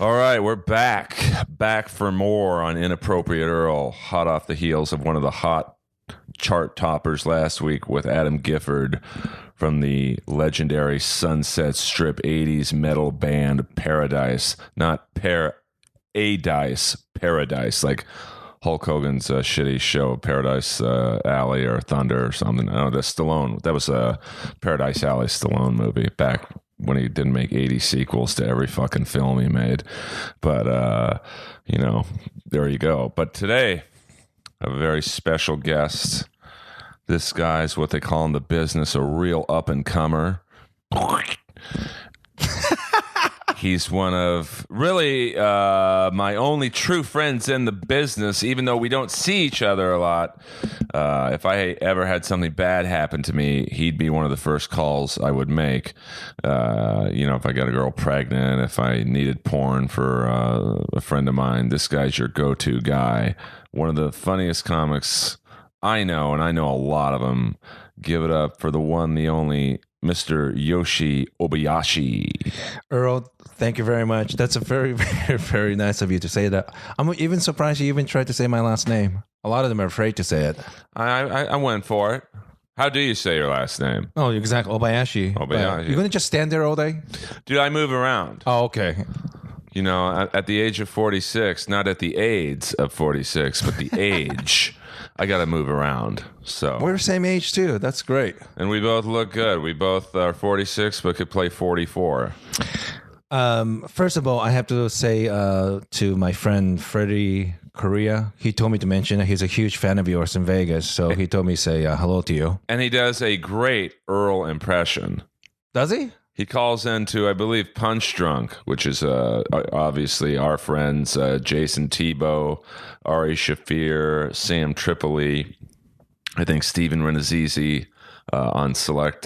All right, we're back. Back for more on Inappropriate Earl, hot off the heels of one of the hot chart toppers last week with Adam Gifford from the legendary Sunset Strip 80s metal band Paradise. Not Paradise, Paradise, like Hulk Hogan's shitty show, Paradise Alley or Thunder or something. Oh, that's Stallone. That was a Paradise Alley Stallone movie back when he didn't make 80 sequels to every fucking film he made. But, there you go. But today, a very special guest. This guy's what they call in the business a real up-and-comer. He's one of really my only true friends in the business, even though we don't see each other a lot. If I ever had something bad happen to me, he'd be one of the first calls I would make. If I got a girl pregnant, if I needed porn for a friend of mine, this guy's your go-to guy. One of the funniest comics I know, and I know a lot of them. Give it up for the one, the only Mr. Yoshi Obayashi. Earl, thank you very much. That's a very, very, very nice of you to say that. I'm even surprised you even tried to say my last name. A lot of them are afraid to say it. I went for it. How do you say your last name? Oh, exactly. Obayashi. Obayashi. You're going to just stand there all day? Dude, I move around. Oh, okay. You know, at the age of 46, not at the AIDS of 46, but the age, I got to move around. So we're the same age, too. That's great. And we both look good. We both are 46, but could play 44. First of all, I have to say to my friend Freddie Correa, he told me to mention that he's a huge fan of yours in Vegas. So he told me to say hello to you. And he does a great Earl impression. Does he? He calls into, I believe, Punch Drunk, which is obviously our friends Jason Tebow, Ari Shafir, Sam Tripoli, I think Steven Renazizi on select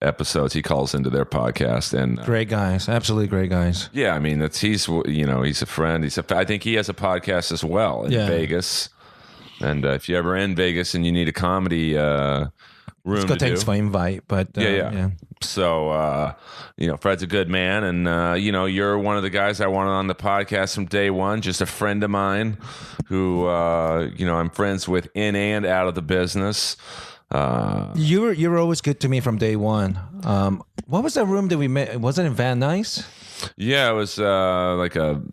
episodes. He calls into their podcast, and great guys, absolutely great guys. Yeah, I mean, he's a friend. I think he has a podcast as well in Vegas. And if you're ever in Vegas and you need a comedy room, let's go thanks for invite. But yeah. So Fred's a good man, and you're one of the guys I wanted on the podcast from day one. Just a friend of mine who I'm friends with in and out of the business. You were always good to me from day one. What was that room that we met? Was it in Van Nuys? Yeah, it was like a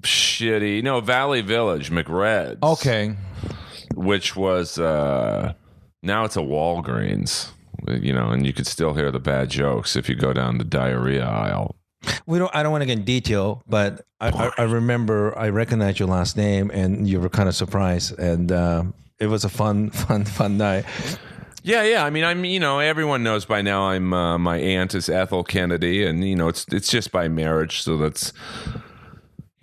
shitty Valley Village, McRed's. Okay, which was now it's a Walgreens. And you could still hear the bad jokes if you go down the diarrhea aisle. I don't want to get in detail, but I remember I recognized your last name, and you were kind of surprised, and it was a fun night. Yeah. I mean, everyone knows by now I'm my aunt is Ethel Kennedy, and it's just by marriage, so that's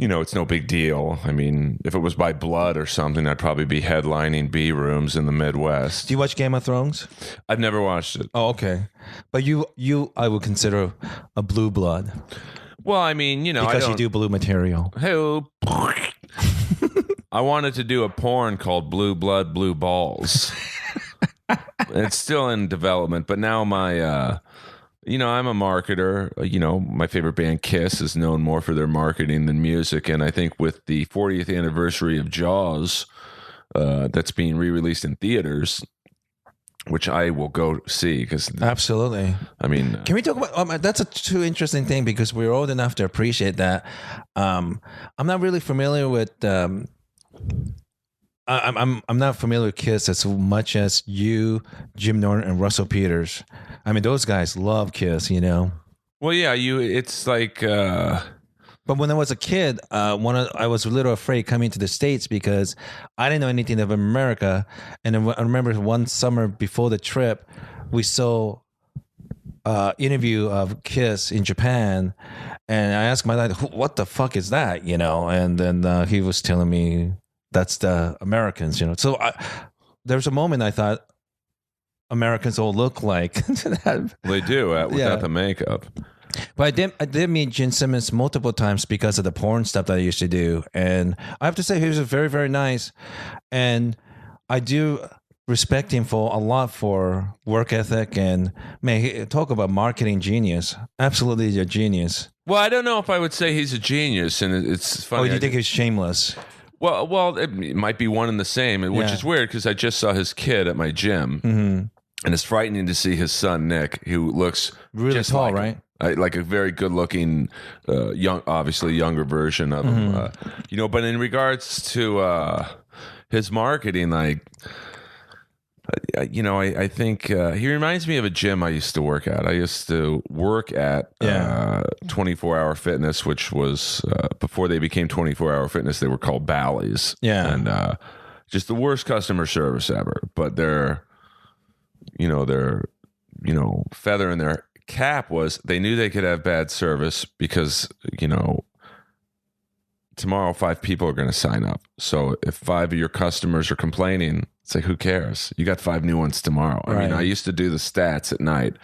it's no big deal. I mean, if it was by blood or something, I'd probably be headlining B rooms in the Midwest. Do you watch Game of Thrones? I've never watched it. Oh, okay. But you I would consider a blue blood. Well, I mean, because you do blue material. Hey, I wanted to do a porn called Blue Blood, Blue Balls. It's still in development, but now my I'm a marketer. My favorite band, Kiss, is known more for their marketing than music. And I think with the 40th anniversary of Jaws, that's being re-released in theaters, which I will go see. Absolutely. I mean, can we talk about that's a too interesting thing because we're old enough to appreciate that. I'm not really familiar with. I'm not familiar with Kiss as much as you, Jim Norton, and Russell Peters. I mean, those guys love Kiss, Well, yeah, it's like. But when I was a kid, I was a little afraid coming to the States because I didn't know anything of America. And I remember one summer before the trip, we saw interview of Kiss in Japan, and I asked my dad, "What the fuck is that?" And then he was telling me. That's the Americans, So there was a moment I thought Americans all look like that. They do without the makeup. But I did meet Gene Simmons multiple times because of the porn stuff that I used to do, and I have to say he was very, very nice, and I do respect him for a lot for work ethic and talk about marketing genius. Absolutely a genius. Well, I don't know if I would say he's a genius, and it's funny. Oh, do you think he's shameless? Well, it might be one and the same, which is weird because I just saw his kid at my gym, and it's frightening to see his son Nick, who looks really just tall, like right? like a very good-looking, obviously younger version of him. But in regards to his marketing, like. I think he reminds me of a gym I used to work at. I used to work at 24-Hour Fitness, which was before they became 24-Hour Fitness. They were called Bally's. Yeah, and just the worst customer service ever. But their feather in their cap was they knew they could have bad service because tomorrow 5 people are going to sign up. So if 5 of your customers are complaining, it's like, who cares? You got 5 new ones tomorrow. I mean, I used to do the stats at night,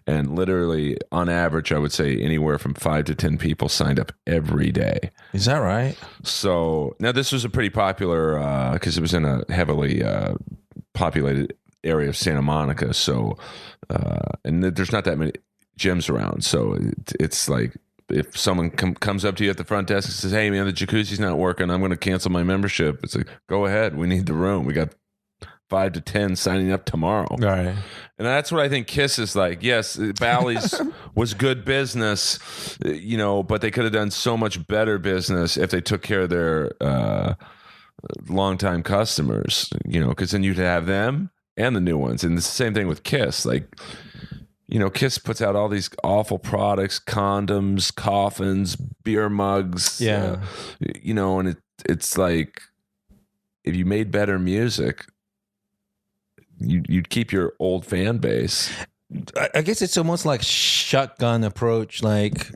and literally on average, I would say anywhere from 5 to 10 people signed up every day. Is that right? So now this was a pretty popular, because it was in a heavily populated area of Santa Monica. So, and there's not that many gyms around. So it's like, if someone comes up to you at the front desk and says, "Hey, man, the jacuzzi's not working. I'm going to cancel my membership." It's like, go ahead. We need the room. We got 5 to 10 signing up tomorrow. All right. And that's what I think Kiss is like. Yes, Bally's was good business, but they could have done so much better business if they took care of their longtime customers, because then you'd have them and the new ones. And it's the same thing with Kiss. Like, Kiss puts out all these awful products, condoms, coffins, beer mugs. Yeah. And it's like, if you made better music, you'd keep your old fan base. I guess it's almost like shotgun approach. Like,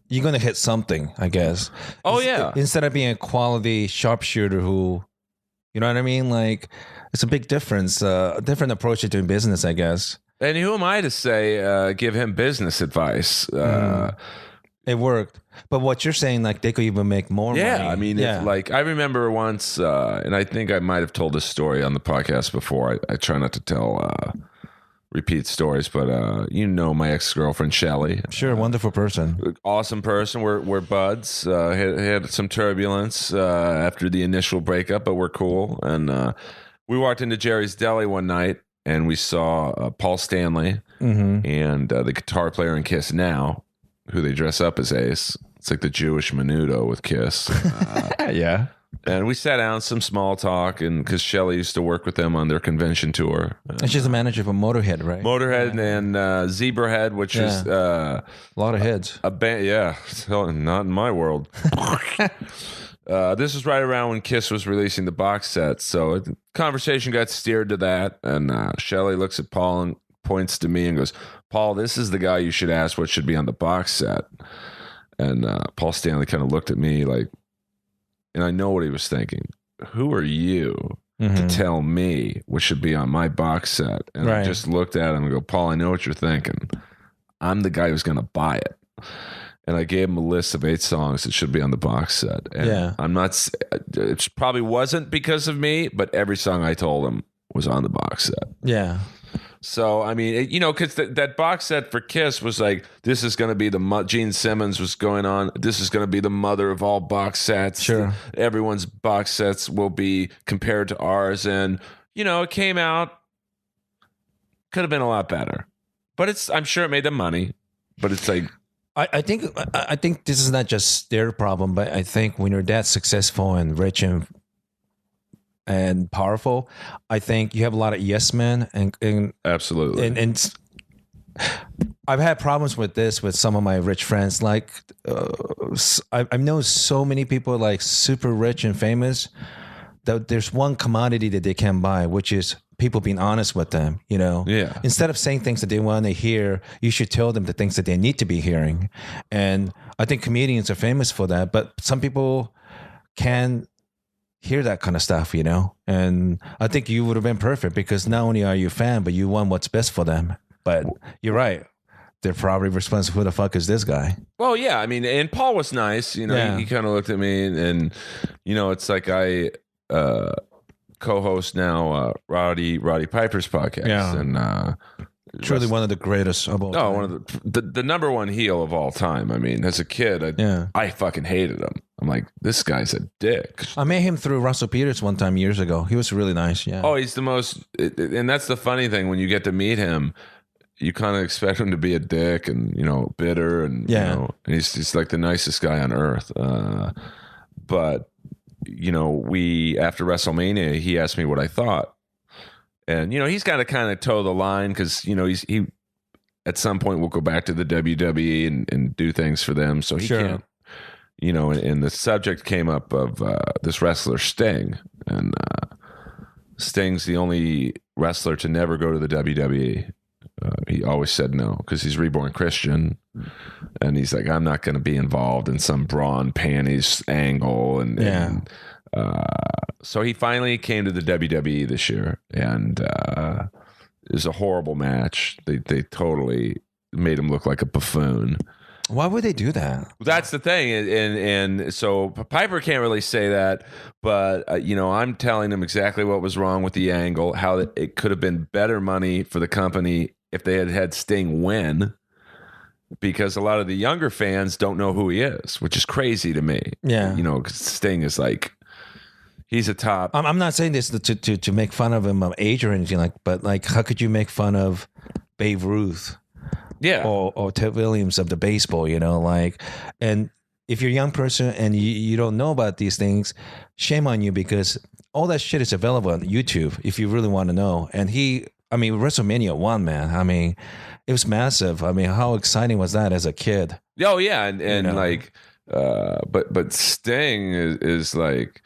you're going to hit something, I guess. Oh, yeah. Instead of being a quality sharpshooter who, you know what I mean? Like, it's a big difference, a different approach to doing business, I guess. And who am I to say, give him business advice? It worked. But what you're saying, like, they could even make more money. Yeah, I mean, if, like, I remember once, and I think I might have told this story on the podcast before. I try not to tell repeat stories, but my ex-girlfriend, Shelly. Sure, wonderful person. Awesome person. We're buds. Had some turbulence after the initial breakup, but we're cool. And we walked into Jerry's Deli one night, and we saw Paul Stanley and the guitar player in Kiss Now, who they dress up as Ace. It's like the Jewish Menudo with Kiss. Yeah. And we sat down, some small talk, and because Shelly used to work with them on their convention tour. And she's a manager for Motorhead, right? Motorhead and Zebrahead, which is a lot of heads. A band, yeah. Not in my world. This was right around when Kiss was releasing the box set, so the conversation got steered to that. And Shelly looks at Paul and points to me and goes, "Paul, this is the guy you should ask what should be on the box set." And Paul Stanley kind of looked at me like, and I know what he was thinking. Who are you to tell me what should be on my box set? And I just looked at him and go, "Paul, I know what you're thinking. I'm the guy who's going to buy it." And I gave him a list of 8 songs that should be on the box set. And I'm not, it probably wasn't because of me, but every song I told him was on the box set. Yeah. So, I mean, because that box set for Kiss was like, this is going to be Gene Simmons was going on. This is going to be the mother of all box sets. Sure. Everyone's box sets will be compared to ours. And, it came out, could have been a lot better. But I'm sure it made them money. But it's like, I think this is not just their problem, but I think when you're that successful and rich and powerful, I think you have a lot of yes men and absolutely. And I've had problems with this with some of my rich friends. Like I know so many people like super rich and famous that there's one commodity that they can buy, which is people being honest with them, Yeah. Instead of saying things that they want to hear, you should tell them the things that they need to be hearing. And I think comedians are famous for that, but some people can hear that kind of stuff, and I think you would have been perfect because not only are you a fan, but you want what's best for them. But you're right. They're probably responsible. Who the fuck is this guy? Well, yeah. I mean, and Paul was nice, he kind of looked at me and it's like I, co-host now Roddy Piper's podcast, Truly one of the greatest of all time. One of the number one heel of all time. I mean, as a kid, I fucking hated him. I'm like, this guy's a dick. I met him through Russell Peters one time years ago. He was really nice. Yeah. Oh, he's the most, and that's the funny thing. When you get to meet him, you kind of expect him to be a dick and bitter and and he's like the nicest guy on earth. But we after WrestleMania, he asked me what I thought. And, he's got to kind of toe the line because, he at some point will go back to the WWE and do things for them. So he can't, and the subject came up of this wrestler, Sting. And Sting's the only wrestler to never go to the WWE. He always said no because he's reborn Christian. And he's like, I'm not going to be involved in some bra and panties angle. And so he finally came to the WWE this year, and it was a horrible match. They totally made him look like a buffoon. Why would they do that? That's the thing, and so Piper can't really say that, but I'm telling him exactly what was wrong with the angle, how it could have been better money for the company if they had had Sting win. Because a lot of the younger fans don't know who he is, which is crazy to me. Yeah, because Sting is like. He's a top. I'm not saying this to make fun of him of age or anything but how could you make fun of Babe Ruth? Yeah. Or Ted Williams of the baseball, and if you're a young person and you don't know about these things, shame on you because all that shit is available on YouTube if you really want to know. And WrestleMania 1, man. I mean, it was massive. I mean, how exciting was that as a kid? Oh yeah, but Sting is like.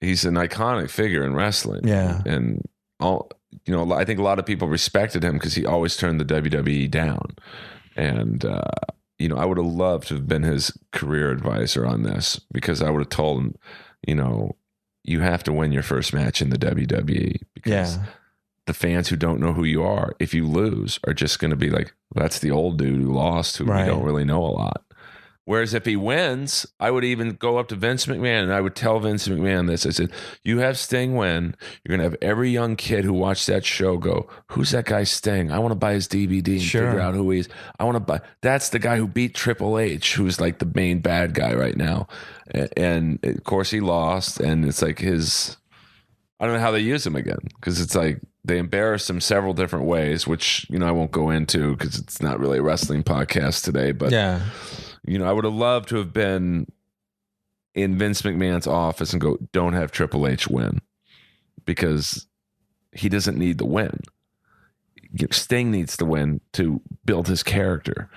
He's an iconic figure in wrestling. Yeah. And I think a lot of people respected him because he always turned the WWE down. And, I would have loved to have been his career advisor on this because I would have told him, you have to win your first match in the WWE because the fans who don't know who you are, if you lose, are just going to be like, well, that's the old dude who lost who we don't really know a lot. Whereas if he wins, I would even go up to Vince McMahon and I would tell Vince McMahon this. I said, you have Sting win. You're going to have every young kid who watched that show go, who's that guy Sting? I want to buy his DVD and figure out who he is. I want to buy. That's the guy who beat Triple H, who's like the main bad guy right now. And of course he lost. And it's like I don't know how they use him again because it's like they embarrassed him several different ways, which, I won't go into because it's not really a wrestling podcast today. But yeah. I would have loved to have been in Vince McMahon's office and go, don't have Triple H win because he doesn't need the win. Sting needs to win to build his character.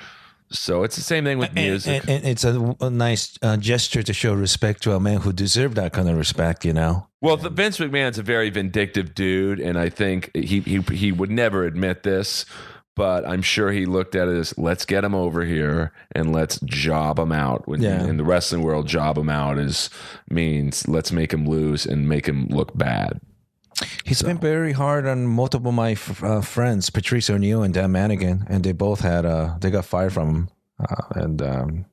So it's the same thing with music. And it's a nice gesture to show respect to a man who deserved that kind of respect, Well, Vince McMahon's a very vindictive dude, and I think he would never admit this. But I'm sure he looked at it as, let's get him over here and let's job him out. In the wrestling world, job him out means let's make him lose and make him look bad. He's been very hard on multiple of my friends, Patrice O'Neal and Dan Manigan, and they both had they got fired from him.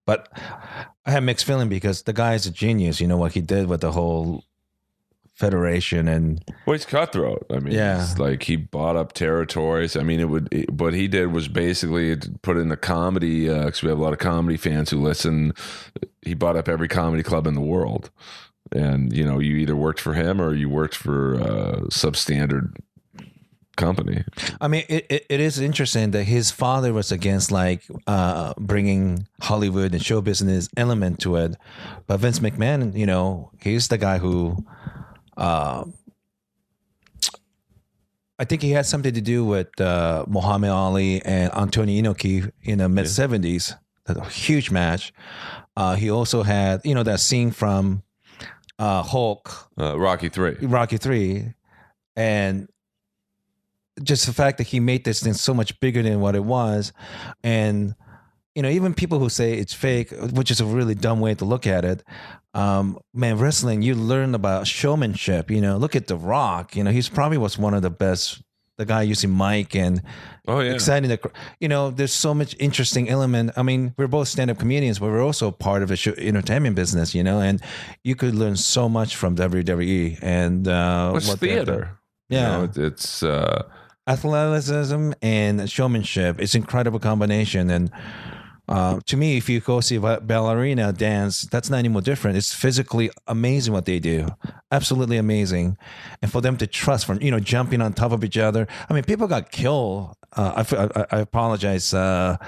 But I had mixed feeling because the guy is a genius. You know what he did with the whole federation and he's cutthroat. I mean, it's like he bought up territories. I mean, what he did was basically put in the comedy because we have a lot of comedy fans who listen. He bought up every comedy club in the world, and you either worked for him or you worked for a substandard company. I mean, it is interesting that his father was against bringing Hollywood and show business element to it, but Vince McMahon, he's the guy who. I think he had something to do with Muhammad Ali and Antonio Inoki in the mid 70s. A huge match. He also had, that scene from Hulk, Rocky 3, and just the fact that he made this thing so much bigger than what it was, and even people who say it's fake, which is a really dumb way to look at it. Man, wrestling, you learn about showmanship. Look at The Rock. He's probably was one of the best. The guy using mic and exciting. There's so much interesting element. I mean, we're both stand-up comedians, but we're also part of the entertainment business. And you could learn so much from WWE and what's theater. Yeah, it's athleticism and showmanship. It's incredible combination. And to me, if you go see ballerina dance, that's not any more different. It's physically amazing what they do, absolutely amazing. And for them to trust from jumping on top of each other. I mean, people got killed. I apologize, the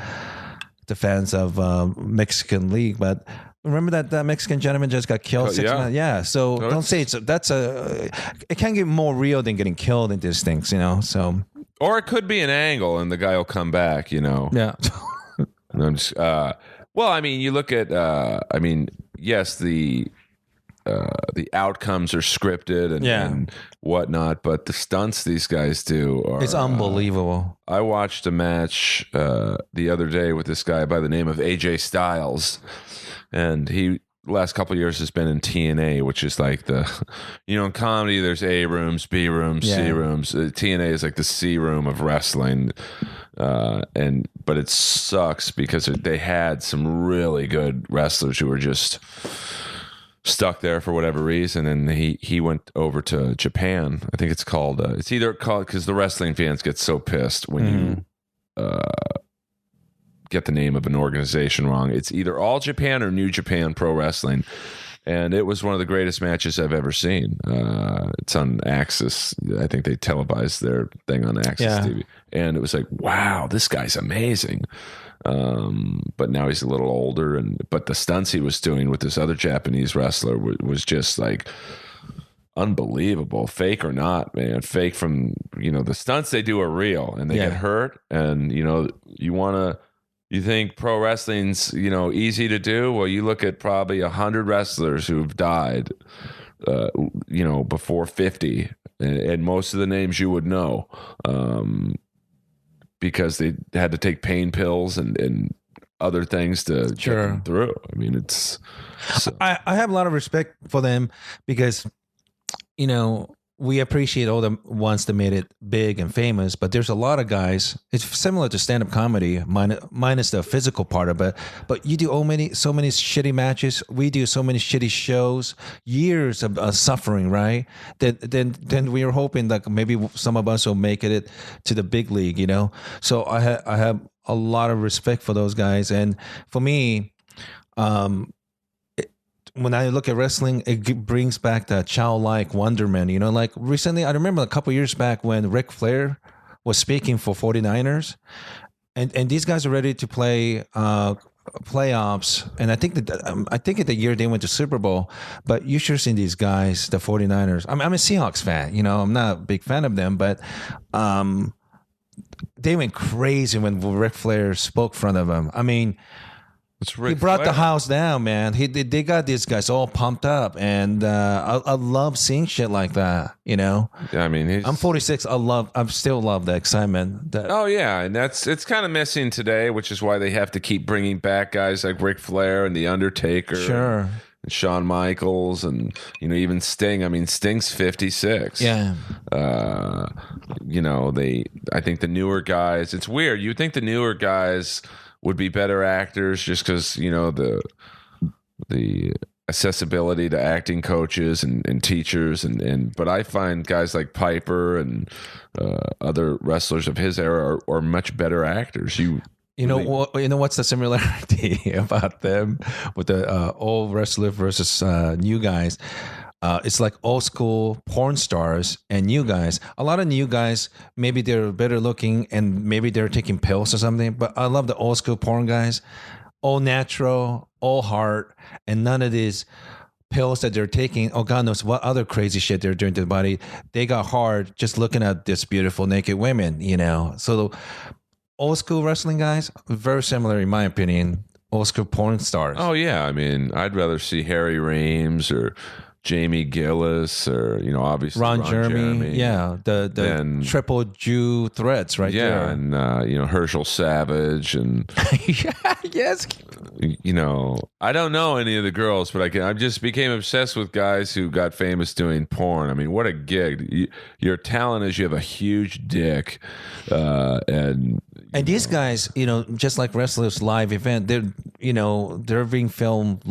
fans of Mexican League, but remember that Mexican gentleman just got killed 6 months? Yeah. So don't say it can't get more real than getting killed in these things, So, or it could be an angle, and the guy will come back. Yeah. I'm just, well, I mean, you look at, yes, the outcomes are scripted and whatnot, but the stunts these guys do it's unbelievable. I watched a match the other day with this guy by the name of AJ Styles, and he last couple of years has been in TNA, which is like in comedy there's A rooms, B rooms, C rooms. TNA is like the C room of wrestling. But it sucks because they had some really good wrestlers who were just stuck there for whatever reason, and he went over to Japan. I think it's called it's either called, because the wrestling fans get so pissed when you get the name of an organization wrong. It's either All Japan or New Japan Pro Wrestling. And it was one of the greatest matches I've ever seen. It's on Axis. I think they televised their thing on Axis TV. And it was like, wow, this guy's amazing. But now he's a little older. But the stunts he was doing with this other Japanese wrestler was just like unbelievable. Fake or not, man. Fake from, the stunts they do are real. And they get hurt. And, you think pro wrestling's, easy to do? Well, you look at probably 100 wrestlers who've died, before 50, and most of the names you would know, because they had to take pain pills and other things to get them through. I mean, it's. So. I have a lot of respect for them because, we appreciate all the ones that made it big and famous, but there's a lot of guys. It's similar to stand-up comedy, minus the physical part of it. But you do so many shitty matches. We do so many shitty shows. Years of suffering, right? Then we are hoping that maybe some of us will make it to the big league. So I have a lot of respect for those guys, and for me, when I look at wrestling, it brings back that childlike wonderment. Like recently, I remember a couple years back when Ric Flair was speaking for 49ers, and these guys are ready to play playoffs. And I think the year they went to Super Bowl, but you sure seen these guys, the 49ers. I'm a Seahawks fan. I'm not a big fan of them, but they went crazy when Ric Flair spoke in front of them. I mean, he brought the house down, man. They got these guys all pumped up, and I love seeing shit like that. Yeah, I mean, I'm 46. I still love the excitement. And it's kind of missing today, which is why they have to keep bringing back guys like Ric Flair and The Undertaker, and Shawn Michaels, and even Sting. I mean, Sting's 56. Yeah. I think the newer guys. It's weird. You think the newer guys would be better actors just because the accessibility to acting coaches and teachers but I find guys like Piper and other wrestlers of his era are much better actors. What's the similarity about them with the old wrestler versus new guys? It's like old school porn stars and new guys. A lot of new guys, maybe they're better looking and maybe they're taking pills or something. But I love the old school porn guys, all natural, all heart, and none of these pills that they're taking. Oh, God knows what other crazy shit they're doing to the body. They got hard just looking at this beautiful naked women, So the old school wrestling guys, very similar in my opinion. Old school porn stars. Oh, yeah. I mean, I'd rather see Harry Rames or Jamie Gillis, or obviously Ron Jeremy. Yeah, the triple Jew threats, right? Yeah, there. And Herschel Savage, and yes. I don't know any of the girls, but I just became obsessed with guys who got famous doing porn. I mean, what a gig! Your talent is you have a huge dick, and these guys, just like wrestlers' live event, they're being filmed.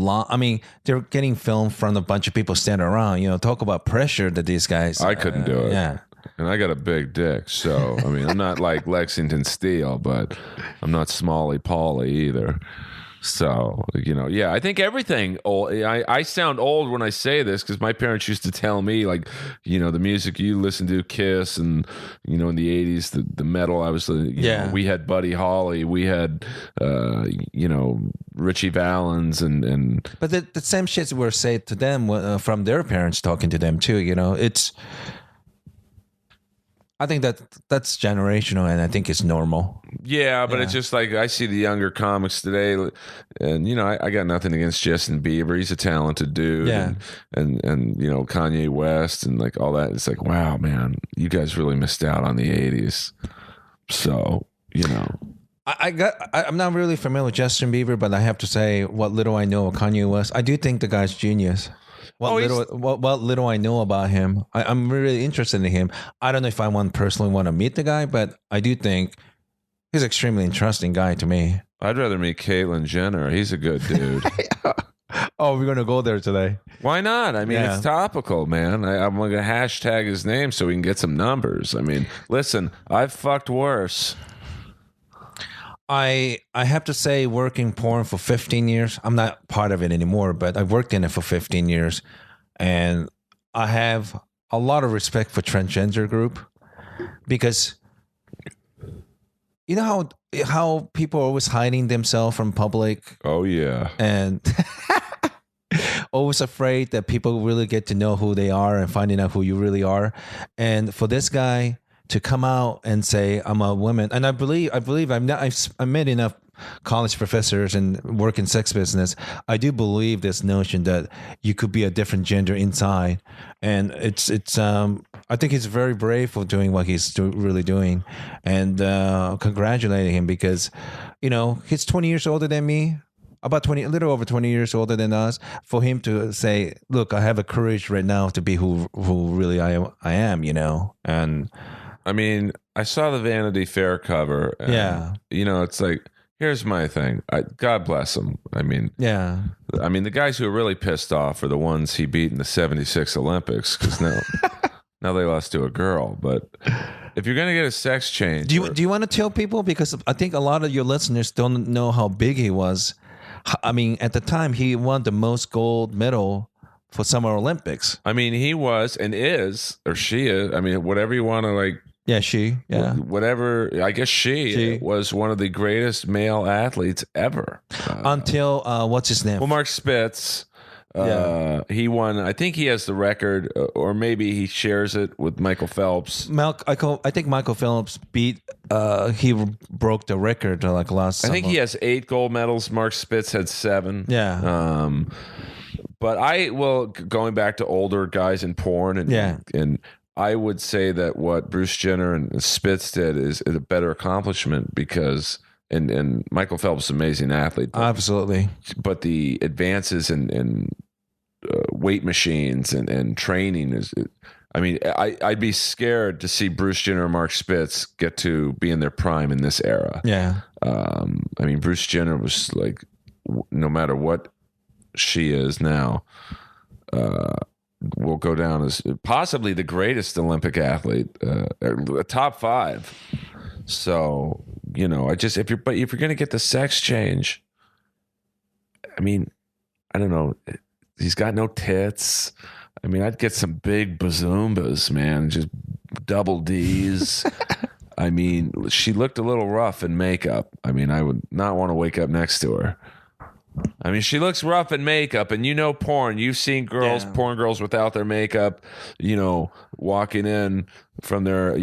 They're getting filmed from a bunch of people standing around. Talk about pressure that these guys. I couldn't do it. Yeah, And I got a big dick, so I mean, I'm not like Lexington Steel, but I'm not Smalley Pauly either. So, yeah, I think everything old. I sound old when I say this because my parents used to tell me, like, the music you listen to, Kiss, and, in the 80s, the metal I was, we had Buddy Holly, we had, Richie Valens, and But the same shit were said to them from their parents talking to them too. I think that's generational, and I think it's normal. yeah, but it's just like I see the younger comics today, and I got nothing against Justin Bieber. He's a talented dude, Yeah. and Kanye West and like all that. It's like, wow, man, you guys really missed out on the '80s. So I'm not really familiar with Justin Bieber, but I have to say, what little I know of Kanye West, I do think the guy's genius. What little I know about him, I'm really interested in him. I don't know if I personally want to meet the guy, but I do think he's an extremely interesting guy to me. I'd rather meet Caitlyn Jenner. He's a good dude. Oh, we're gonna go there today. Why not? I mean, it's topical, man. I'm gonna hashtag his name so we can get some numbers. I mean, listen, I've fucked worse. I have to say, working porn for 15 years, I'm not part of it anymore, but I've worked in it for 15 years, and I have a lot of respect for transgender group because you know how people are always hiding themselves from public. Oh yeah, and always afraid that people really get to know who they are and finding out who you really are. And for this guy to come out and say I'm a woman, and I believe I've met enough college professors and work in sex business. I do believe this notion that you could be a different gender inside, and it's I think he's very brave for doing what he's really doing, and congratulating him because he's 20 years older than me. About a little over 20 years older than us. For him to say, "Look, I have a courage right now to be who really I am," and I mean, I saw the Vanity Fair cover. And, it's like, here's my thing. God bless him. I mean, the guys who are really pissed off are the ones he beat in the '76 Olympics because now they lost to a girl. But if you're gonna get a sex change, do you want to tell people, because I think a lot of your listeners don't know how big he was. I mean, at the time, he won the most gold medal for Summer Olympics. I mean, he was and is, or she is. I mean, whatever you want to like. Yeah, she. Yeah. Whatever. I guess she was one of the greatest male athletes ever. Until, what's his name? Well, Mark Spitz. He won. I think he has the record, or maybe he shares it with Michael Phelps. I think Michael Phelps beat. He broke the record like last summer. I think he has 8 gold medals. Mark Spitz had 7. Yeah. But going back to older guys in porn, and I would say that what Bruce Jenner and Spitz did is a better accomplishment because. And Michael Phelps is an amazing athlete. Absolutely. But the advances in weight machines and training is, I mean, I'd be scared to see Bruce Jenner and Mark Spitz get to be in their prime in this era. Yeah. I mean, Bruce Jenner was like, no matter what she is now, will go down as possibly the greatest Olympic athlete, top 5. So, if you're going to get the sex change, I mean, I don't know. He's got no tits. I mean, I'd get some big bazoombas, man, just double D's. I mean, she looked a little rough in makeup. I mean, I would not want to wake up next to her. I mean, she looks rough in makeup, and porn. You've seen porn girls without their makeup, walking in from their,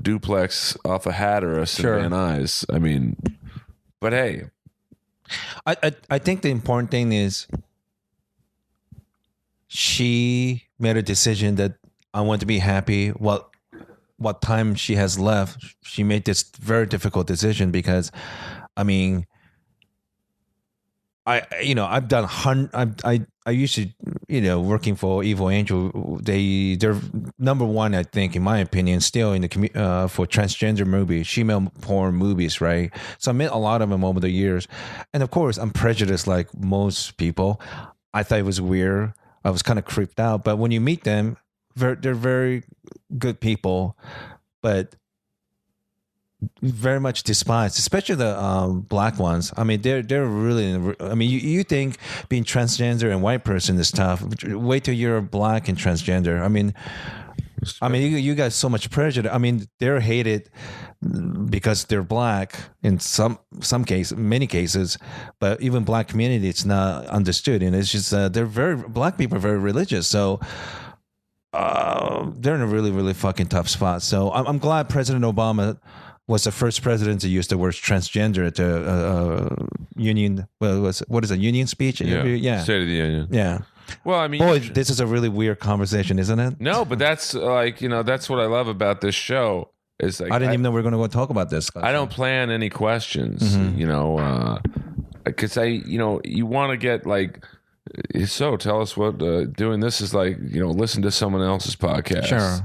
duplex off of Hatteras and Van Nuys. I mean, but hey. I think the important thing is she made a decision that I want to be happy. What time she has left, she made this very difficult decision because, I mean, I've done I used to working for Evil Angel. They're number one, I think, in my opinion, still in the for transgender movies, female porn movies, right? So I met a lot of them over the years, and of course I'm prejudiced like most people. I thought it was weird. I was kind of creeped out, but when you meet them, they're very good people, but very much despised, especially the black ones. I mean, they're really. I mean, you think being transgender and white person is tough. Wait till you're black and transgender. I mean, you got so much prejudice. I mean, they're hated because they're black in some cases, many cases, but even black community, it's not understood, and it's just black people are very religious, so. They're in a really, really fucking tough spot. So I'm glad President Obama was the first president to use the word transgender at the union. Well, what is a union speech? Yeah. State of the Union. Yeah. Well, I mean, boy, this is a really weird conversation, isn't it? No, but that's that's what I love about this show. Is like I didn't even know we were going to go talk about this. I don't plan any questions, because you want to get like. So tell us what doing this is like, listen to someone else's podcast. Sure.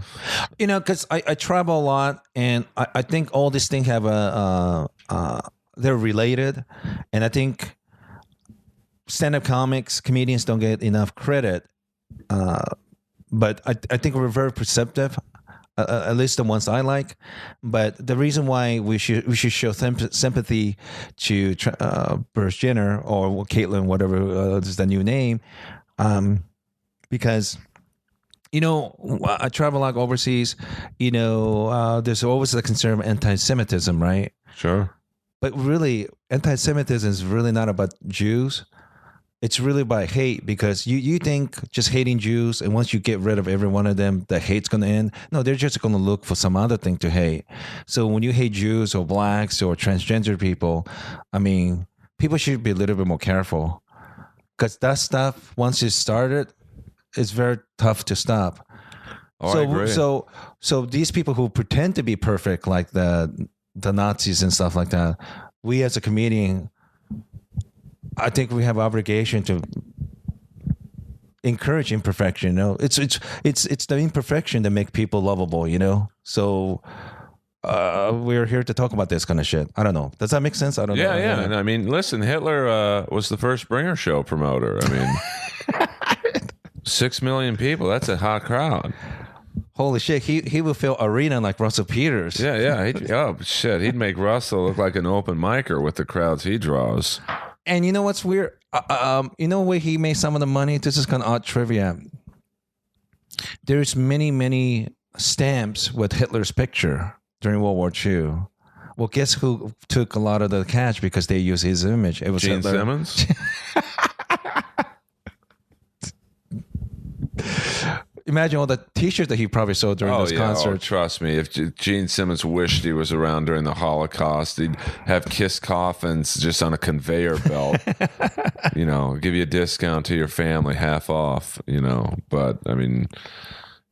Because I travel a lot, and I think all these things have they're related. And I think stand-up comedians don't get enough credit. But I think we're very perceptive. At least the ones I like, but the reason why we should show sympathy to Bruce Jenner or Caitlyn, whatever is the new name, because I travel a lot overseas. There's always the concern of anti-Semitism, right? Sure, but really, anti-Semitism is really not about Jews. It's really about hate, because you think just hating Jews, and once you get rid of every one of them, the hate's going to end. No, they're just going to look for some other thing to hate. So when you hate Jews or blacks or transgender people, I mean, people should be a little bit more careful, because that stuff, once it's started, it's very tough to stop. Oh, I agree. So these people who pretend to be perfect, like the Nazis and stuff like that, we as a comedian, I think we have obligation to encourage imperfection. It's the imperfection that make people lovable. So we're here to talk about this kind of shit. I don't know. Does that make sense? I don't know. Yeah. And I mean, listen, Hitler was the first Bringer Show promoter. I mean, 6 million people. That's a hot crowd. Holy shit, he would fill arena like Russell Peters. Yeah. He'd make Russell look like an open micer with the crowds he draws. And you know what's weird? Where he made some of the money? This is kind of odd trivia. There's many stamps with Hitler's picture during World War II. Well, guess who took a lot of the cash because they used his image? It was Gene Hitler. Simmons? Imagine all the T-shirts that he probably sold during those concerts. Oh, trust me, if Gene Simmons wished he was around during the Holocaust, he'd have Kiss coffins just on a conveyor belt. Give you a discount to your family, half off. But I mean,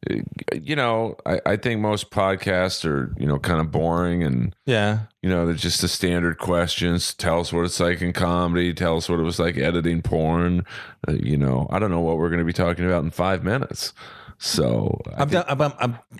I think most podcasts are kind of boring, and they're just the standard questions. Tell us what it's like in comedy. Tell us what it was like editing porn. I don't know what we're going to be talking about in 5 minutes. So I'm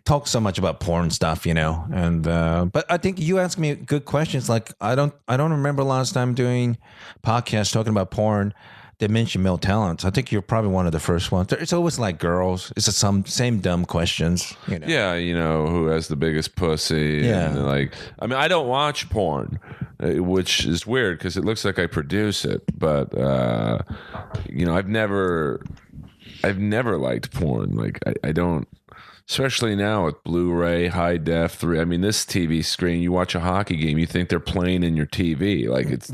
talk so much about porn stuff, and but I think you asked me good questions. Like I don't remember last time doing podcasts talking about porn that mentioned male talents. I think you're probably one of the first ones. It's always like girls. It's some same dumb questions. Yeah, who has the biggest pussy? Yeah, and I don't watch porn, which is weird because it looks like I produce it, but I've never liked porn. Like I don't, especially now with Blu-ray, high def 3. I mean, this TV screen, you watch a hockey game, you think they're playing in your TV. Like it's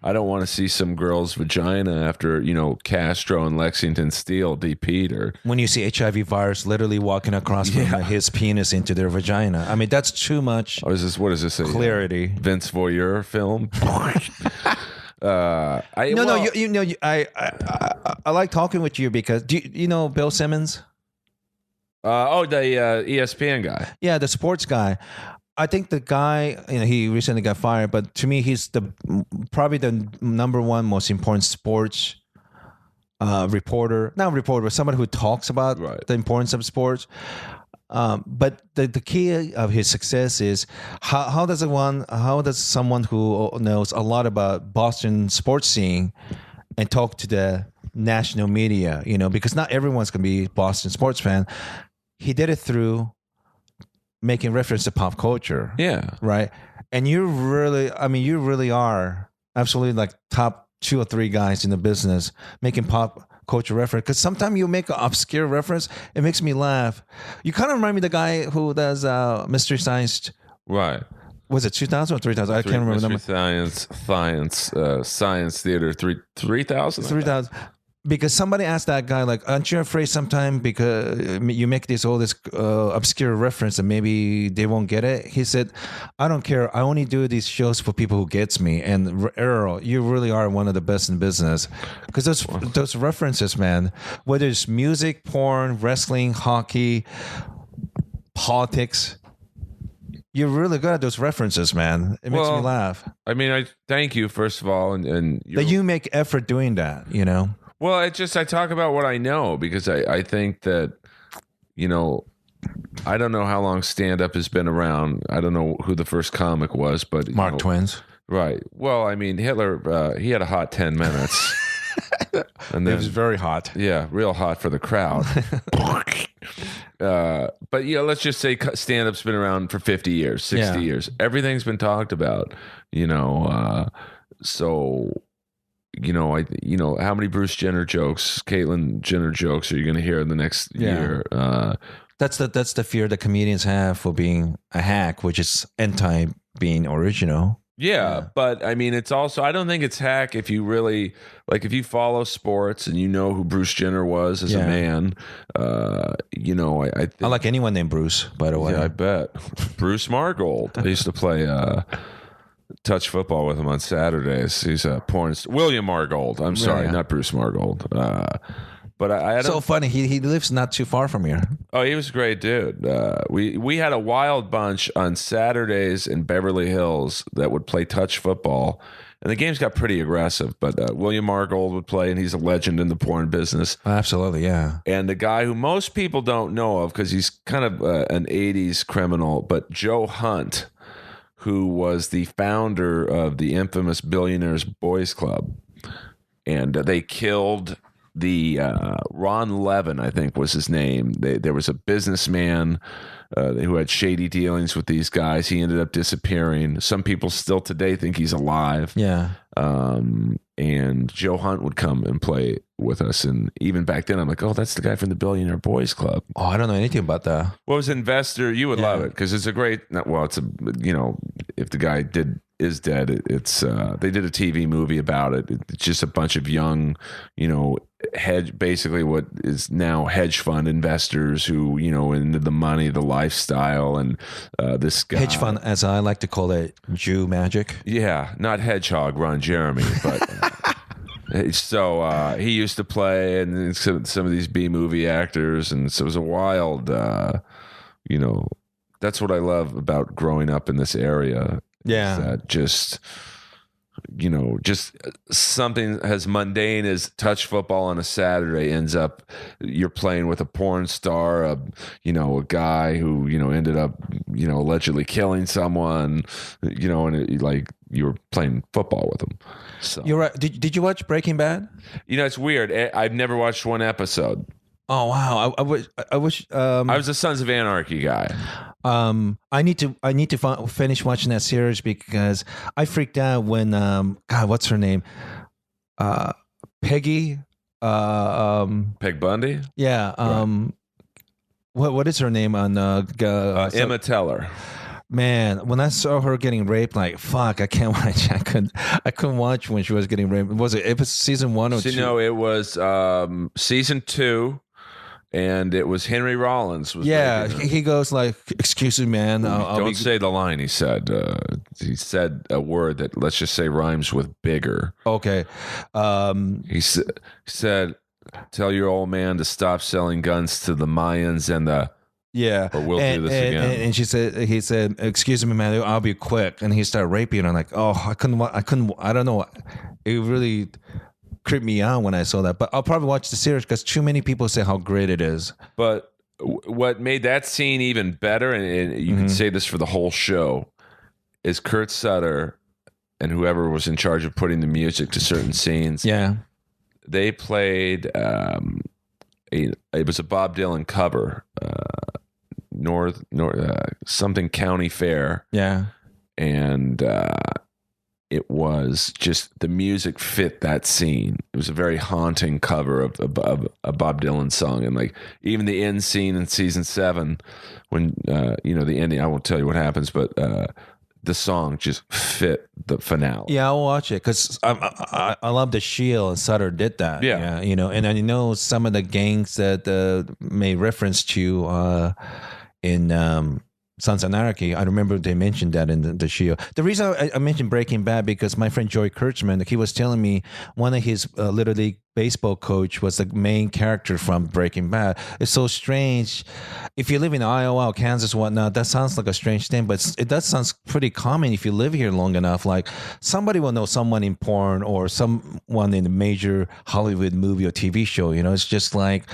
I don't want to see some girl's vagina after Castro and Lexington Steel DP'd her. When you see HIV virus literally walking across from his penis into their vagina, I mean that's too much. What is this? Clarity. Vince Voyeur film. I like talking with you because do you know Bill Simmons? The ESPN guy. Yeah, the sports guy. I think the guy, he recently got fired, but to me, he's probably the number one most important sports reporter. Not reporter, but somebody who talks about the importance of sports. But the key of his success is how does someone who knows a lot about Boston sports scene and talk to the national media, because not everyone's going to be Boston sports fan. He did it through making reference to pop culture. Yeah. Right. And you really are absolutely like top 2 or 3 guys in the business making pop culture reference. Because sometimes you make an obscure reference, it makes me laugh. You kind of remind me of the guy who does Mystery Science. Right. Was it 2000 or 3000? I can't remember the number. Science Theater 3000. 3000. Because somebody asked that guy, like, aren't you afraid sometime because you make all this obscure reference and maybe they won't get it? He said, I don't care. I only do these shows for people who gets me. And Earl, you really are one of the best in business. Because those references, man, whether it's music, porn, wrestling, hockey, politics, you're really good at those references, man. It makes me laugh. I mean, I thank you, first of all. And that you make effort doing that, you know? Well, I talk about what I know because I think that, you know, I don't know how long stand-up has been around. I don't know who the first comic was, but Mark Twain's. Right. Well, I mean, Hitler, he had a hot 10 minutes. And then, it was very hot. Yeah, real hot for the crowd. But, you know, let's just say stand-up's been around for 50 years, 60 years. Everything's been talked about, you know, so... You know, how many Bruce Jenner jokes, Caitlyn Jenner jokes are you going to hear in the next year? That's the fear that comedians have for being a hack, which is anti being original. Yeah, but I mean, it's also, I don't think it's hack if you really, like, if you follow sports and you know who Bruce Jenner was as a man, you know, I think, I like anyone named Bruce, by the way. Yeah, I bet. Bruce Margold. I used to play touch football with him on Saturdays. He's a porn star. William Margold. I'm sorry, not Bruce Margold. But I had so funny. He lives not too far from here. Oh, he was a great dude. We had a wild bunch on Saturdays in Beverly Hills that would play touch football, and the games got pretty aggressive. But William Margold would play, and he's a legend in the porn business. Absolutely, yeah. And the guy who most people don't know of because he's kind of an '80s criminal, but Joe Hunt, who was the founder of the infamous Billionaires Boys Club. And they killed the Ron Levin, I think was his name. There was a businessman who had shady dealings with these guys. He ended up disappearing. Some people still today think he's alive. Yeah. And Joe Hunt would come and play with us. And even back then, I'm like, oh, that's the guy from the Billionaire Boys Club. Oh, I don't know anything about that. Well, as an investor, you would love it because it's a great, well, it's a, you know, if the guy is dead, it's they did a TV movie about it. It's just a bunch of young, you know, basically what is now hedge fund investors who, you know, into the money, the lifestyle, and this guy. Hedge fund, as I like to call it, Jew magic. Yeah, not Hedgehog, Ron Jeremy, but so he used to play, and some of these B movie actors, and so it was a wild, you know, that's what I love about growing up in this area. Yeah, that just, you know, just something as mundane as touch football on a Saturday ends up you're playing with a porn star, you know, a guy who, you know, ended up, you know, allegedly killing someone, you know, and like you were playing football with him. So you're right. Did you watch Breaking Bad? You know, it's weird. I've never watched one episode. Oh wow! I wish. I was a Sons of Anarchy guy. I need to finish watching that series because I freaked out when God, what's her name? Peggy. Peg Bundy. Yeah. Right. What is her name on Emma Teller? Man, when I saw her getting raped, like fuck, I can't watch. I couldn't watch when she was getting raped. Was it season 1 or 2? No, it was season 2. And it was Henry Rollins. He goes like, "Excuse me, man." Don't say the line. He said a word that, let's just say, rhymes with bigger. Okay. He said, "Tell your old man to stop selling guns to the Mayans and the." Yeah, but we'll do this again. And he said, "Excuse me, man. I'll be quick." And he started raping her. I'm like, "Oh, I couldn't. I don't know. It really creeped me out when I saw that." But I'll probably watch the series because too many people say how great it is. But what made that scene even better, and you can say this for the whole show, is Kurt Sutter and whoever was in charge of putting the music to certain scenes. Yeah, they played. It was a Bob Dylan cover. something county fair. Yeah. And it was just the music fit that scene. It was a very haunting cover of a Bob Dylan song, and like even the end scene in season 7, when the ending. I won't tell you what happens, but the song just fit the finale. Yeah, I'll watch it because I love the Shield and Sutter did that. Yeah. And I know some of the gangs that made reference to in Sons of Anarchy. I remember they mentioned that in the Shield. The reason I mentioned Breaking Bad because my friend Joey Kurtzman, he was telling me one of his Little League baseball coach was the main character from Breaking Bad. It's so strange. If you live in Iowa or Kansas or whatnot, that sounds like a strange thing, but it does sound pretty common if you live here long enough. Like somebody will know someone in porn or someone in a major Hollywood movie or TV show. It's just like,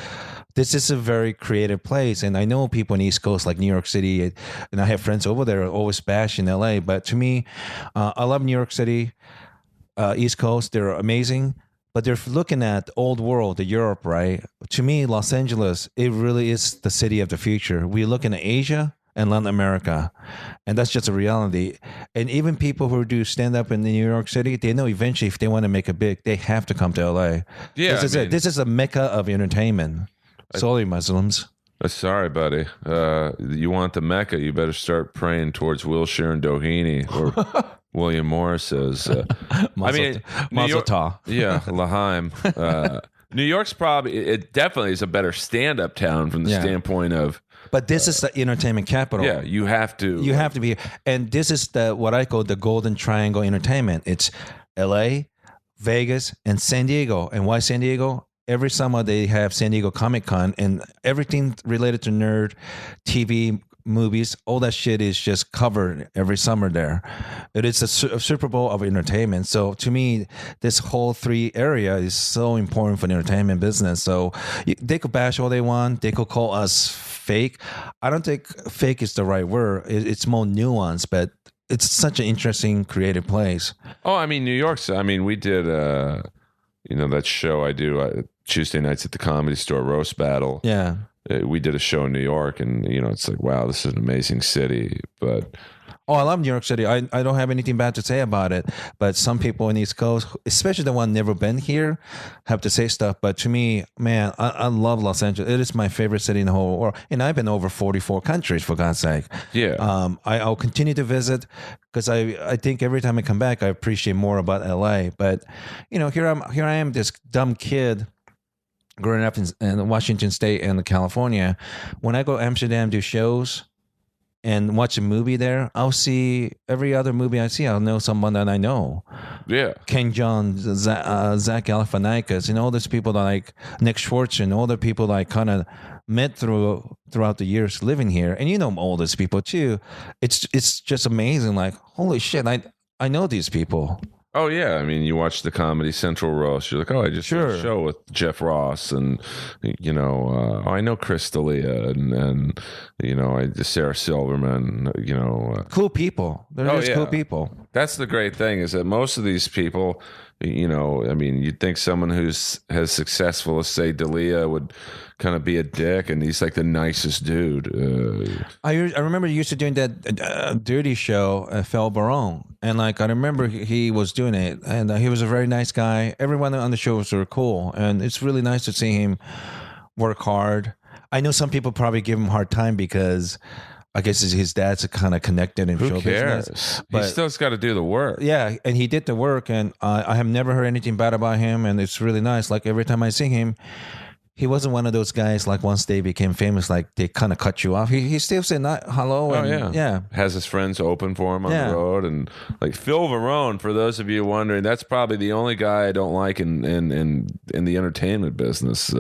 this is a very creative place. And I know people in the East Coast, like New York City, and I have friends over there always bash in LA. But to me, I love New York City, East Coast. They're amazing. But they're looking at old world, the Europe, right? To me, Los Angeles, it really is the city of the future. We're looking at Asia and Latin America. And that's just a reality. And even people who do stand up in New York City, they know eventually if they want to make it big, they have to come to LA. Yeah, This is it. This is a mecca of entertainment. Sorry, Muslims. Sorry, buddy. You want the Mecca, you better start praying towards Wilshire and Doheny, or William Morris says. Mazel tov. Yeah, Lahaim. New York's it definitely is a better stand-up town from the standpoint of. But this is the entertainment capital. Yeah, you have to. You have to be, and this is what I call the Golden Triangle entertainment. It's L.A., Vegas, and San Diego. And why San Diego? Every summer they have San Diego Comic-Con, and everything related to nerd, TV, movies, all that shit is just covered every summer there. It is a Super Bowl of entertainment. So to me, this whole 3 area is so important for the entertainment business. So they could bash all they want. They could call us fake. I don't think fake is the right word. It's more nuanced, but it's such an interesting, creative place. Oh, I mean, New York's, we did, that show I do Tuesday nights at the Comedy Store, Roast Battle. Yeah. We did a show in New York, and it's like, wow, this is an amazing city. But I love New York City. I don't have anything bad to say about it. But some people in the East Coast, especially the one never been here, have to say stuff. But to me, man, I love Los Angeles. It is my favorite city in the whole world. And I've been over 44 countries, for God's sake. Yeah. I'll continue to visit because I think every time I come back, I appreciate more about LA. But here I am, this dumb kid growing up in Washington State and California. When I go to Amsterdam, do shows and watch a movie there, I'll see every other movie I see. I'll know someone that I know. Yeah. Ken Jeong, Zach Galifianakis, all those people that like Nick Schwartz and all the people that I kind of met throughout the years living here. And all those people too. It's just amazing. Like, holy shit, I know these people. Oh, yeah. You watch the Comedy Central roast. You're like, I just did a show with Jeff Ross, and, I know Chris D'Elia, and Sarah Silverman, Cool people. They're just cool people. That's the great thing, is that most of these people, you'd think someone who's as successful as, say, D'Elia would kind of be a dick, and he's like the nicest dude. I remember you used to doing that dirty show, Fel Baron, and I remember he was doing it, and he was a very nice guy. Everyone on the show was very cool, and it's really nice to see him work hard. I know some people probably give him a hard time because I guess his dad's kind of connected in show business. But he still's got to do the work. Yeah, and he did the work, and I have never heard anything bad about him, and it's really nice. Like every time I see him, he wasn't one of those guys like once they became famous, like they kind of cut you off. He still said hello. And, yeah. Has his friends open for him on the road. And like Phil Varone, for those of you wondering, that's probably the only guy I don't like in the entertainment business.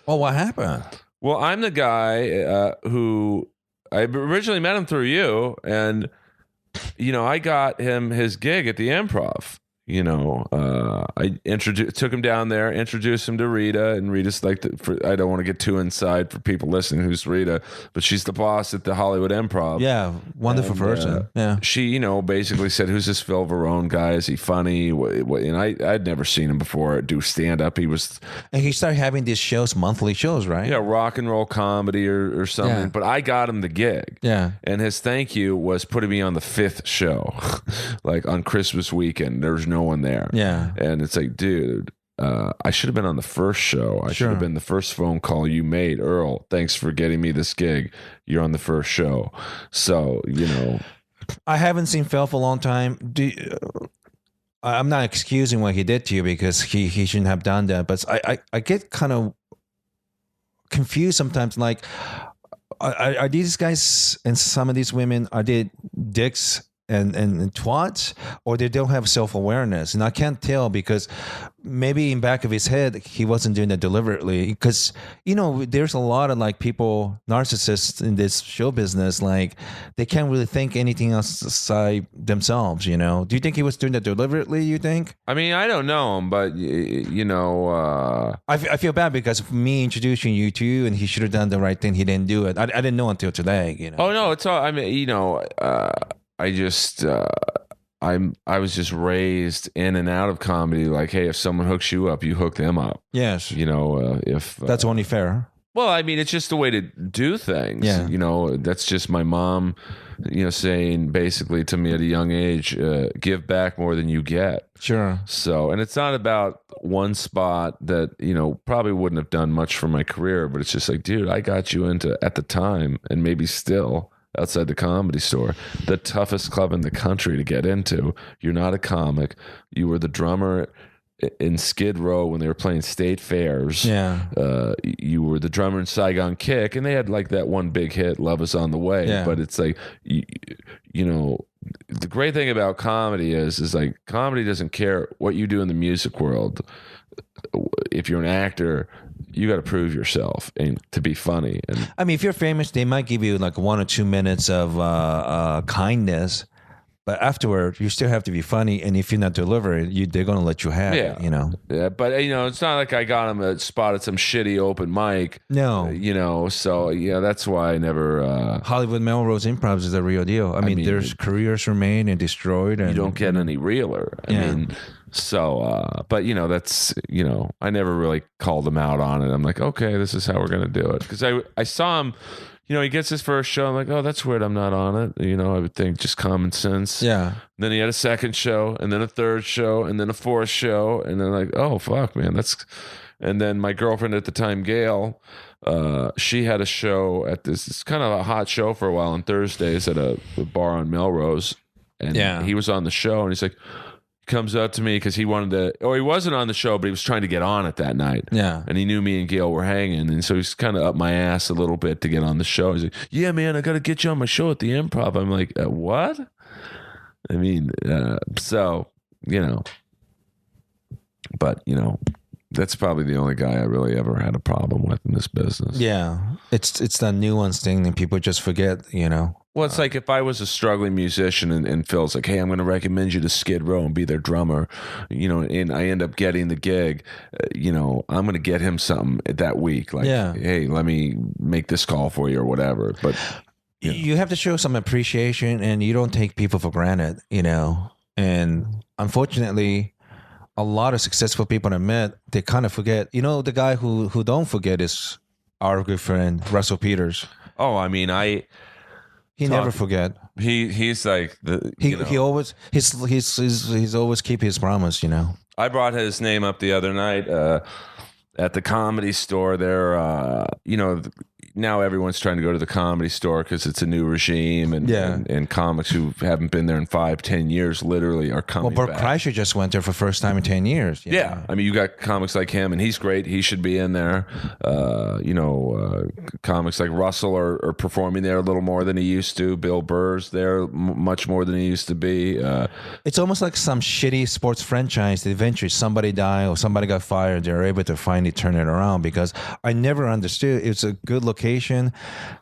What happened? Well, I'm the guy who I originally met him through you, and I got him his gig at the Improv. I took him down there, introduced him to Rita, and Rita's like, I don't want to get too inside for people listening who's Rita, but she's the boss at the Hollywood Improv. Yeah, wonderful person. Yeah. She, basically said, who's this Phil Varone guy? Is he funny? And I'd never seen him before do stand-up. And he started having these shows, monthly shows, right? Yeah, rock and roll comedy or something. Yeah. But I got him the gig. Yeah. And his thank you was putting me on the 5th show, like on Christmas weekend. There's no one there. Yeah. And it's like, dude, I should have been on the first show. I should have been the first phone call you made. Earl, thanks for getting me this gig. You're on the first show. So, I haven't seen Phil for a long time. I'm not excusing what he did to you because he shouldn't have done that. But I get kind of confused sometimes. Like, are these guys and some of these women, are they dicks and twats, or they don't have self-awareness? And I can't tell because maybe in back of his head he wasn't doing that deliberately, because there's a lot of like people, narcissists in this show business, like they can't really think anything else aside themselves. Do you think he was doing that deliberately, you think? I mean, I don't know him, but I feel bad because of me introducing you to, and he should have done the right thing. He didn't do it. I didn't know until today. Oh no, it's all. I mean, I just I was just raised in and out of comedy. Like, hey, if someone hooks you up, you hook them up. Yes, if that's only fair. Well, I mean, it's just the way to do things. Yeah. That's just my mom, saying basically to me at a young age, give back more than you get. Sure. So, and it's not about one spot that, probably wouldn't have done much for my career, but it's just like, dude, I got you into, at the time, and maybe still, outside the Comedy Store, the toughest club in the country to get into. You're not a comic. You were the drummer in Skid Row when they were playing state fairs. Yeah. You were the drummer in Saigon Kick, and they had like that one big hit, Love Is on the Way. Yeah. But it's like, the great thing about comedy is like, comedy doesn't care what you do in the music world. If you're an actor, you got to prove yourself and to be funny. And I mean, if you're famous, they might give you like 1 or 2 minutes of kindness, but afterward, you still have to be funny. And if you're not delivering, they're going to let you have it, Yeah, but it's not like I got him a spot at some shitty open mic. No. So that's why I never. Hollywood Melrose Improv is the real deal. I mean, there's careers remain and destroyed, and you don't get any realer. I mean. So, but that's, I never really called him out on it. I'm like, okay, this is how we're going to do it. Because I saw him, he gets his first show. I'm like, oh, that's weird. I'm not on it. I would think just common sense. Yeah. Then he had a second show, and then a third show, and then a fourth show. And then like, oh, fuck, man. And then my girlfriend at the time, Gail, she had a show at it's kind of a hot show for a while on Thursdays at a bar on Melrose. And he was on the show, and he's like, comes up to me because he wanted to, or he wasn't on the show, but he was trying to get on it that night. Yeah. And he knew me and Gail were hanging. And so he's kind of up my ass a little bit to get on the show. He's like, yeah, man, I got to get you on my show at the Improv. I'm like, what? I mean, so, but, that's probably the only guy I really ever had a problem with in this business. Yeah. It's that nuance thing that people just forget, Well, it's like if I was a struggling musician and Phil's like, hey, I'm going to recommend you to Skid Row and be their drummer, and I end up getting the gig, I'm going to get him something that week. Like, hey, let me make this call for you or whatever. But you have to show some appreciation, and you don't take people for granted, And unfortunately, a lot of successful people I met, they kind of forget. The guy who don't forget is our good friend, Russell Peters. Oh, I mean, He never forget. He's like he always he's always keep his promise. I brought his name up the other night at the Comedy Store. There, now everyone's trying to go to the Comedy Store because it's a new regime, and comics who haven't been there in 5-10 years literally are coming. Well, Bert Kreischer just went there for the first time in 10 years. Yeah, I mean, you got comics like him, and he's great. He should be in there. Comics like Russell are performing there a little more than he used to. Bill Burr's there much more than he used to be. It's almost like some shitty sports franchise that eventually somebody died or somebody got fired. They're able to finally turn it around, because I never understood. It's a good location. location,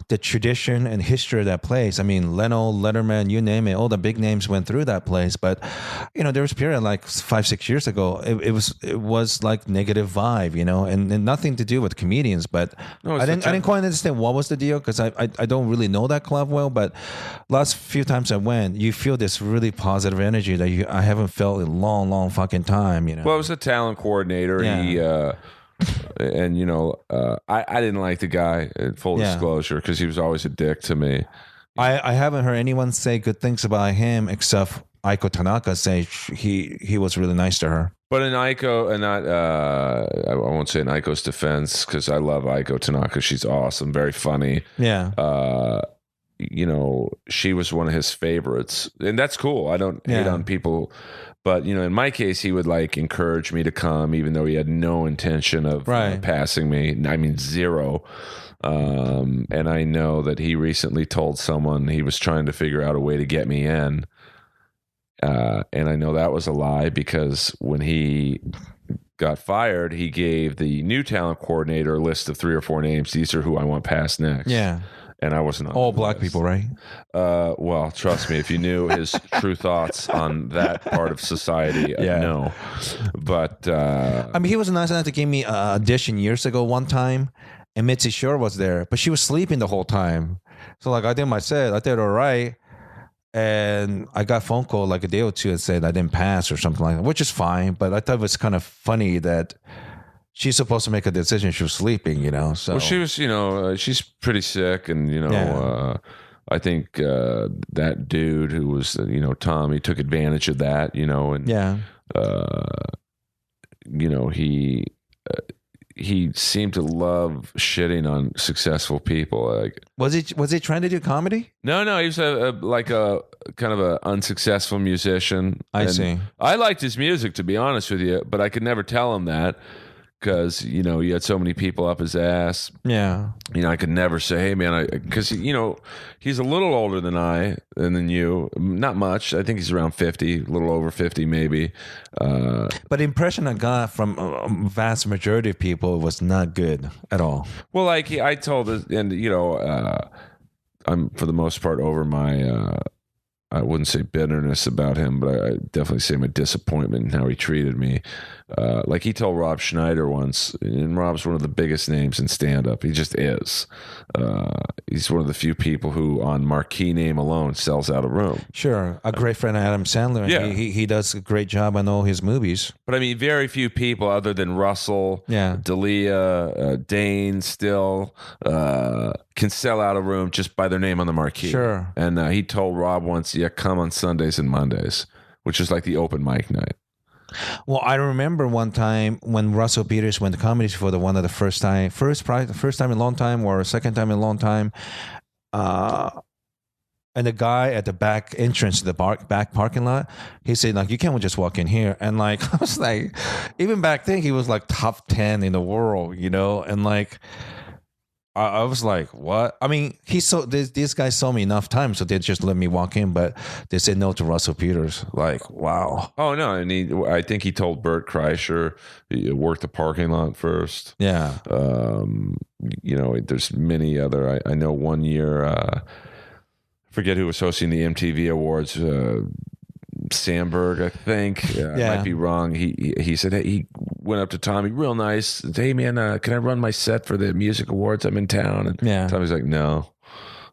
the tradition and history of that place. I mean, Leno, Letterman, you name it, all the big names went through that place. But there was a period like 5-6 years ago. It was like negative vibe, and nothing to do with comedians. But I didn't quite understand what was the deal because I don't really know that club well. But last few times I went, you feel this really positive energy that I haven't felt in a long, long fucking time. Well, it was a talent coordinator. Yeah. He I didn't like the guy. Full disclosure, because he was always a dick to me. I haven't heard anyone say good things about him except Aiko Tanaka say he was really nice to her. But in Aiko, and not I won't say in Aiko's defense, because I love Aiko Tanaka. She's awesome, very funny. Yeah. She was one of his favorites, and that's cool. I don't hate on people, but in my case, he would like encourage me to come, even though he had no intention of passing me. I mean, zero. And I know that he recently told someone he was trying to figure out a way to get me in. And I know that was a lie, because when he got fired, he gave the new talent coordinator a list of 3 or 4 names. These are who I want passed next. Yeah. And I wasn't on all black people, right? Well, trust me, if you knew his true thoughts on that part of society, no. But I mean, he was nice enough to give me an audition years ago one time, and Mitzi Shore was there, but she was sleeping the whole time. So like I did my set, I did all right, and I got a phone call like a day or two and said I didn't pass or something like that, which is fine. But I thought it was kind of funny that she's supposed to make a decision. She was sleeping, So well, she was, she's pretty sick, and I think that dude who was, Tom, he took advantage of that, and he seemed to love shitting on successful people. Like, was he trying to do comedy? No, he was a kind of a unsuccessful musician. I see. I liked his music, to be honest with you, but I could never tell him that. Because, he had so many people up his ass. Yeah. I could never say, hey, man, because, he's a little older than than you. Not much. I think he's around 50, a little over 50 maybe. But the impression I got from a vast majority of people was not good at all. Well, like I told, and, I'm for the most part over my... I wouldn't say bitterness about him, but I definitely say my disappointment in how he treated me. Like he told Rob Schneider once, and Rob's one of the biggest names in stand-up. He just is. He's one of the few people who, on marquee name alone, sells out a room. Sure. A great friend of Adam Sandler. Yeah. He does a great job on all his movies. But I mean, very few people other than Russell, D'Elia, Dane still can sell out a room just by their name on the marquee. Sure. And he told Rob once, come on Sundays and Mondays, which is like the open mic night. Well, I remember one time when Russell Peters went to comedy for the first time in a long time or second time in a long time. And the guy at the back entrance to the back parking lot, he said, like, you can't just walk in here. And like, I was like, even back then, he was like top 10 in the world, and like, I was like, what? I mean, these guys saw me enough times, so they just let me walk in, but they said no to Russell Peters. Like, wow. Oh, no. And I think he told Bert Kreischer he worked the parking lot first. Yeah. There's many other, I know one year, I forget who was hosting the MTV Awards, Sandberg, I think. I might be wrong. He said, hey, he went up to Tommy real nice. Said, hey, man, can I run my set for the music awards? I'm in town. And Tommy's like, no.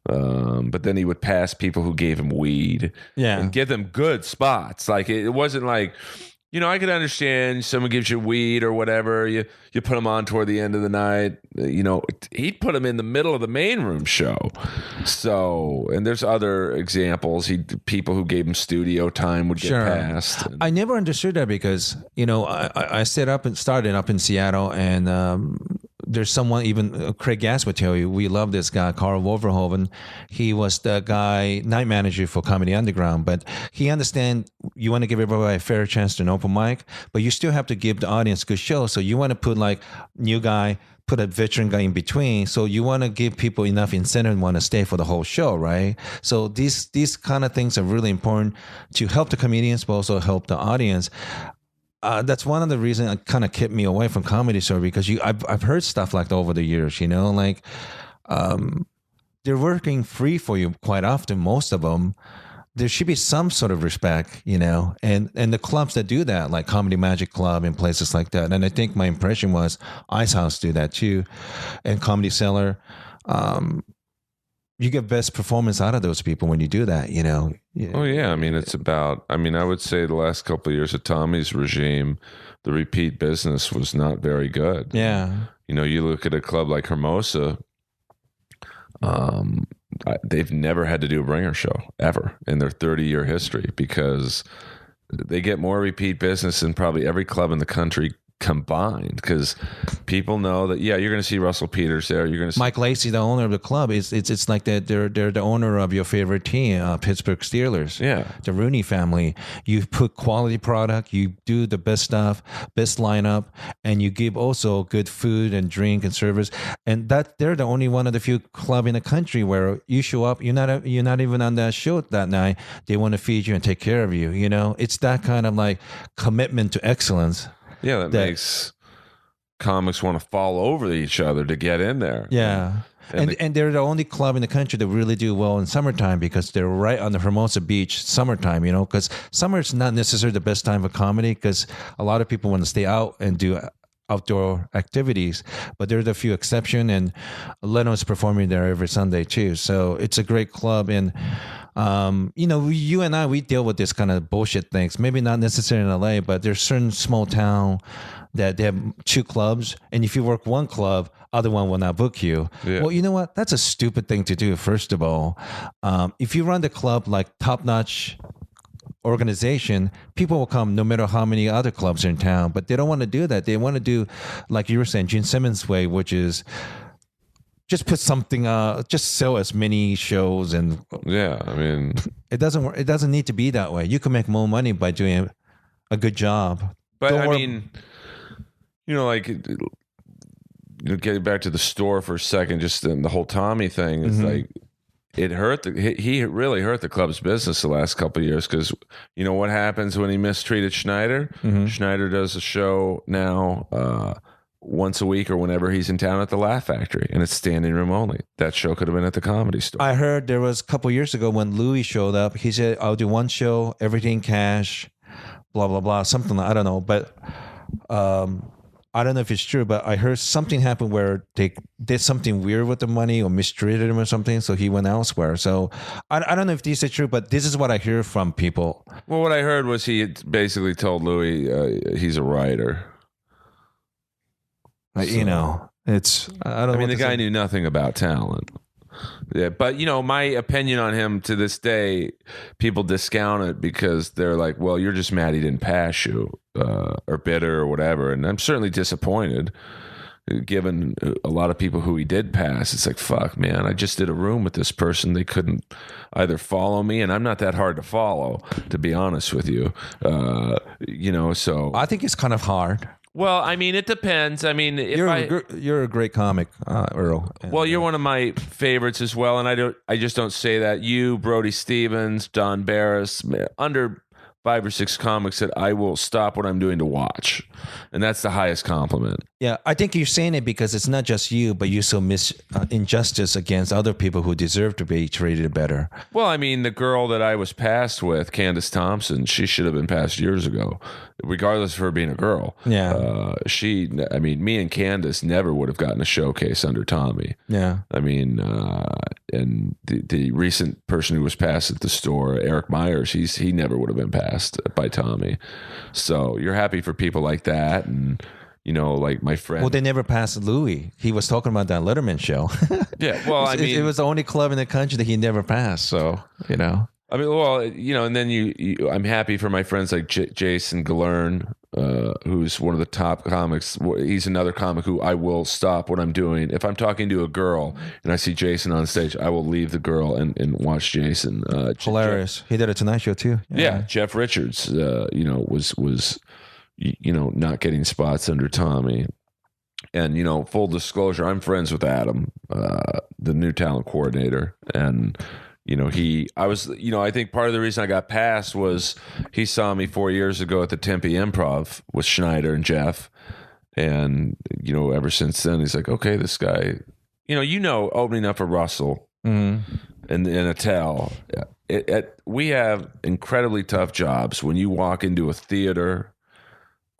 But then he would pass people who gave him weed and give them good spots. Like, it wasn't like, I could understand someone gives you weed or whatever. You put them on toward the end of the night. He'd put them in the middle of the main room show. So, and there's other examples. People who gave him studio time would get passed. I never understood that because, I started up in Seattle, and there's someone, even Craig Gass would tell you, we love this guy, Carl Wolverhoven. He was the guy, night manager for Comedy Underground, but he understands you want to give everybody a fair chance to an open mic, but you still have to give the audience a good show. So you want to put like new guy, put a veteran guy in between. So you want to give people enough incentive and want to stay for the whole show, right? So these kind of things are really important to help the comedians, but also help the audience. That's one of the reasons it kind of kept me away from comedy show, because I've heard stuff like that over the years, like they're working free for you quite often. Most of them, there should be some sort of respect, and the clubs that do that, like Comedy Magic Club and places like that. And I think my impression was Ice House do that too, and Comedy Cellar. You get best performance out of those people when you do that, Yeah. Oh yeah, I mean it's about. I mean, I would say the last couple of years of Tommy's regime, the repeat business was not very good. Yeah. You look at a club like Hermosa. They've never had to do a bringer show ever in their 30-year history because they get more repeat business than probably every club in the country combined, because people know that you're going to see Russell Peters there. You're going to see Mike Lacey, the owner of the club, it's like that they're the owner of your favorite team, Pittsburgh Steelers. Yeah, the Rooney family. You put quality product, you do the best stuff, best lineup, and you give also good food and drink and service. And that they're the only one of the few club in the country where you show up, you're not even on that show that night. They want to feed you and take care of you. It's that kind of like commitment to excellence. Yeah, that makes comics want to fall over each other to get in there. Yeah. And they're the only club in the country that really do well in summertime because they're right on the Hermosa Beach summertime, because summer is not necessarily the best time for comedy because a lot of people want to stay out and do outdoor activities, but there's a few exceptions, and Leno's performing there every Sunday too. So it's a great club. And you and I, we deal with this kind of bullshit things. Maybe not necessarily in LA, but there's certain small town that they have two clubs, and if you work one club, other one will not book you. Yeah. Well, you know what? That's a stupid thing to do. First of all, if you run the club like top-notch organization, people will come no matter how many other clubs are in town, but they don't want to do that. They want to do, like you were saying, Gene Simmons' way, which is just put something, just sell as many shows. And yeah, I mean, it doesn't work. It doesn't need to be that way. You can make more money by doing a good job. But mean, getting back to the store for a second, just the whole Tommy thing is like, it hurt. He really hurt the club's business the last couple of years because what happens when he mistreated Schneider? Schneider does a show now once a week or whenever he's in town at the Laugh Factory, and it's standing room only. That show could have been at the Comedy Store. I heard there was a couple of years ago when Louis showed up. He said, "I'll do one show, everything cash, blah blah blah," something like, I don't know, but. I don't know if it's true, but I heard something happened where they did something weird with the money or mistreated him or something, so he went elsewhere. So I don't know if these are true, but this is what I hear from people. Well, what I heard was he had basically told Louis he's a writer. It's I don't. I mean, the guy knew nothing about talent. Yeah, but my opinion on him to this day, people discount it because they're like, "Well, you're just mad he didn't pass you, or bitter, or whatever." And I'm certainly disappointed, given a lot of people who he did pass. It's like, fuck, man, I just did a room with this person. They couldn't either follow me, and I'm not that hard to follow, to be honest with you. So I think it's kind of hard. Well, I mean, it depends. I mean, you're a great comic, Earl. Well, you're one of my favorites as well, and I just don't say that. You, Brody Stevens, Don Barris, under 5 or 6 comics that I will stop what I'm doing to watch, and that's the highest compliment. Yeah, I think you're saying it because it's not just you, but you so miss injustice against other people who deserve to be treated better. Well, I mean, the girl that I was passed with, Candace Thompson, she should have been passed years ago, regardless of her being a girl. Yeah. Me and Candace never would have gotten a showcase under Tommy. Yeah. I mean, and the recent person who was passed at the store, Eric Myers, he never would have been passed by Tommy. So you're happy for people like that, and like my friend. Well, they never passed Louis. He was talking about that Letterman show. Yeah, well, I mean, it was the only club in the country that he never passed. So I mean, well, and then I'm happy for my friends like Jason Galern, who's one of the top comics. He's another comic who I will stop what I'm doing. If I'm talking to a girl and I see Jason on stage, I will leave the girl and watch Jason. Hilarious. He did a Tonight Show too. Yeah, Jeff Richards, was not getting spots under Tommy. And, full disclosure, I'm friends with Adam, the new talent coordinator. And, I think part of the reason I got passed was he saw me 4 years ago at the Tempe Improv with Schneider and Jeff. And, ever since then, he's like, okay, this guy, opening up for Russell Mhm. in a tell. We have incredibly tough jobs when you walk into a theater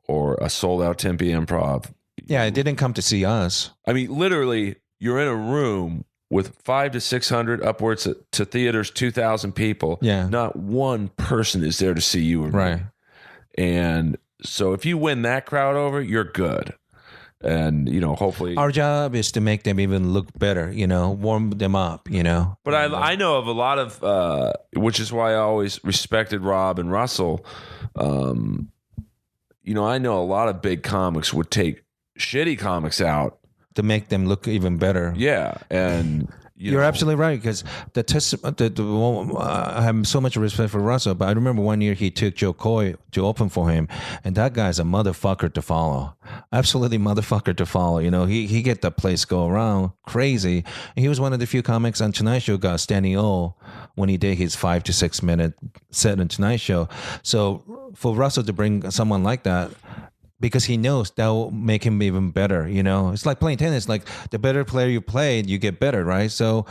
or a sold out Tempe Improv. Yeah, it didn't come to see us. I mean, literally, you're in a room with 500 to 600, upwards to theaters, 2,000 people. Yeah. Not one person is there to see you. Right. And so if you win that crowd over, you're good. And, hopefully. Our job is to make them even look better, warm them up, But I know of a lot of, which is why I always respected Rob and Russell. I know a lot of big comics would take shitty comics out to make them look even better. Yeah, and you're absolutely right, because I have so much respect for Russell, but I remember one year he took Joe Coy to open for him, and that guy's a motherfucker to follow. Absolutely motherfucker to follow. He get the place go around crazy. And he was one of the few comics on Tonight Show got standing O when he did his 5 to 6 minute set on Tonight Show. So for Russell to bring someone like that, because he knows that will make him even better. It's like playing tennis. Like the better player you play, you get better, right? So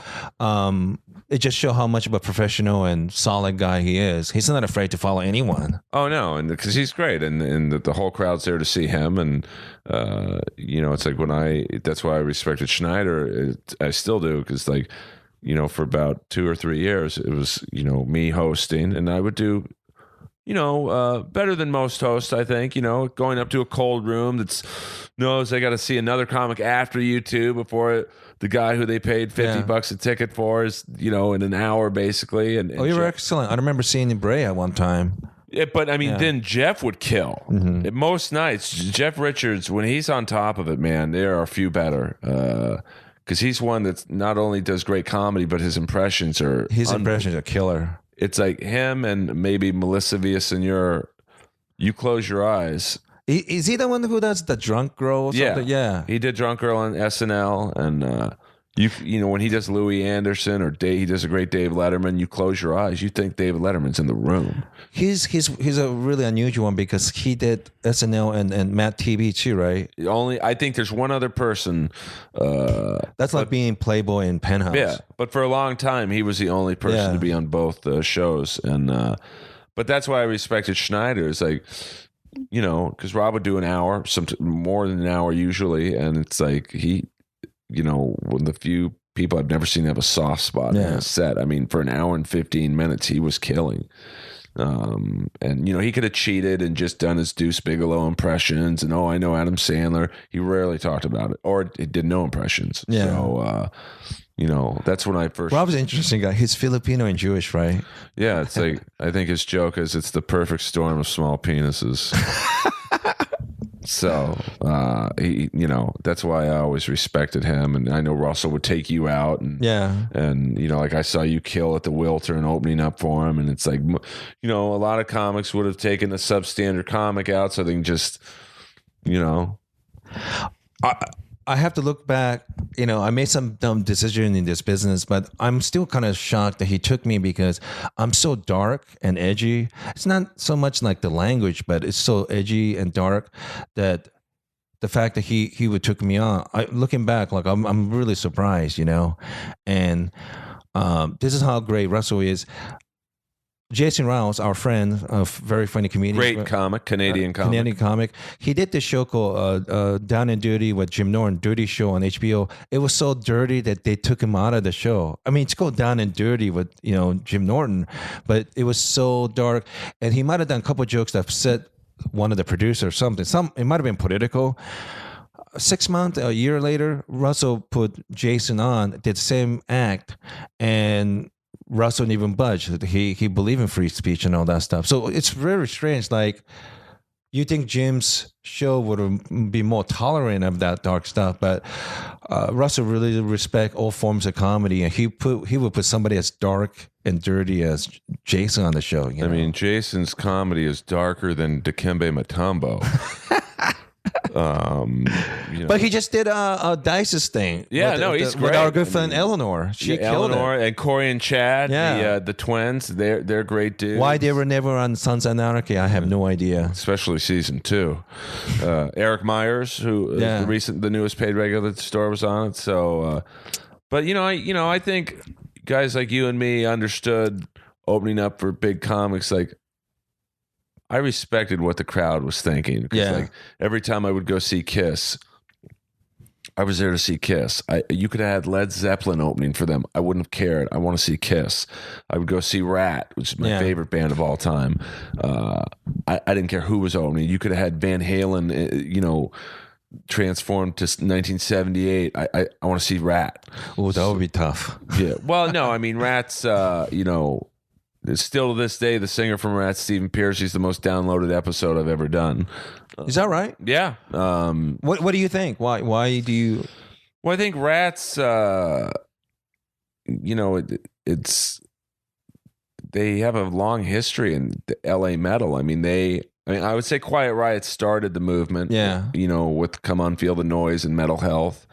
it just shows how much of a professional and solid guy he is. He's not afraid to follow anyone. Oh no, and because he's great, and the whole crowd's there to see him, and it's like that's why I respected Schneider. I still do, because for about 2 or 3 years it was me hosting, and I would do. Better than most hosts, I think, going up to a cold room that knows they got to see another comic after you too before the guy who they paid $50 a ticket for is, in an hour basically. And you were excellent. I remember seeing Brea at one time. Yeah, but I mean, then Jeff would kill. Mm-hmm. Most nights, Jeff Richards, when he's on top of it, man, there are a few better. Because he's one that not only does great comedy, but his impressions are... His impressions are killer. It's like him and maybe Melissa Villasenor. You close your eyes. Is he the one who does the drunk girl or something? Yeah. He did Drunk Girl on SNL. And when he does Louis Anderson or he does a great Dave Letterman, you close your eyes. You think David Letterman's in the room. He's a really unusual one, because he did SNL and Matt TV too, right? I think there's one other person. That's like being Playboy in Penthouse. Yeah, but for a long time he was the only person to be on both shows, and but that's why I respected Schneider. It's like, because Rob would do an hour, more than an hour usually, and it's like he, one of the few people I've never seen have a soft spot in a set. I mean, for an hour and 15 minutes, he was killing. And he could have cheated and just done his Deuce Bigelow impressions, and I know Adam Sandler. He rarely talked about it, or he did no impressions. Yeah. So that's when I first. Rob's an interesting guy. He's Filipino and Jewish, right? Yeah, it's like, I think his joke is it's the perfect storm of small penises. So he, that's why I always respected him, and I know Russell would take you out, and like I saw you kill at the Wilter and opening up for him, and it's like, a lot of comics would have taken the substandard comic out so they can just, I have to look back. I made some dumb decision in this business, but I'm still kind of shocked that he took me, because I'm so dark and edgy. It's not so much like the language, but it's so edgy and dark that the fact that he would took me on. Looking back, like I'm really surprised, and this is how great Russell is. Jason Rouse, our friend, a very funny comedian. Great comic, Canadian comic. He did this show called Down and Dirty with Jim Norton, Dirty Show on HBO. It was so dirty that they took him out of the show. I mean, it's called Down and Dirty with, Jim Norton, but it was so dark. And he might have done a couple of jokes that upset one of the producers or something. It might have been political. 6 months, a year later, Russell put Jason on, did the same act, and Russell didn't even budge. He believed in free speech and all that stuff. So it's very strange. Like, you think Jim's show would be more tolerant of that dark stuff, but Russell really respect all forms of comedy, and he would put somebody as dark and dirty as Jason on the show. I mean, Jason's comedy is darker than Dikembe Mutombo. You know. But he just did Dice's thing. Yeah, with, no, with he's the- with great. our good friend Eleanor. She killed Eleanor it. and Corey and Chad, Yeah. the twins. They're great dudes. Why they were never on Sons of Anarchy, I have no idea. Especially season 2. Eric Myers, who Yeah. the newest paid regular at the store, was on it. So, but I think guys like you and me understood opening up for big comics. Like, I respected what the crowd was thinking. 'Cause, Yeah. like, every time I would go see Kiss, I was there to see Kiss. You could have had Led Zeppelin opening for them. I wouldn't have cared. I want to see Kiss. I would go see Rat, which is my Yeah. favorite band of all time. I didn't care who was opening. You could have had Van Halen, transformed to 1978. I want to see Rat. Oh, that would be tough. Yeah. Well, no, I mean, Rat's, still to this day, the singer from Rat, Stephen Pierce, he's the most downloaded episode I've ever done. Is that right? Yeah. What do you think? Why do you? Well, I think Rats, it's they have a long history in the LA metal. I mean, I would say Quiet Riot started the movement. Yeah. With Come On Feel the Noise and Metal Health,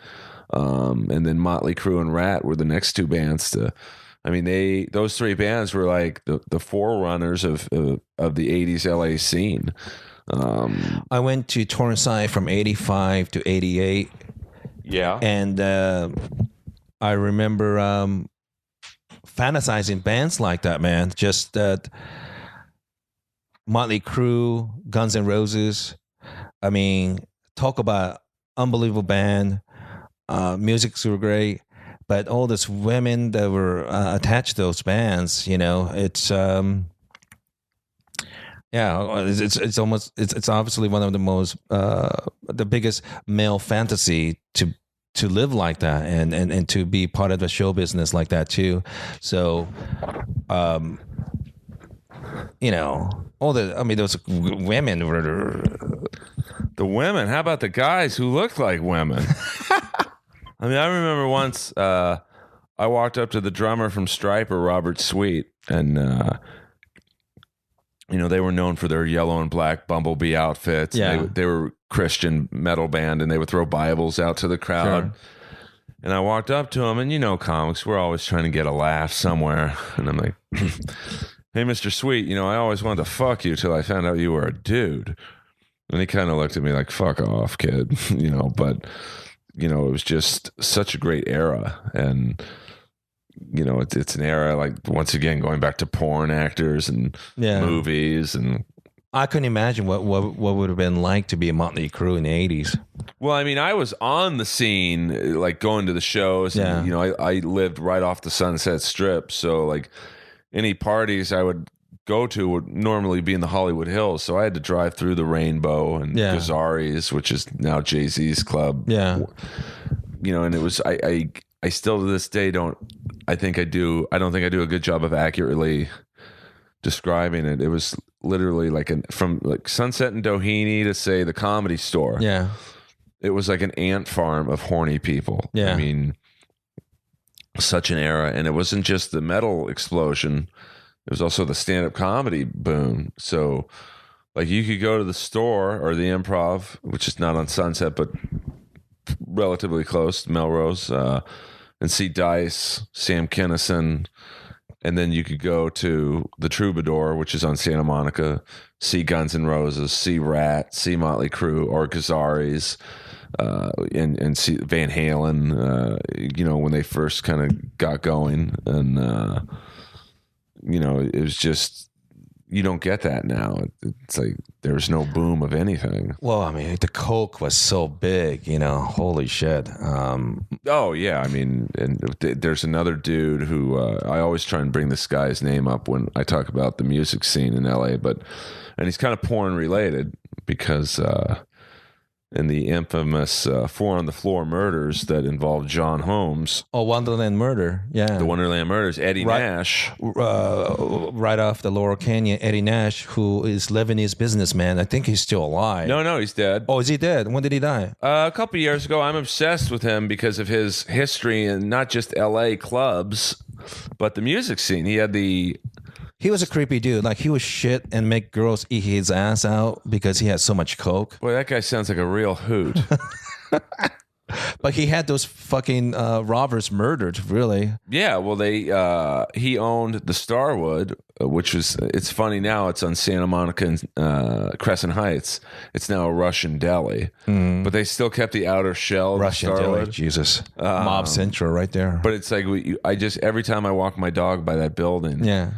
and then Motley Crue and Rat were the next two bands to. I mean, those three bands were like the forerunners of the '80s LA scene. I went to Torrance from '85 to '88. Yeah. And I remember fantasizing bands like that, man. Just that Motley Crue, Guns N' Roses. I mean, talk about unbelievable band. Musics were great, but all these women that were attached to those bands, it's it's almost it's obviously one of the most the biggest male fantasy to live like that and to be part of the show business like that too. So those women were The women. How about the guys who looked like women? I mean, I remember once I walked up to the drummer from Stryper, Robert Sweet, and they were known for their yellow and black Bumblebee outfits. Yeah. They were Christian metal band, and they would throw Bibles out to the crowd. Sure. And I walked up to him, and comics, we're always trying to get a laugh somewhere. And I'm like, hey, Mr. Sweet, I always wanted to fuck you till I found out you were a dude. And he kind of looked at me like, fuck off, kid. But, it was just such a great era. And, it's an era, like, once again, going back to porn actors and movies. And I couldn't imagine what would have been like to be a Motley Crue in the '80s. well, I mean, I was on the scene, like going to the shows. Yeah. And, I lived right off the Sunset Strip. So, like, any parties I would go to would normally be in the Hollywood Hills. So I had to drive through the Rainbow and Gazzari's, which is now Jay-Z's club. Yeah. And it was, I still to this day don't think I do a good job of accurately describing it. It was literally like from like Sunset and Doheny to, say, the Comedy Store. Yeah. It was like an ant farm of horny people. Yeah. I mean, such an era. And it wasn't just the metal explosion. It was also the stand-up comedy boom. So, like, you could go to the store or the Improv, which is not on Sunset, but relatively close, Melrose, and see Dice, Sam Kinison, and then you could go to the Troubadour, which is on Santa Monica, see Guns N' Roses, see Rat, see Motley Crue, or Gazzari's, and see Van Halen, when they first kind of got going. And, it was just, you don't get that now. It's like there's no boom of anything. Well, I mean, the Coke was so big, holy shit. Oh, yeah. I mean, and there's another dude who I always try and bring this guy's name up when I talk about the music scene in LA, and he's kind of porn related because in the infamous Four on the Floor murders that involved John Holmes. Oh, Wonderland Murder. Yeah. The Wonderland Murders, Eddie Nash. Right off the Laurel Canyon, Eddie Nash, who is Lebanese businessman. I think he's still alive. No, he's dead. Oh, is he dead? When did he die? A couple years ago. I'm obsessed with him because of his history in not just LA clubs, but the music scene. He had He was a creepy dude. Like he would shit and make girls eat his ass out because he had so much coke. Boy, that guy sounds like a real hoot. But he had those fucking robbers murdered. Really? Yeah, well, he owned the Starwood, which was, it's funny now, it's on Santa Monica and Crescent Heights. It's now a Russian deli, but they still kept the outer shell of Russian the Starwood. deli. Jesus, Mob Central right there. But it's like I just every time I walk my dog by that building, yeah.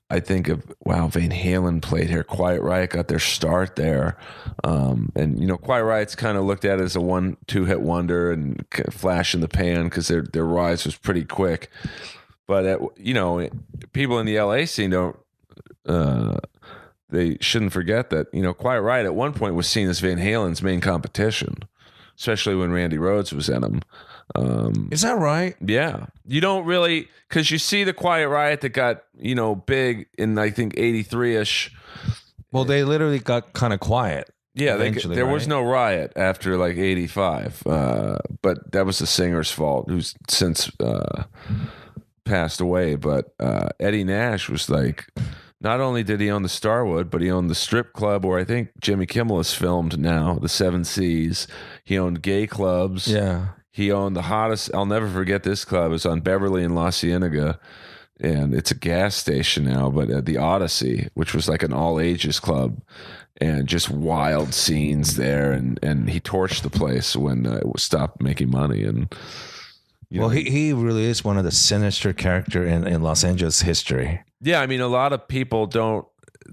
I think of, wow, Van Halen played here. Quiet Riot got their start there. And, you know, Quiet Riot's kind of looked at as a 1-2 hit wonder and flash in the pan because their rise was pretty quick. But, you know, people in the LA scene they shouldn't forget that, you know, Quiet Riot at one point was seen as Van Halen's main competition, especially when Randy Rhoads was in them. Is that right? Yeah. You don't really, because you see the Quiet Riot that got, you know, big in, I think, 83-ish. Well, they literally got kind of quiet. Yeah, there was no Riot after like 85. But that was the singer's fault, who's since passed away. But Eddie Nash was like, not only did he own the Starwood, but he owned the strip club where I think Jimmy Kimmel is filmed now, the Seven Seas. He owned gay clubs. Yeah. He owned the hottest, I'll never forget this club. It's on Beverly and La Cienega, and it's a gas station now, but the Odyssey, which was like an all-ages club, and just wild scenes there, and he torched the place when it stopped making money. And well, he really is one of the sinister character in Los Angeles history. Yeah, I mean, a lot of people don't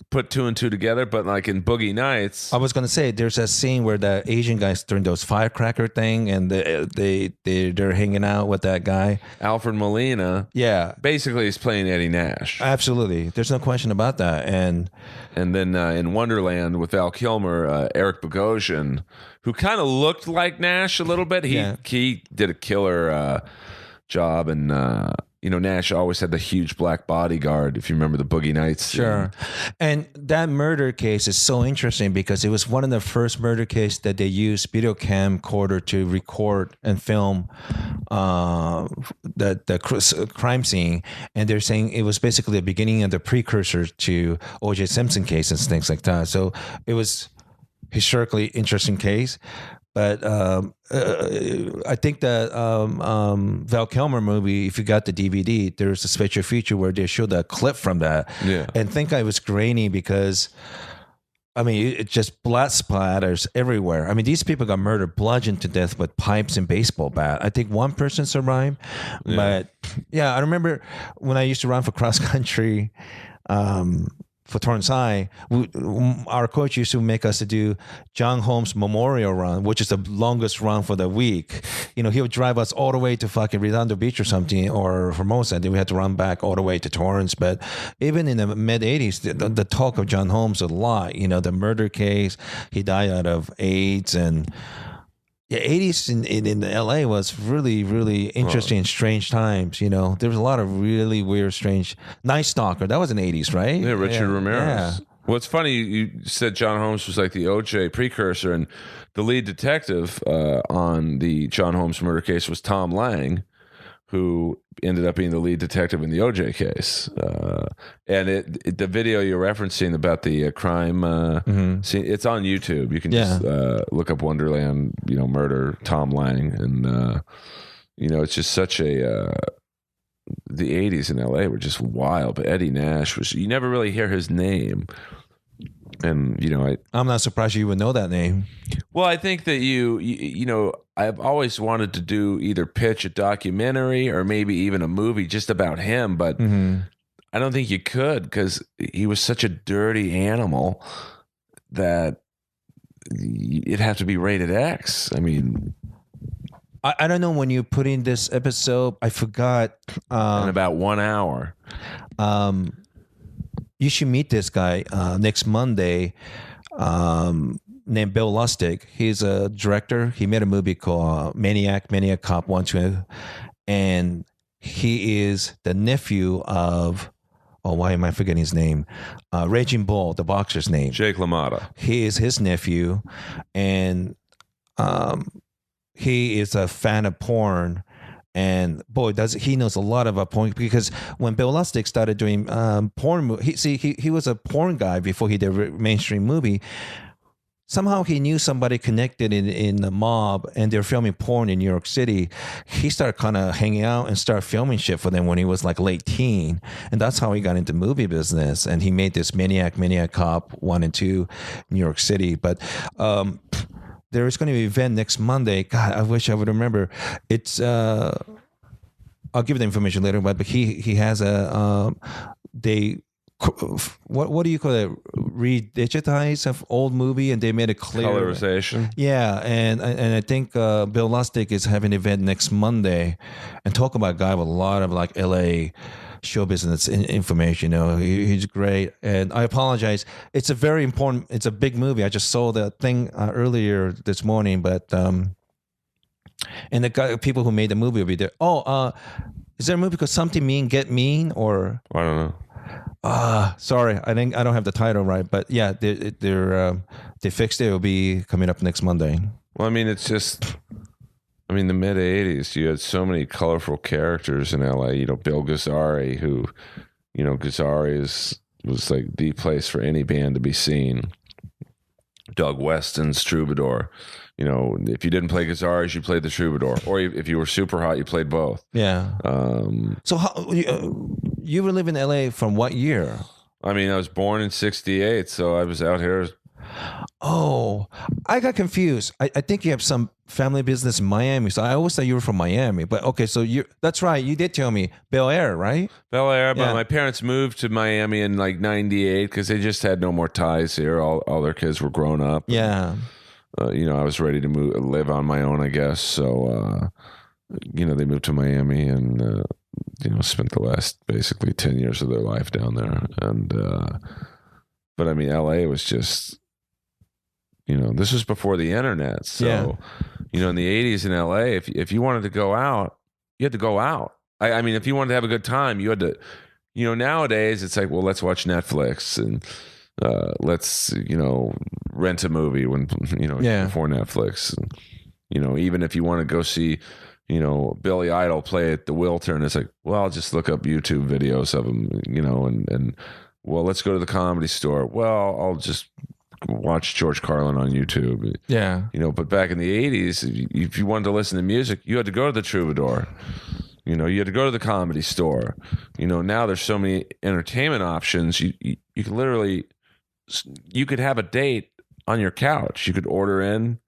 put two and two together, but like in Boogie Nights, I was going to say there's a scene where the Asian guys doing those firecracker thing, and they're hanging out with that guy Alfred Molina. Yeah, basically he's playing Eddie Nash. Absolutely, there's no question about that. And then in Wonderland with Val Kilmer, Eric Bogosian, who kind of looked like Nash a little bit. He did a killer job, and you know, Nash always had the huge black bodyguard, if you remember the Boogie Nights. Sure. And that murder case is so interesting because it was one of the first murder cases that they used video camcorder to record and film the crime scene. And they're saying it was basically the beginning of the precursor to O.J. Simpson case and things like that. So it was historically interesting case. But I think that Val Kilmer movie, if you got the DVD, there's a special feature where they showed a clip from that. Yeah. And think I was grainy because, I mean, it just blood splatters everywhere. I mean, these people got murdered, bludgeoned to death with pipes and baseball bat. I think one person survived. Yeah. But yeah, I remember when I used to run for cross country, for Torrance High, our coach used to make us to do John Holmes Memorial Run, which is the longest run for the week. You know, he would drive us all the way to fucking Redondo Beach or something, or Formosa. Then we had to run back all the way to Torrance. But even in the mid-'80s, the talk of John Holmes a lot. You know, the murder case, he died out of AIDS, and yeah, 80s in LA was really, really interesting and strange times. You know, there was a lot of really weird, strange. Night Stalker, that was in the 80s, right? Yeah, Richard Ramirez. Yeah. Well, it's funny you said John Holmes was like the OJ precursor, and the lead detective on the John Holmes murder case was Tom Lang, who ended up being the lead detective in the OJ case. And the video you're referencing about the crime scene, it's on YouTube. You can just look up Wonderland, you know, murder Tom Lang. And, you know, it's just such a... the 80s in LA were just wild. But Eddie Nash was... You never really hear his name. And, you know... I'm not surprised you would know that name. Well, I think that you know... I've always wanted to do either pitch a documentary or maybe even a movie just about him, but I don't think you could because he was such a dirty animal that it'd have to be rated X. I mean, I don't know when you put in this episode, I forgot. In about 1 hour. You should meet this guy next Monday. Named Bill Lustig. He's a director. He made a movie called Maniac Cop 1, 2, and he is the nephew of, why am I forgetting his name? Raging Bull, the boxer's name. Jake LaMotta. He is his nephew, and he is a fan of porn, And boy, does he knows a lot about porn, because when Bill Lustig started doing porn, he was a porn guy before he did a mainstream movie. Somehow he knew somebody connected in the mob, and they're filming porn in New York City. He started kind of hanging out and started filming shit for them when he was like late teen, and that's how he got into movie business. And he made this Maniac Cop 1 and 2, New York City. But there is going to be an event next Monday. God, I wish I would remember. It's I'll give you the information later. But he has a what do you call it? Redigitize of old movie, and they made it clear. Colorization. Yeah, and I think Bill Lustig is having an event next Monday, and talk about a guy with a lot of like L.A. show business information. You know, he's great. And I apologize. It's a very important. It's a big movie. I just saw the thing earlier this morning, but and the guy, people who made the movie will be there. Is there a movie called Something Mean Get Mean, or I don't know. Sorry, I don't have the title right, but yeah, they fixed it. It'll be coming up next Monday. Well, I mean, it's just, I mean, the mid '80s, you had so many colorful characters in LA. You know, Bill Gazzari, who, you know, Gazzari was like the place for any band to be seen. Doug Weston's Troubadour. You know, if you didn't play Gazzari's, you played the Troubadour, or if you were super hot, you played both. Yeah. So how you were living in LA from what year? I mean, I was born in '68, so I was out here. Oh, I got confused. I think you have some family business in Miami, so I always thought you were from Miami. But okay, so that's right. You did tell me Bel Air, right? Bel Air, but my parents moved to Miami in like '98 because they just had no more ties here. All their kids were grown up. Yeah. You know, I was ready to live on my own, I guess. So, you know, they moved to Miami and, you know, spent the last basically 10 years of their life down there. And, but I mean, LA was just, you know, this was before the internet. So, you know, in the 80s in LA, if you wanted to go out, you had to go out. I mean, if you wanted to have a good time, you had to, you know, nowadays it's like, well, let's watch Netflix and, let's, you know, rent a movie when, you know, before Netflix. And, you know, even if you want to go see, you know, Billy Idol play at the Wiltern, it's like, well, I'll just look up YouTube videos of him, you know, and well, let's go to the Comedy Store. Well, I'll just watch George Carlin on YouTube. Yeah. You know, but back in the 80s, if you wanted to listen to music, you had to go to the Troubadour. You know, you had to go to the Comedy Store. You know, now there's so many entertainment options. You can literally, you could have a date on your couch. You could order in,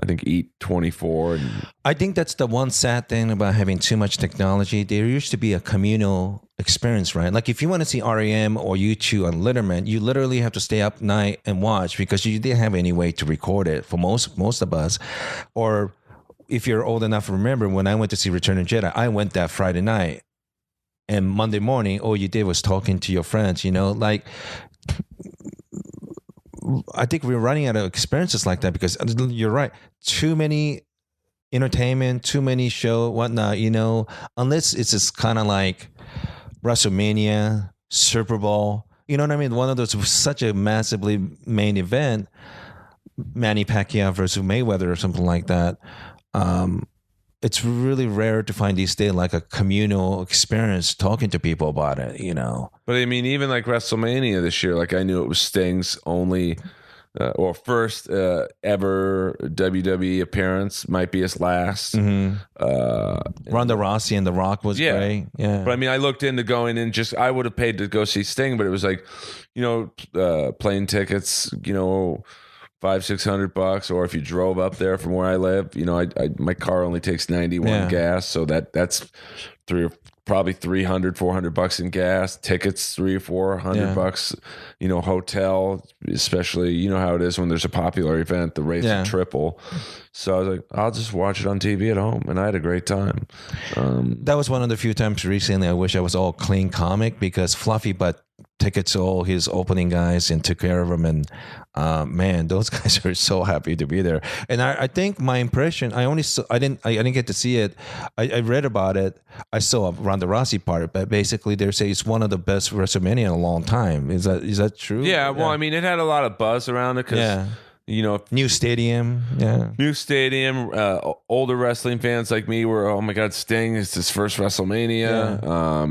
I think, Eat 24. And I think that's the one sad thing about having too much technology. There used to be a communal experience, right? Like if you want to see REM or U2 on Letterman, you literally have to stay up night and watch because you didn't have any way to record it for most of us. Or if you're old enough to remember, when I went to see Return of the Jedi, I went that Friday night. And Monday morning, all you did was talking to your friends, you know, like I think we're running out of experiences like that because you're right. Too many entertainment, too many show, whatnot, you know, unless it's just kind of like WrestleMania, Super Bowl, you know what I mean? One of those was such a massively main event, Manny Pacquiao versus Mayweather or something like that. It's really rare to find these days like a communal experience talking to people about it, you know. But I mean, even like WrestleMania this year, like I knew it was Sting's only or first ever WWE appearance, might be his last. Ronda Rousey and The Rock was great. Yeah. But I mean, I looked into going in I would have paid to go see Sting, but it was like, you know, plane tickets, you know, $500-600, or if you drove up there from where I live, you know, I my car only takes 91 gas, so that's probably $300-400 in gas, tickets $300-400, you know, hotel, especially, you know how it is when there's a popular event, the rates are triple. So I was like, I'll just watch it on TV at home, and I had a great time. That was one of the few times recently I wish I was all clean comic, because Fluffy Butt tickets to all his opening guys and took care of them, and man, those guys are so happy to be there. And I think my impression, I didn't get to see it. I read about it. I saw Ronda Rousey part, but basically they say it's one of the best WrestleMania in a long time. Is that true? Yeah. Well, I mean, it had a lot of buzz around it because New stadium. Yeah. New stadium. Older wrestling fans like me were, oh my God, Sting is his first WrestleMania.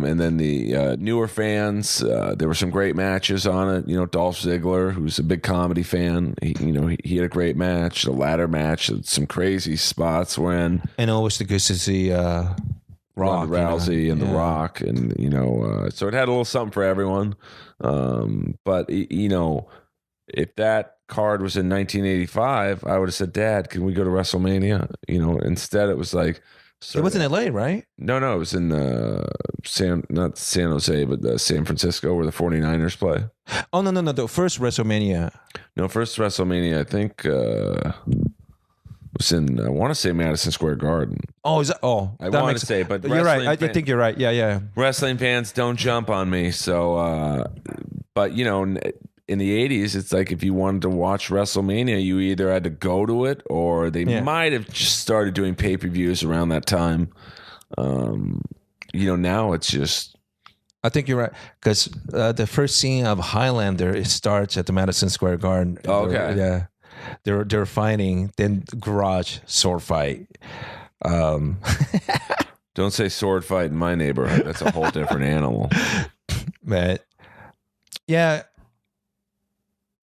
And then the newer fans, there were some great matches on it. Dolph Ziggler, who's a big comedy fan, he had a great match. The ladder match, some crazy spots when. And always good to see Rock, Ronda Rousey and The Rock, and so it had a little something for everyone. But if that card was in 1985, I would have said, Dad, can we go to WrestleMania? Instead it was like, it was in LA, right? No, it was in not San Jose, but San Francisco, where the 49ers play. Oh, no, the first WrestleMania. No, first WrestleMania, I think was in, I want to say Madison Square Garden. Oh, is that? Oh, I want to say, but you're right. I think you're right. Yeah. Wrestling fans don't jump on me. So, but in the 80s, it's like if you wanted to watch WrestleMania, you either had to go to it or they might have just started doing pay-per-views around that time. Now it's just. I think you're right, because the first scene of Highlander, it starts at the Madison Square Garden. Oh, okay. They're fighting, then garage sword fight. Don't say sword fight in my neighborhood. That's a whole different animal. But yeah.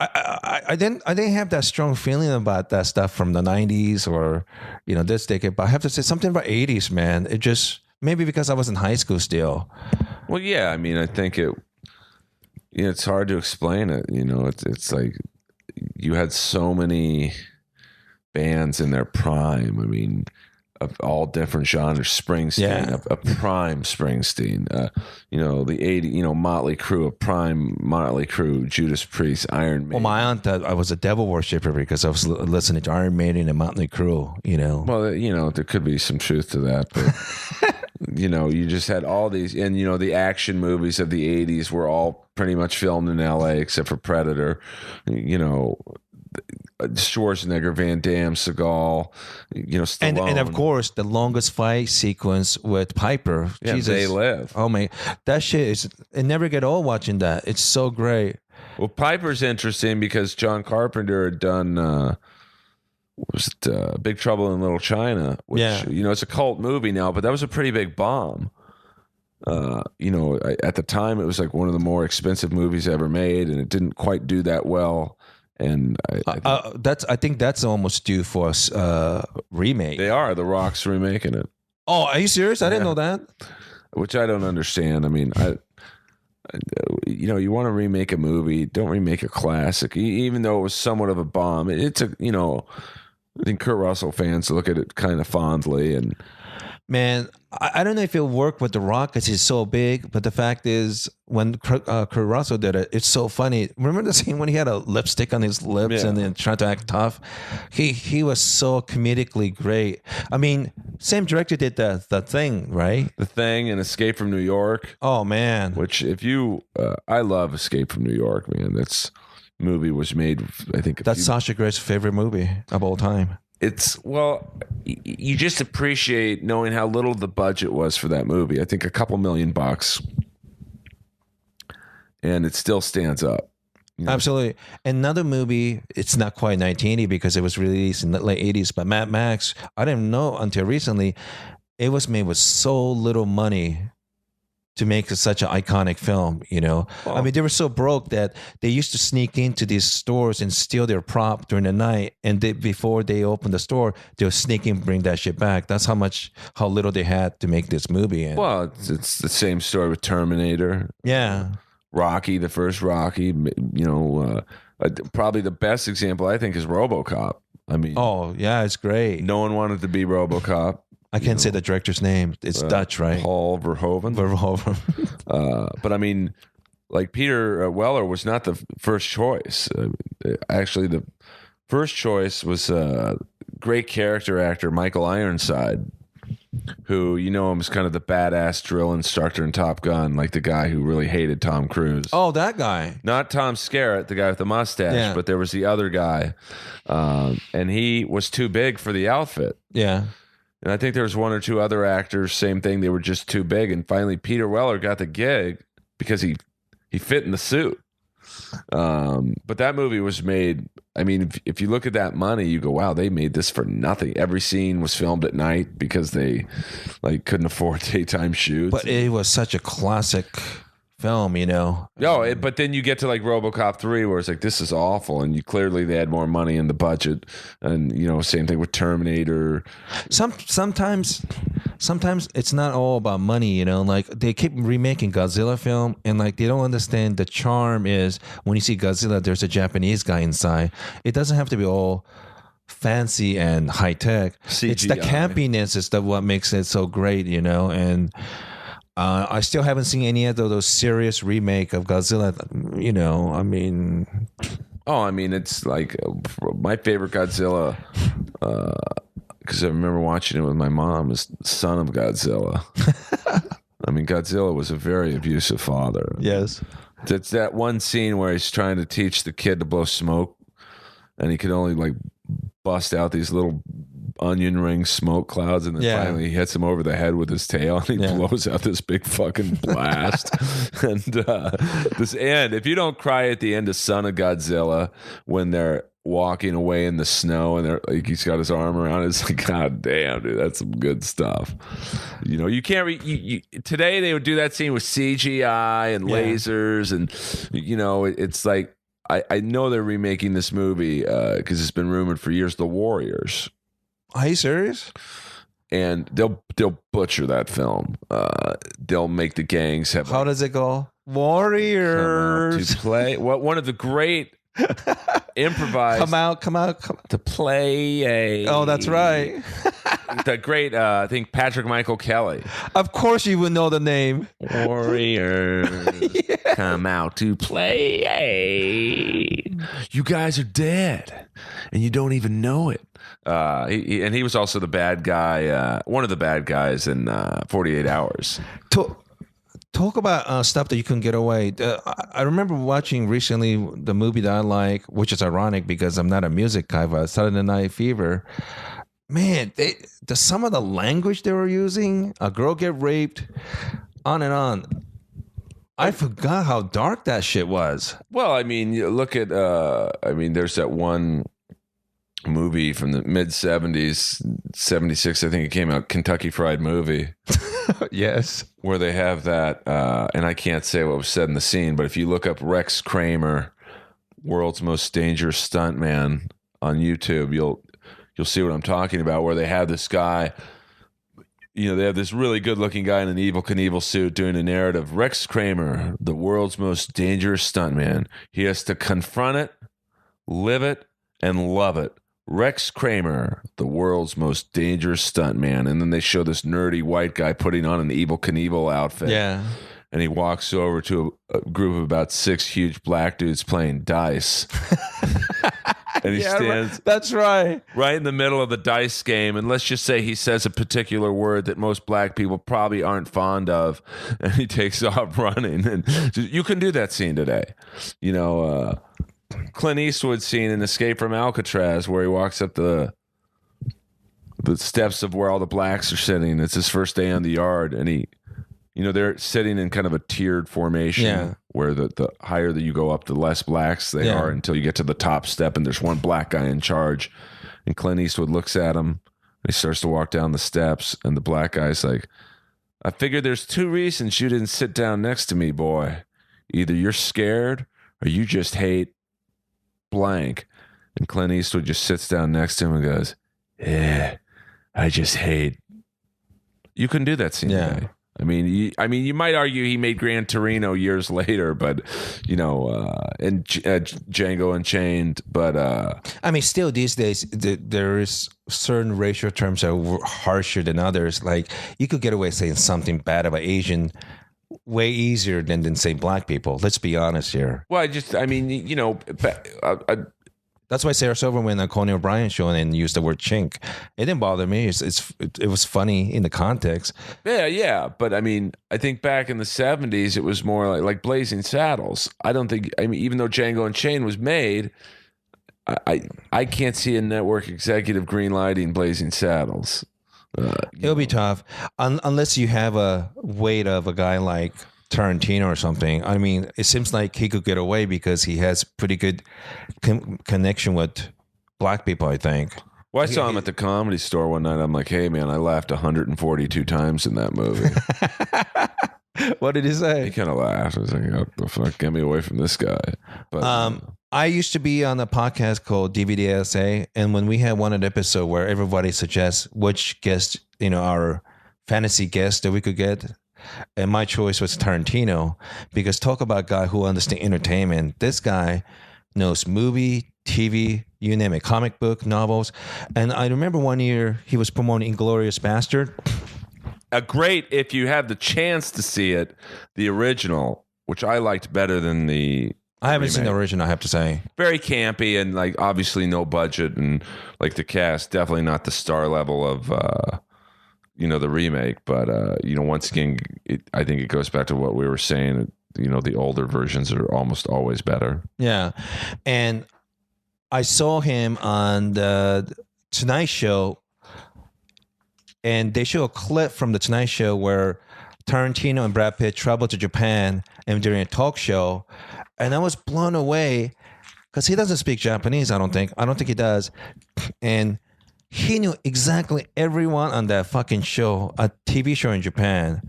I didn't have that strong feeling about that stuff from the 90s or this decade, but I have to say something about 80s, man. It just, maybe because I was in high school still. Well, yeah, I mean, I think it's hard to explain it. It's like you had so many bands in their prime. I mean, of all different genres. Springsteen, a prime Springsteen. The 80s, Motley Crue, a prime Motley Crue, Judas Priest, Iron Maiden. Well, my aunt thought I was a devil worshiper because I was listening to Iron Maiden and Motley Crue. Well, there could be some truth to that, but you just had all these, and the action movies of the 80s were all pretty much filmed in LA except for Predator. Schwarzenegger, Van Damme, Seagal, Stallone. And of course the longest fight sequence with Piper. Yeah, Jesus. They Live. Oh my, that shit is, it never get old watching that. It's so great. Well, Piper's interesting because John Carpenter had done Big Trouble in Little China, which it's a cult movie now, but that was a pretty big bomb. At the time it was like one of the more expensive movies ever made, and it didn't quite do that well. And I think that's almost due for a remake. They are. The Rock's remaking it. Oh, are you serious? I didn't know that. Which I don't understand. I mean, you want to remake a movie, don't remake a classic, even though it was somewhat of a bomb. I think Kurt Russell fans look at it kind of fondly. And man, I don't know if it'll work with The Rock because he's so big, but the fact is, when Kurt Russell did it, it's so funny. Remember the scene when he had a lipstick on his lips and then tried to act tough? He was so comedically great. I mean, same director did the Thing, right? The Thing and Escape from New York. Oh man, which I love Escape from New York, man. That's movie was made, I think. That's Sasha Grey's favorite movie of all time. You just appreciate knowing how little the budget was for that movie. I think a couple $1 million, and it still stands up. Absolutely. Another movie, it's not quite 1980 because it was released in the late 80s, but Mad Max, I didn't know until recently, it was made with so little money to make such an iconic film, Well, I mean, they were so broke that they used to sneak into these stores and steal their prop during the night. And before they opened the store, they would sneak in and bring that shit back. That's how little they had to make this movie. And, well, it's the same story with Terminator. Yeah. Rocky, the first Rocky, probably the best example, I think, is RoboCop. I mean, oh, yeah, it's great. No one wanted to be RoboCop. I can't say the director's name. It's Dutch, right? Paul Verhoeven. But I mean, like Peter Weller was not the first choice. Actually, the first choice was great character actor Michael Ironside, who him as kind of the badass drill instructor in Top Gun, like the guy who really hated Tom Cruise. Oh, that guy. Not Tom Skerritt, the guy with the mustache, but there was the other guy. And he was too big for the outfit. Yeah. And I think there was one or two other actors, same thing, they were just too big. And finally, Peter Weller got the gig because he fit in the suit. But that movie was made. I mean, if you look at that money, you go, wow, they made this for nothing. Every scene was filmed at night because they like couldn't afford daytime shoots. But it was such a classic film, you know. No, but then you get to like RoboCop 3 where it's like, this is awful. And clearly they had more money in the budget. And, you know, same thing with Terminator. Sometimes it's not all about money, you know. Like they keep remaking Godzilla film, and like they don't understand the charm is when you see Godzilla, there's a Japanese guy inside. It doesn't have to be all fancy and high tech. It's the campiness is what makes it so great, you know. And I still haven't seen any of those serious remake of Godzilla. You know, I mean, it's like my favorite Godzilla. Because I remember watching it with my mom, is Son of Godzilla. I mean, Godzilla was a very abusive father. Yes. It's that one scene where he's trying to teach the kid to blow smoke, and he can only like bust out these little onion ring smoke clouds, and then finally he hits him over the head with his tail, and he blows out this big fucking blast. And this end, if you don't cry at the end of Son of Godzilla when they're walking away in the snow and they're like, he's got his arm around it, it's like, god damn, dude, that's some good stuff. You know, you can't today they would do that scene with CGI and lasers, and you know, it's like I know they're remaking this movie because it's been rumored for years, The Warriors. Are you serious? And they'll butcher that film. They'll make the gangs have. How does it go? Warriors to play. One of the great improvised. Come out to play a. Oh, that's right. The great, I think Patrick Michael Kelly. Of course, you would know the name. Warriors come out to play. You guys are dead, and you don't even know it. He was also the bad guy, one of the bad guys in 48 Hours. Talk about stuff that you can get away. I remember watching recently the movie that I like, which is ironic because I'm not a music guy, but Saturday Night Fever. Man, some of the language they were using, a girl get raped, on and on. I forgot how dark that shit was. Well, I mean, you look at, there's that one movie from the mid 70s, 76, I think it came out, Kentucky Fried Movie. Yes. Where they have that, and I can't say what was said in the scene, but if you look up Rex Kramer, world's most dangerous stuntman on YouTube, you'll see what I'm talking about, where they have this guy, you know, they have this really good looking guy in an Evel Knievel suit doing a narrative. Rex Kramer, the world's most dangerous stuntman. He has to confront it, live it, and love it. Rex Kramer, the world's most dangerous stuntman. And then they show this nerdy white guy putting on an Evel Knievel outfit. Yeah. And he walks over to a group of about 6 huge black dudes playing dice. And he stands that's right in the middle of the dice game, and let's just say he says a particular word that most black people probably aren't fond of, and he takes off running. And you can do that scene today. You know, Clint Eastwood scene in Escape from Alcatraz, where he walks up the steps of where all the blacks are sitting. It's his first day on the yard, and he, you know, they're sitting in kind of a tiered formation where the higher that you go up, the less blacks they are until you get to the top step, and there's one black guy in charge. And Clint Eastwood looks at him, and he starts to walk down the steps, and the black guy's like, I figured there's 2 reasons you didn't sit down next to me, boy. Either you're scared or you just hate blank. And Clint Eastwood just sits down next to him and goes, yeah, I just hate. You can do that scene today. I mean, you might argue he made Gran Torino years later, but you know, and Django Unchained. But I mean, still these days there is certain racial terms that are harsher than others. Like you could get away saying something bad about Asian way easier than say black people. Let's be honest here. Well, I mean, you know, that's why Sarah Silverman went on Conan O'Brien show and used the word chink. It didn't bother me. It was funny in the context. Yeah. But I mean, I think back in the 70s, it was more like Blazing Saddles. I mean, even though Django Unchained was made, I can't see a network executive greenlighting Blazing Saddles. It'll be tough unless you have a weight of a guy like Tarantino or something. I mean, it seems like he could get away because he has pretty good connection with black people, I think. Well, I saw him at the Comedy Store one night. I'm like, hey, man, I laughed 142 times in that movie. What did he say? He kind of laughed. I was like, what the fuck? Get me away from this guy. But I used to be on a podcast called DVDSA, and when we had one episode where everybody suggests which guest, our fantasy guest that we could get, and my choice was Tarantino, because talk about a guy who understands entertainment. This guy knows movie, TV, you name it, comic book, novels. And I remember one year he was promoting Inglourious Bastard. a great, if you have the chance to see it, the original, which I liked better than the I haven't remake. seen the original, I have to say. Very campy and like obviously no budget, and like the cast definitely not the star level of the remake, but once again I think it goes back to what we were saying, the older versions are almost always better. Yeah. And I saw him on the Tonight Show, and they show a clip from the Tonight Show where Tarantino and Brad Pitt travel to Japan and during a talk show, and I was blown away because he doesn't speak Japanese. I don't think he does, and he knew exactly everyone on that fucking show, a TV show in Japan.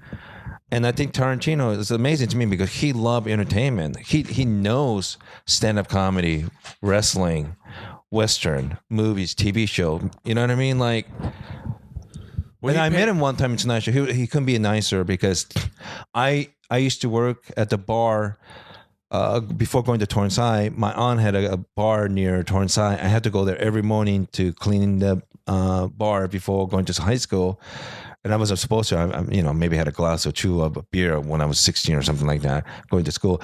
And I think Tarantino is amazing to me because he loved entertainment. He knows stand-up comedy, wrestling, Western, movies, TV show. You know what I mean? Like, when I met him one time in Tonight Show, he couldn't be nicer because I used to work at the bar before going to Torrance High. My aunt had a bar near Torrance High. I had to go there every morning to clean the bar before going to high school. And I was supposed to, maybe had a glass or two of beer when I was 16 or something like that, going to school.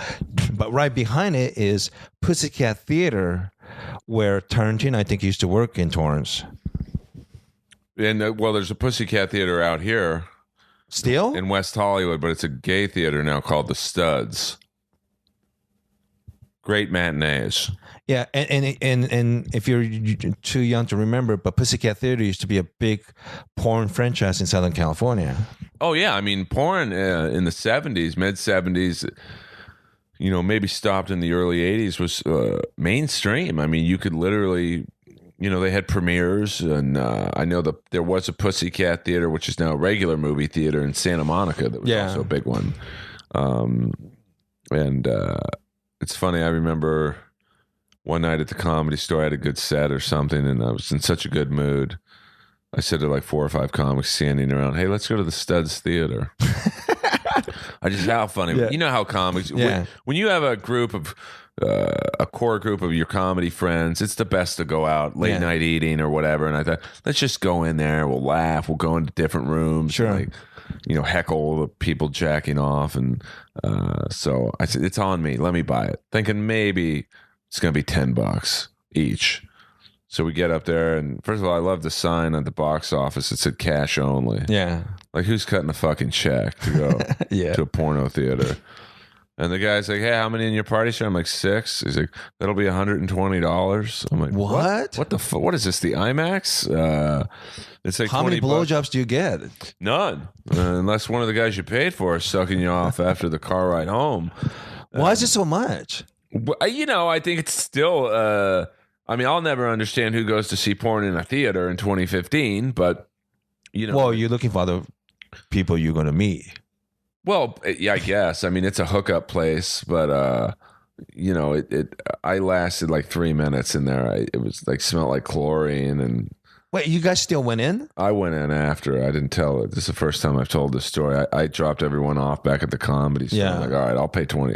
But right behind it is Pussycat Theater, where Tarantino, I think, used to work in Torrance. And there's a Pussycat Theater out here. Still? In West Hollywood, but it's a gay theater now called the Studs. Great matinees. Yeah, and if you're too young to remember, but Pussycat Theater used to be a big porn franchise in Southern California. Oh yeah, I mean porn in the 70s, mid 70s, maybe stopped in the early 80s was mainstream. I mean, you could literally, they had premieres, and I know there was a Pussycat Theater, which is now a regular movie theater in Santa Monica. That was also a big one. And it's funny. I remember one night at the Comedy Store, I had a good set or something, and I was in such a good mood. I said to like 4 or 5 comics standing around, "Hey, let's go to the Studs Theater." How funny. Yeah. You know how comics, when you have a group of, a core group of your comedy friends, it's the best to go out late night eating or whatever. And I thought, let's just go in there. We'll laugh. We'll go into different rooms. Sure. Like, heckle the people jacking off. And so I said, it's on me. Let me buy it. Thinking maybe it's going to be $10 each. So we get up there, and first of all, I love the sign at the box office. It said cash only. Yeah. Like, who's cutting a fucking check to go to a porno theater? And the guy's like, "Hey, how many in your party show?" I'm like, 6. He's like, "That'll be $120. I'm like, what? What the fuck? What is this? The IMAX? It's like how many blowjobs do you get? None, unless one of the guys you paid for is sucking you off after the car ride home. Why is it so much? I think it's still. I'll never understand who goes to see porn in a theater in 2015, but Well, you're looking for other people you're going to meet. Well, yeah, I guess. I mean, it's a hookup place, but I lasted like 3 minutes in there. It was like smelled like chlorine, and Wait, you guys still went in? I went in after. I didn't tell it. This is the first time I've told this story. I dropped everyone off back at the Comedy Store. Yeah. I'm like, all right, I'll pay 20.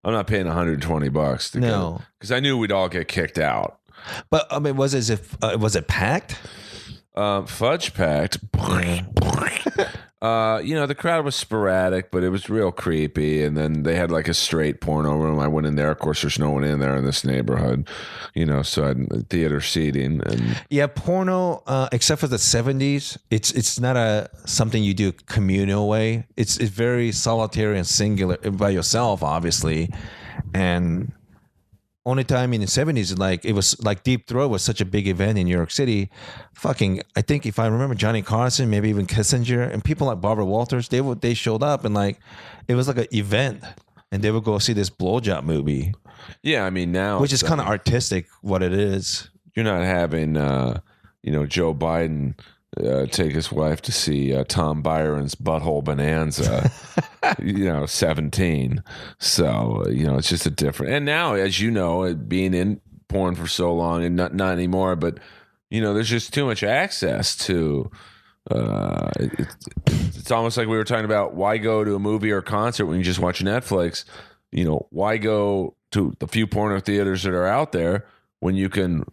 I'm not paying $120 to go, because I knew we'd all get kicked out. But I mean, was it packed? Fudge packed. The crowd was sporadic, but it was real creepy. And then they had like a straight porno room. I went in there. Of course, there's no one in there in this neighborhood, so I had theater seating. And yeah, porno, except for the 70s, it's not something you do communal way. It's very solitary and singular by yourself, obviously. And only time in the 70s, like it was like Deep Throat was such a big event in New York City. Fucking, I think if I remember Johnny Carson, maybe even Kissinger and people like Barbara Walters, they showed up and like it was like an event, and they would go see this blowjob movie, Yeah, I mean now, which is kind of artistic. What it is, you're not having Joe Biden take his wife to see Tom Byron's Butthole Bonanza, 17. So it's just a different. And now, as you know, being in porn for so long, and not anymore, but there's just too much access to. It's almost like we were talking about, why go to a movie or concert when you just watch Netflix? Why go to the few porno theaters that are out there when you can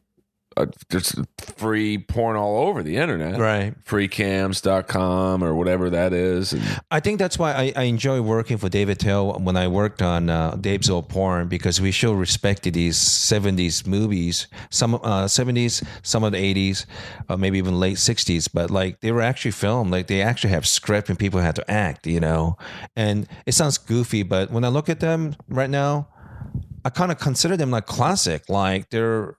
there's free porn all over the internet, right? Freecams.com or whatever that is. And I think that's why I enjoy working for David Tell when I worked on Dave's Old Porn, because we show respect to these 70s movies, some 70s, some of the 80s, maybe even late 60s, but like they were actually filmed, like they actually have script and people had to act, and it sounds goofy, but when I look at them right now, I kind of consider them like classic, like they're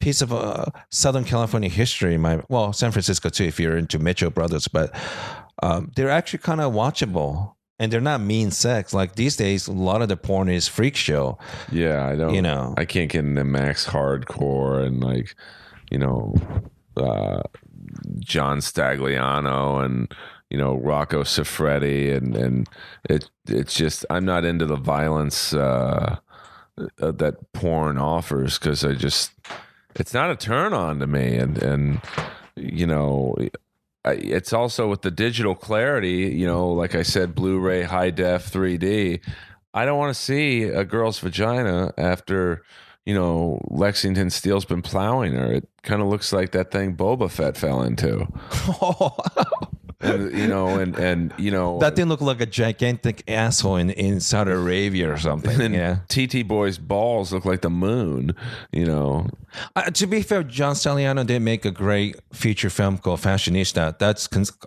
piece of Southern California history. San Francisco too, if you're into Mitchell Brothers, but they're actually kind of watchable, and they're not mean sex. Like these days, a lot of the porn is freak show. Yeah, I don't. I can't get into Max Hardcore and John Stagliano and Rocco Siffredi and it's just, I'm not into the violence that porn offers, because it's not a turn on to me, and it's also with the digital clarity, like I said, Blu-ray, high def, 3D. I don't want to see a girl's vagina after Lexington Steele's been plowing her. It kind of looks like that thing Boba Fett fell into. And that didn't look like a gigantic asshole in Saudi Arabia or something. And yeah, TT Boy's balls look like the moon. To be fair, John Stagliano did make a great feature film called Fashionista.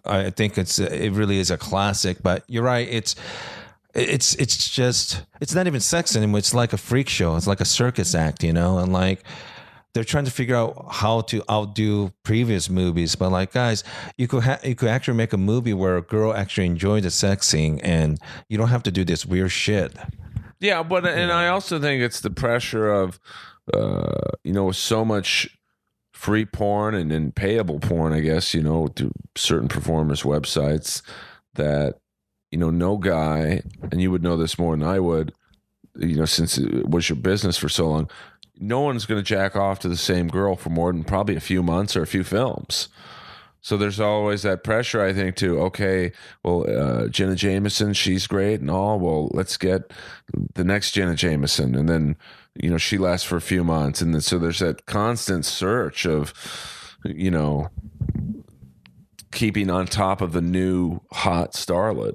I think it really is a classic. But you're right, it's not even sex anymore. It's like a freak show. It's like a circus act, and like they're trying to figure out how to outdo previous movies. But like, guys, you could actually make a movie where a girl actually enjoyed the sex scene, and you don't have to do this weird shit. Yeah, but I also think it's the pressure of so much free porn and then payable porn, I guess, to certain performers' websites, that no guy, and you would know this more than I would, since it was your business for so long, no one's going to jack off to the same girl for more than probably a few months or a few films. So there's always that pressure, I think, to, okay, well, Jenna Jameson, she's great and all. Well, let's get the next Jenna Jameson. And then, she lasts for a few months. And then, so there's that constant search of, keeping on top of the new hot starlet.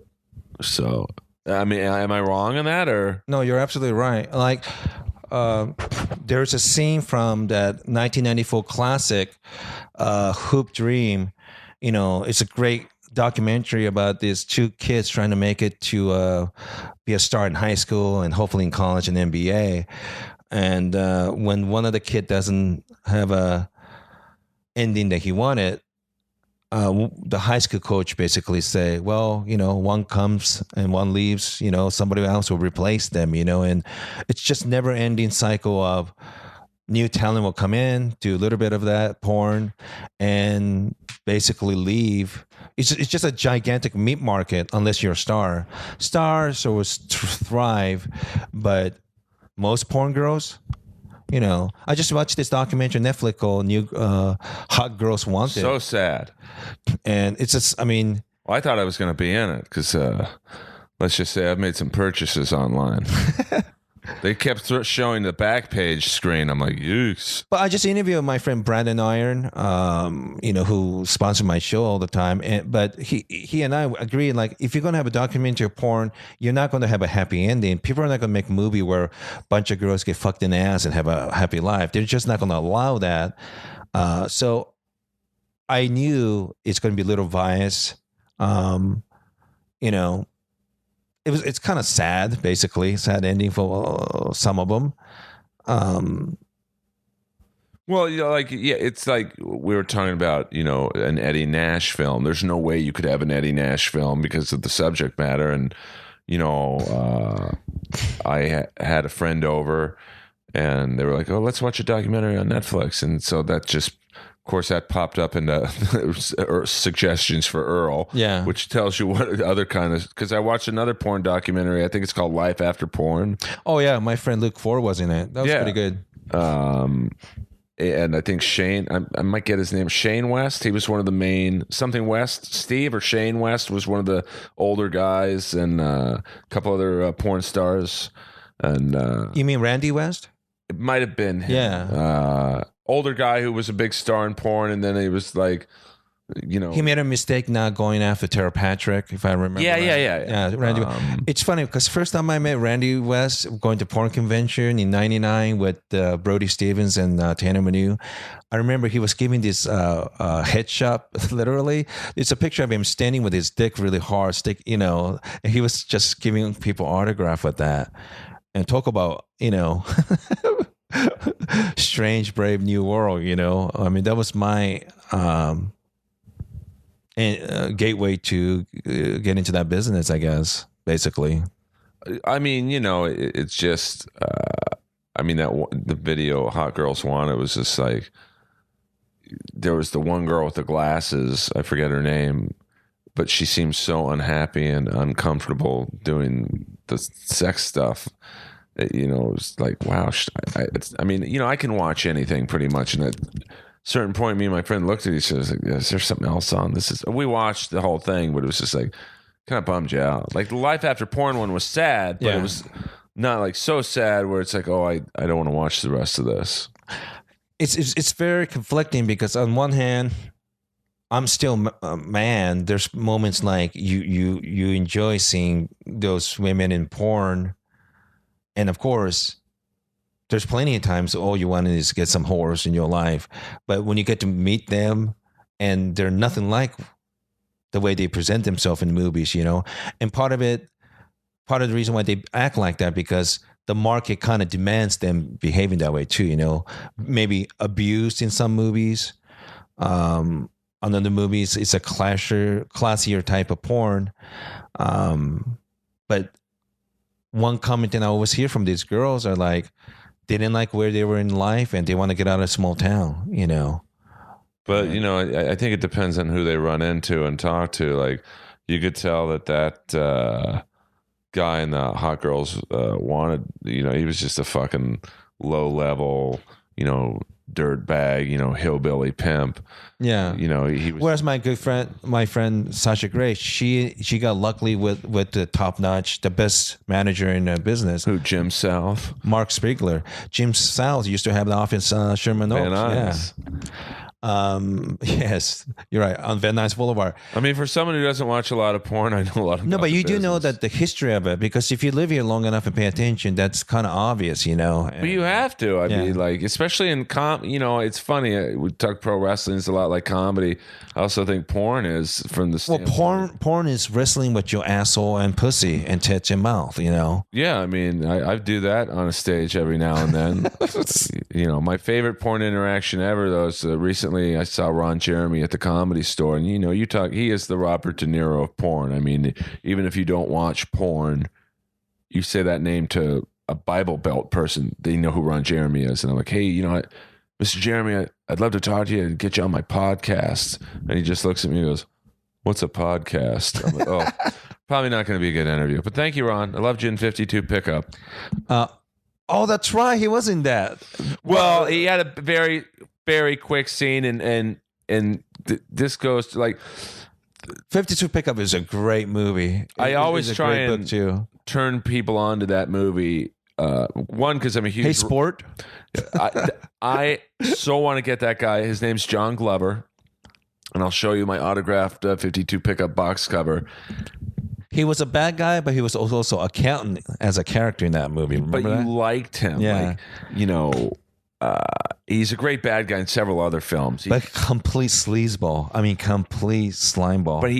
So, I mean, am I wrong on that, or? No, you're absolutely right. Like, there's a scene from that 1994 classic, Hoop Dream. It's a great documentary about these two kids trying to make it to be a star in high school and hopefully in college and NBA. And when one of the kid doesn't have a ending that he wanted, the high school coach basically say, well, one comes and one leaves, somebody else will replace them, and it's just never ending cycle of new talent will come in, do a little bit of that porn and basically leave. It's just a gigantic meat market unless you're a star. Stars always thrive, but most porn girls, I just watched this documentary on Netflix called New Hot Girls Wanted. So sad. And it's just, well, I thought I was going to be in it because let's just say I've made some purchases online. They kept showing the back page screen. I'm like, yikes. But I just interviewed my friend Brandon Iron, who sponsored my show all the time. But he and I agree, like, if you're going to have a documentary porn, you're not going to have a happy ending. People are not going to make a movie where a bunch of girls get fucked in the ass and have a happy life. They're just not going to allow that. So I knew it's going to be a little biased. It's kind of sad, basically sad ending for some of them. Well, it's like we were talking about, an Eddie Nash film. There's no way you could have an Eddie Nash film because of the subject matter. And, I had a friend over and they were like, oh, let's watch a documentary on Netflix. And so that just, of course, that popped up into suggestions for Earl, which tells you what other kind of, because I watched another porn documentary. I think it's called Life After Porn. Oh, yeah. My friend Luke Ford was in it. That was pretty good. And I think Shane, I might get his name, Shane West. He was one of the main, something West, Steve or Shane West was one of the older guys, and a couple other porn stars. And you mean Randy West? It might have been him. Yeah. Older guy who was a big star in porn, and then he was like, he made a mistake not going after Tara Patrick, if I remember. Yeah. Randy. It's funny because first time I met Randy West going to porn convention in '99 with Brody Stevens and Tanner Manu, I remember he was giving this headshot. Literally, it's a picture of him standing with his dick really hard, and he was just giving people autograph with that. And talk about strange, brave new world. I mean, that was my. And gateway to get into that business, I guess, basically. I mean, it's just, the video Hot Girls Want, it was just like, there was the one girl with the glasses, I forget her name, but she seemed so unhappy and uncomfortable doing the sex stuff. It was like, wow. I can watch anything pretty much, and at a certain point, me and my friend looked at each other, like, is there something else on? We watched the whole thing, but it was just like, kind of bummed you out. Like the Life After Porn one was sad, but it was not like so sad where it's like, oh, I don't want to watch the rest of this. It's very conflicting because on one hand, I'm still a man. There's moments like you enjoy seeing those women in porn, and of course, there's plenty of times all you want is get some whores in your life. But when you get to meet them and they're nothing like the way they present themselves in movies, and part of the reason why they act like that, because the market kind of demands them behaving that way too, maybe abused in some movies. On other movies, it's a classier type of porn. But one comment that I always hear from these girls are like, they didn't like where they were in life and they want to get out of a small town, But, I think it depends on who they run into and talk to. Like, you could tell that guy in the Hot Girls Wanted, he was just a fucking low level, dirt bag, hillbilly pimp. Yeah. He was. Whereas my friend Sasha Gray, she got lucky with the top notch, the best manager in the business. Who? Jim South. Mark Spiegler. Jim South used to have the office Sherman Oaks. Van Nuys. Yes, you're right, on Van Nuys Boulevard. I mean, for someone who doesn't watch a lot of porn, I know a lot of. No, but you do know that the history of it, because if you live here long enough and pay attention, that's kind of obvious, But you have to. I mean, like, especially in it's funny. We talk pro wrestling is a lot like comedy. I also think porn is from the standpoint. Porn is wrestling with your asshole and pussy and tits and mouth. Yeah, I mean, I do that on a stage every now and then. My favorite porn interaction ever, though, is recently I saw Ron Jeremy at the Comedy Store, and he is the Robert De Niro of porn. I mean, even if you don't watch porn, you say that name to a Bible Belt person, they know who Ron Jeremy is. And I'm like, hey, Mr. Jeremy, I'd love to talk to you and get you on my podcast. And he just looks at me and goes, what's a podcast? I'm like, oh, probably not going to be a good interview. But thank you, Ron. I loved you in 52 Pickup. Oh, that's right. He was in that. Well, he had a very, very quick scene, and this goes to like 52 Pickup is a great movie. I always try and turn people on to that movie. One, because I'm a huge Sport. I so want to get that guy. His name's John Glover, and I'll show you my autographed 52 Pickup box cover. He was a bad guy, but he was also accountant as a character in that movie. Remember but you liked him, yeah. He's a great bad guy in several other films. But complete sleazeball. I mean, complete slimeball. But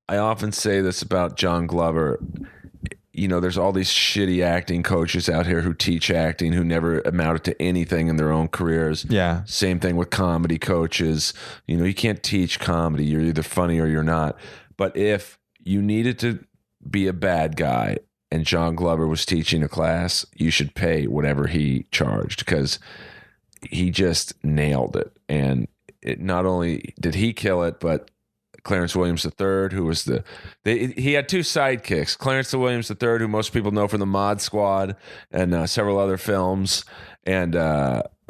I often say this about John Glover. there's all these shitty acting coaches out here who teach acting who never amounted to anything in their own careers. Yeah. Same thing with comedy coaches. You can't teach comedy. You're either funny or you're not. But if you needed to be a bad guy and John Glover was teaching a class, you should pay whatever he charged because he just nailed it. And not only did he kill it, but Clarence Williams III, who was he had two sidekicks, Clarence Williams III, who most people know from the Mod Squad and several other films, and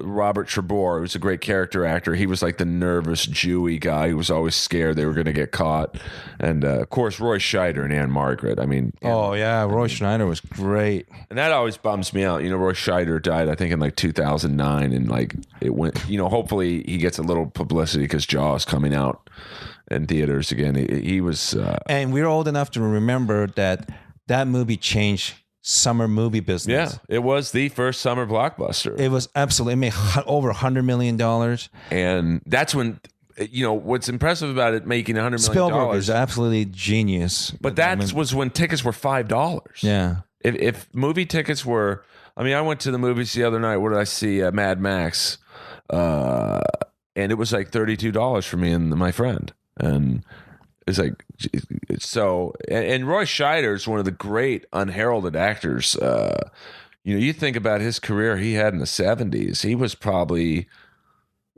Robert Trebor, who's a great character actor. He was like the nervous Jewy guy who was always scared they were going to get caught. And of course, Roy Scheider and Anne Margaret. I mean, Roy Schneider was great. And that always bums me out. Roy Scheider died, I think, in like 2009, and like it went. Hopefully he gets a little publicity because Jaws coming out in theaters again. He was, and we're old enough to remember that movie changed summer movie business. Yeah, it was the first summer blockbuster. It was absolutely, it made over $100 million. And that's when, what's impressive about it making $100 million. Spielberg is absolutely genius. But that was when tickets were $5. Yeah. If movie tickets were, I went to the movies the other night. What did I see? Mad Max. And it was like $32 for me and my friend. And it's like, so, and Roy Scheider is one of the great unheralded actors. You think about his career he had in the 70s. He was probably,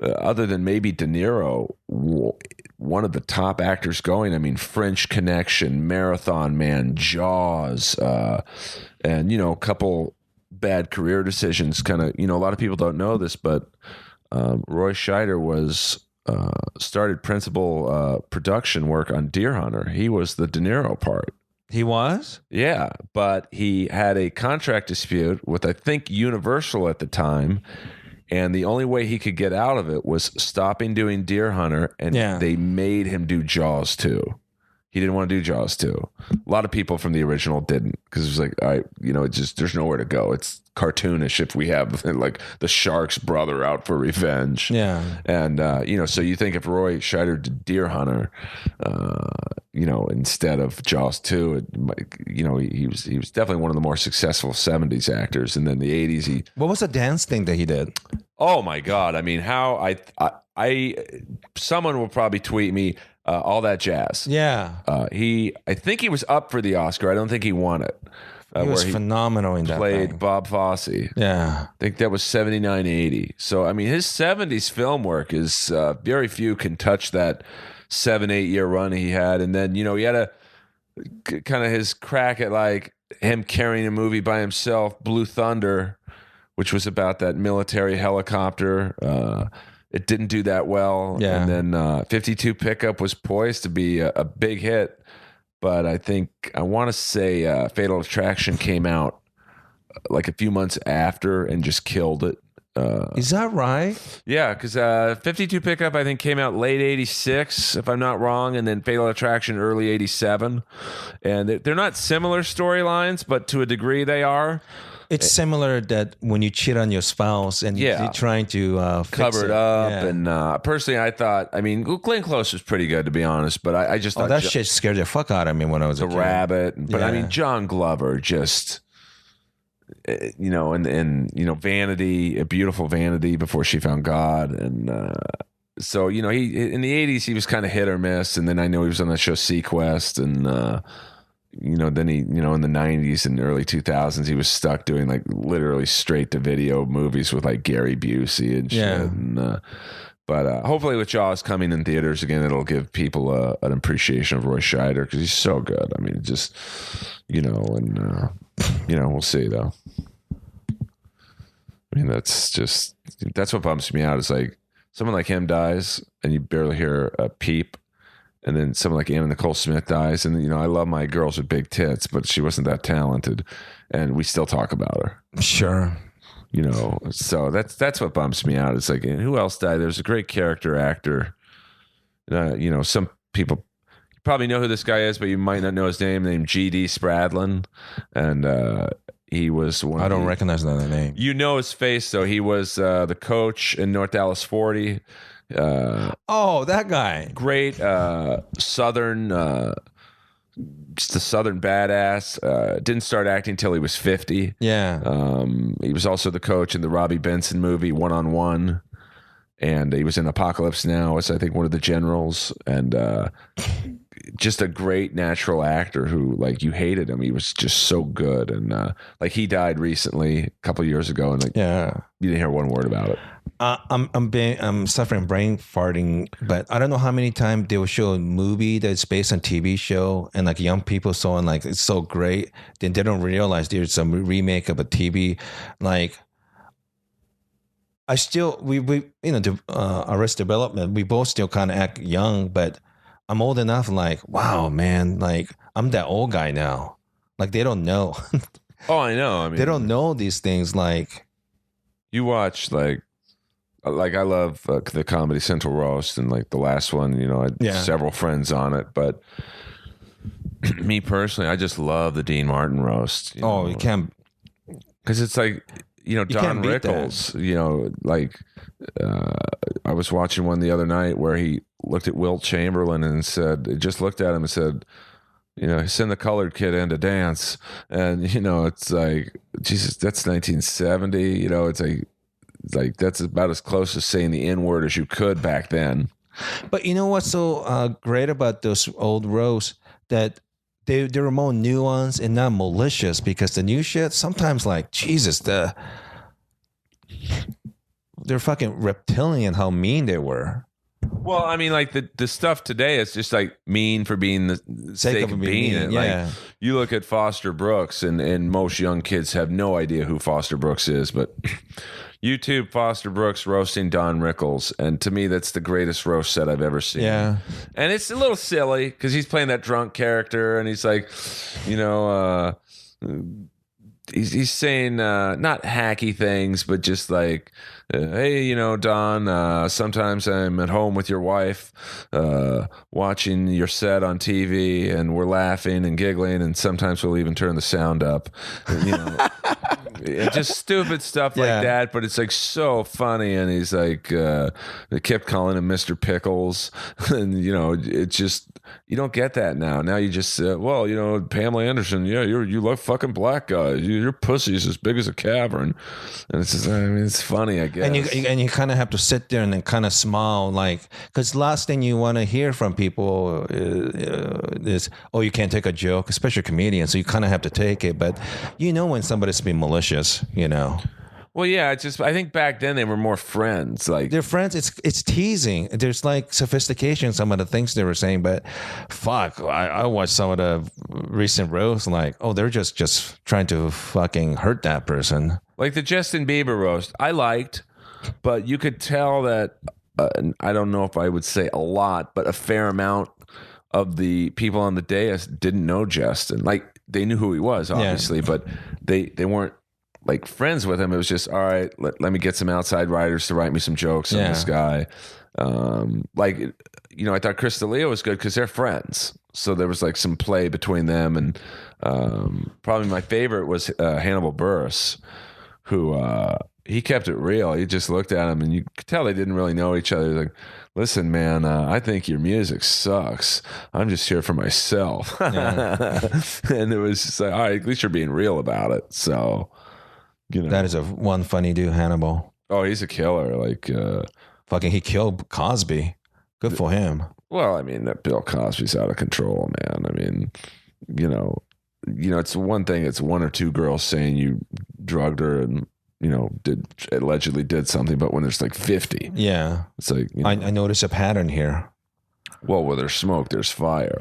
other than maybe De Niro, one of the top actors going. French Connection, Marathon Man, Jaws, and, a couple bad career decisions. Kind of, a lot of people don't know this, but Roy Scheider was... started principal production work on Deer Hunter. He was the De Niro part. He was? Yeah, but he had a contract dispute with, I think, Universal at the time, and the only way he could get out of it was stopping doing Deer Hunter, and they made him do Jaws 2. He didn't want to do Jaws 2. A lot of people from the original didn't, because it was like, it's just, there's nowhere to go. It's cartoonish if we have like the shark's brother out for revenge. Yeah. And, so you think if Roy Scheider did Deer Hunter, instead of Jaws 2, he was definitely one of the more successful 70s actors. And then the 80s, what was the dance thing that he did? Oh my God. How someone will probably tweet me, All That Jazz. Yeah. I think he was up for the Oscar. I don't think he won it. He was phenomenal in that. Played Bob Fosse. Yeah. I think that was 79, 80. So, his 70s film work is, very few can touch that 7-8 year run he had. And then, he had a kind of his crack at like him carrying a movie by himself, Blue Thunder, which was about that military helicopter. It didn't do that well. Yeah. And then 52 Pickup was poised to be a big hit. But I want to say Fatal Attraction came out like a few months after and just killed it. Is that right? Yeah, because 52 Pickup, I think, came out late 86, if I'm not wrong, and then Fatal Attraction early 87. And they're not similar storylines, but to a degree they are. It's similar that when you cheat on your spouse and you're trying to cover it up. Yeah. And personally, I thought, Glenn Close was pretty good, to be honest, but I just thought that shit scared the fuck out of me when I was a kid. Rabbit. But John Glover just, Vanity, A Beautiful Vanity, Before She Found God. And so, he in the 80s, he was kind of hit or miss. And then I know he was on that show Sequest and, then he, in the 90s and early 2000s, he was stuck doing like literally straight to video movies with like Gary Busey and shit. Yeah. And, but hopefully with Jaws coming in theaters again, it'll give people an appreciation of Roy Scheider because he's so good. We'll see though. That's what bumps me out is like someone like him dies and you barely hear a peep. And then someone like Anna Nicole Smith dies. And, I love my girls with big tits, but she wasn't that talented. And we still talk about her. Sure. So that's what bumps me out. It's like, and who else died? There's a great character actor. Some people you probably know who this guy is, but you might not know his name, named G.D. Spradlin. And he was one. I don't recognize that name. You know his face, though. He was the coach in North Dallas 40. That guy. Great Southern just a Southern badass. Didn't start acting until he was 50. Yeah. He was also the coach in the Robbie Benson movie One on One, and he was in Apocalypse Now as I think one of the generals, and just a great natural actor who like you hated him. He was just so good, and like he died recently a couple of years ago, and like Yeah. you didn't hear one word about it. I'm suffering brain farting, but I don't know how many times they will show a movie that's based on TV show, and like young people saw and like it's so great, then they don't realize there's some remake of a TV. Like I still we the Arrested Development, we both still kind of act young, but I'm old enough. Like wow, man, like I'm that old guy now. Like they don't know. Oh, I know. I mean, They don't know these things. Like you watch like I love the Comedy Central roast, and like the last one, I had several friends on it, but me personally, I just love the Dean Martin roast. you can't, because it's like Don can't beat Rickles. I was watching one the other night where he looked at Wilt Chamberlain and just looked at him and said, send the colored kid in to dance, and it's like Jesus, that's 1970. It's like that's about as close to saying the N word as you could back then. But you know what's so great about those old roasts, that they were more nuanced and not malicious, because the new shit sometimes like Jesus, they're fucking reptilian how mean they were. Well, I mean, like the stuff today is just like mean for being the sake of being it. Yeah. Like you look at Foster Brooks, and most young kids have no idea who Foster Brooks is, but YouTube Foster Brooks roasting Don Rickles, and to me that's the greatest roast set I've ever seen. Yeah. And it's a little silly because he's playing that drunk character, and he's like, he's saying not hacky things, but just like, hey, Don, sometimes I'm at home with your wife watching your set on TV, and we're laughing and giggling, and sometimes we'll even turn the sound up. Just stupid stuff like that, but it's like so funny. And he's like, they kept calling him Mr. Pickles, and it's just, you don't get that now. Now you just Pamela Anderson, you love fucking black guys. Your pussy's as big as a cavern, and it's just, it's funny, I guess. And you kind of have to sit there and then kind of smile, like, because last thing you want to hear from people is, oh, you can't take a joke, especially comedians. So you kind of have to take it, but when somebody's being malicious. Well, yeah, I think back then they were more friends. Like they're friends. It's teasing. There's like sophistication in some of the things they were saying, but fuck, I watched some of the recent roasts, like, oh, they're just trying to fucking hurt that person. Like the Justin Bieber roast, I liked, but you could tell that I don't know if I would say a lot, but a fair amount of the people on the dais didn't know Justin. Like they knew who he was, obviously, but they weren't like friends with him. It was just, all right, let me get some outside writers to write me some jokes on this guy. I thought Chris D'Elia was good because they're friends. So there was like some play between them. And probably my favorite was Hannibal Buress, who he kept it real. He just looked at him and you could tell they didn't really know each other. He's like, listen, man, I think your music sucks. I'm just here for myself. And it was just like, all right, at least you're being real about it. So, that is one funny dude, Hannibal. Oh, he's a killer. Like, fucking, he killed Cosby. Good for him. Well, I mean, that Bill Cosby's out of control, man. I mean, it's one thing. It's one or two girls saying you drugged her and allegedly did something, but when there's like 50, it's like I notice a pattern here. Well, where there's smoke, there's fire.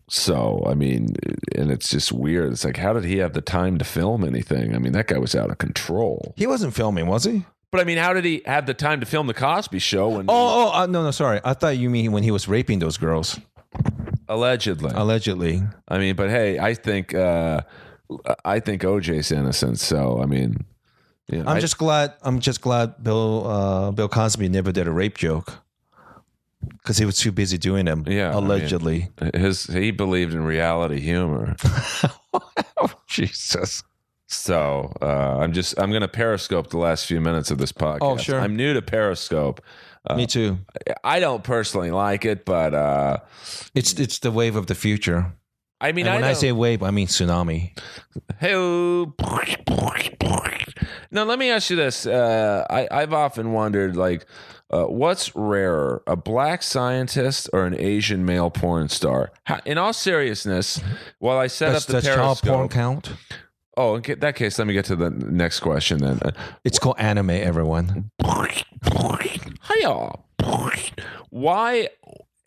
So, I mean, and it's just weird. It's like, how did he have the time to film anything? I mean, that guy was out of control. He wasn't filming, was he? But I mean, how did he have the time to film the Cosby Show? When no, sorry. I thought you mean when he was raping those girls. Allegedly. I mean, but hey, I think OJ's innocent. So, I mean, I'm just glad Bill Cosby never did a rape joke. Because he was too busy doing them. Yeah, allegedly. I mean, he believed in reality humor. Oh, Jesus. So I'm gonna Periscope the last few minutes of this podcast. Oh, sure. I'm new to Periscope. Me too. I don't personally like it, but It's the wave of the future. I mean, And when I say wave, I mean tsunami. hey, now let me ask you this. I've often wondered, like, what's rarer, a black scientist or an Asian male porn star? In all seriousness, while I set up the Does child porn Periscope. count? Oh, in that case, let me get to the next question then. It's called anime, everyone. Hiya. Why?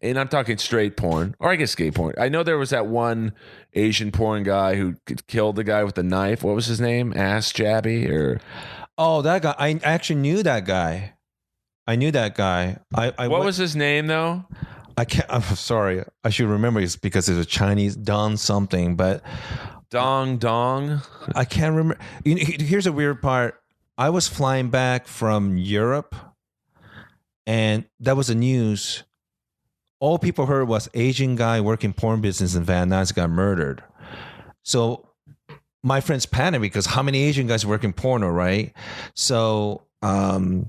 And I'm talking straight porn, or I guess gay porn. I know there was that one Asian porn guy who killed the guy with the knife. What was his name? Ass Jabby? Or Oh, that guy. I actually knew that guy. I knew that guy. what was his name though? I can't. I'm sorry. I should remember it's because it's a Chinese Don something, but Dong. I can't remember. Here's a weird part. I was flying back from Europe, and that was the news. All people heard was Asian guy working porn business in Van Nuys got murdered. So my friends panicked because how many Asian guys work in porno, right? So all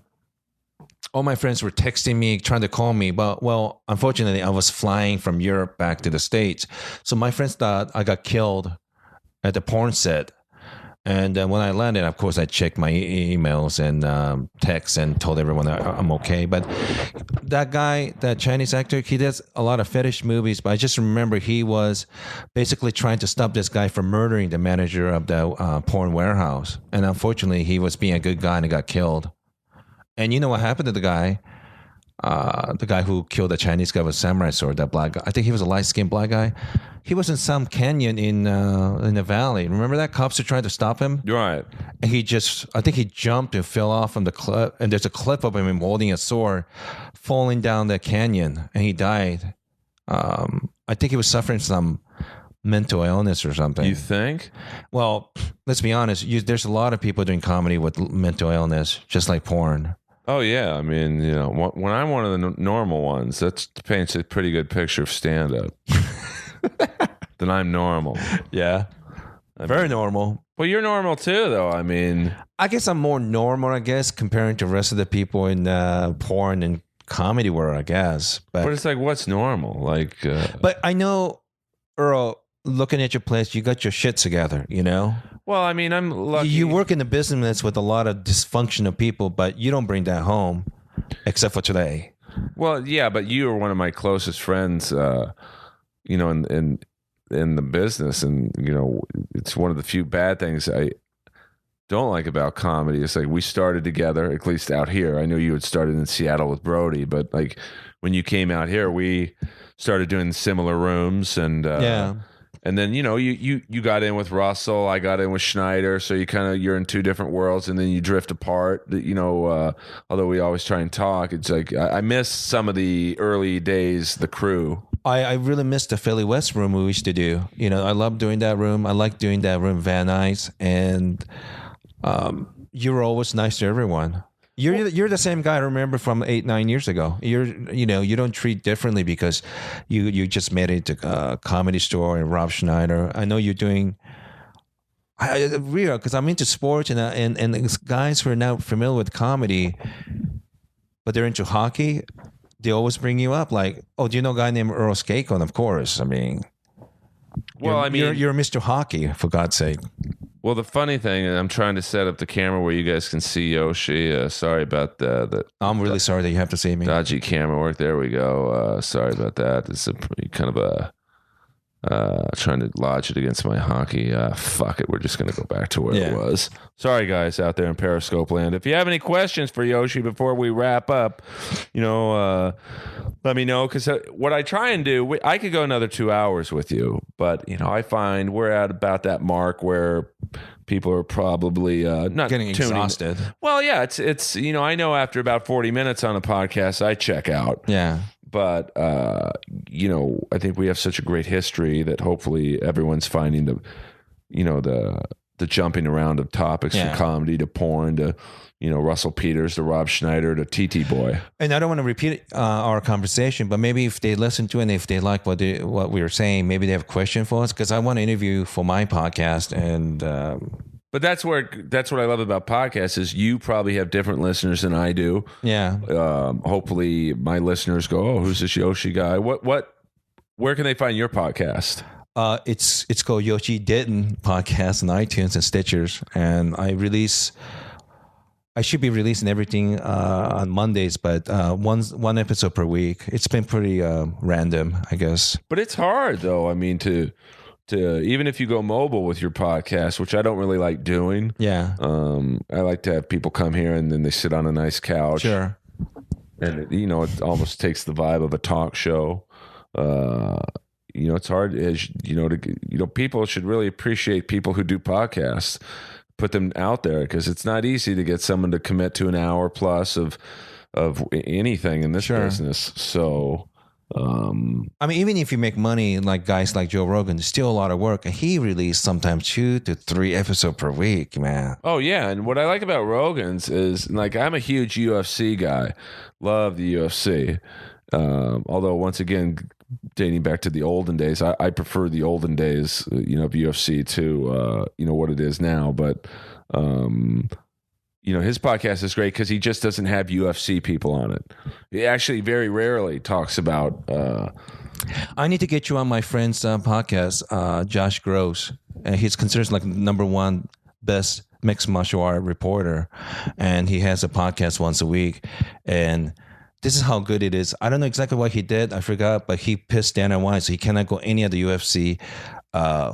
my friends were texting me, trying to call me. But, well, unfortunately, I was flying from Europe back to the States. So my friends thought I got killed at the porn set. And when I landed, of course, I checked my emails and texts and told everyone that I'm okay. But that guy, that Chinese actor, he does a lot of fetish movies. But I just remember he was basically trying to stop this guy from murdering the manager of the porn warehouse. And unfortunately, he was being a good guy and he got killed. And you know what happened to the guy? The guy who killed the Chinese guy with a samurai sword, that black guy. I think he was a light-skinned black guy. He was in some canyon in the valley. Remember that? Cops are trying to stop him. Right. And I think he jumped and fell off from the cliff. And there's a clip of him holding a sword, falling down the canyon, and he died. I think he was suffering some mental illness or something. You think? Well, let's be honest. There's a lot of people doing comedy with mental illness, just like porn. Oh yeah, I mean, you know, when I'm one of the normal ones, that paints a pretty good picture of stand-up. Then I'm normal. Yeah, very normal. Well, you're normal too, though. I mean, I guess I'm more normal, I guess, comparing to the rest of the people in porn and comedy world, I guess. but it's like, what's normal? Like, But I know, Earl, looking at your place, you got your shit together, you know? well, I mean, I'm lucky. You work in the business with a lot of dysfunctional people, but you don't bring that home, except for today. Well, yeah, but you are one of my closest friends, you know, in the business, and you know, it's one of the few bad things I don't like about comedy. It's like we started together, at least out here. I know you had started in Seattle with Brody, but like when you came out here, we started doing similar rooms, and Yeah. And then, you know, you got in with Russell, I got in with Schneider, so you're in two different worlds, and then you drift apart. You know, although we always try and talk, it's like I miss some of the early days, the crew. I really miss the Philly West room we used to do. You know, I love doing that room. I like doing that room Van Nuys, and you were always nice to everyone. You're the same guy I remember from 8-9 years ago. You don't treat differently because you just made it to a Comedy Store and Rob Schneider. I know you're doing real because I'm into sports and these guys who are now familiar with comedy, but they're into hockey. They always bring you up like, oh, do you know a guy named Earl Skakon? Of course. I mean, Well, you're Mr. Hockey, for God's sake. Well, the funny thing, I'm trying to set up the camera where you guys can see Yoshi. Sorry about the I'm really sorry that you have to see me. dodgy camera work. There we go. Sorry about that. It's a kind of a trying to lodge it against my hockey. Fuck it. We're just going to go back to where it was. Sorry, guys out there in Periscope land. If you have any questions for Yoshi before we wrap up, you know, let me know. Because what I try and do, I could go another 2 hours with you. But, you know, I find we're at about that mark where people are probably not Getting exhausted. Well, yeah, it's you know, I know after about 40 minutes on a podcast, I check out. Yeah. But, you know, I think we have such a great history that hopefully everyone's finding the jumping around of topics from comedy to porn to, you know, Russell Peters to Rob Schneider to TT Boy. And I don't want to repeat our conversation, but maybe if they listen to it and if they like what we were saying, maybe they have a question for us because I want to interview for my podcast and But that's what I love about podcasts is you probably have different listeners than I do. Yeah. Hopefully my listeners go, oh, who's this Yoshi guy? Where can they find your podcast? It's called Yoshi Didn't Podcast on iTunes and Stitchers, and I should be releasing everything on Mondays, but one episode per week. It's been pretty random, I guess. But it's hard though. I mean, to even if you go mobile with your podcast, which I don't really like doing. Yeah. I like to have people come here and then they sit on a nice couch. Sure. And it almost takes the vibe of a talk show. It's hard as people should really appreciate people who do podcasts, put them out there, because it's not easy to get someone to commit to an hour plus of anything in this business. So I mean, even if you make money like guys like Joe Rogan, it's still a lot of work, and he released sometimes 2 to 3 episodes per week, man. Oh yeah, and what I like about Rogan's is, like, I'm a huge UFC guy, love the UFC. Although once again, dating back to the olden days, I prefer the olden days, of UFC to what it is now. But his podcast is great because he just doesn't have UFC people on it. He actually very rarely talks about. I need to get you on my friend's podcast, Josh Gross, and he's considered like #1 best mixed martial art reporter, and he has a podcast once a week, and this is how good it is. I don't know exactly what he did. I forgot, but he pissed Dana White, so he cannot go any of the UFC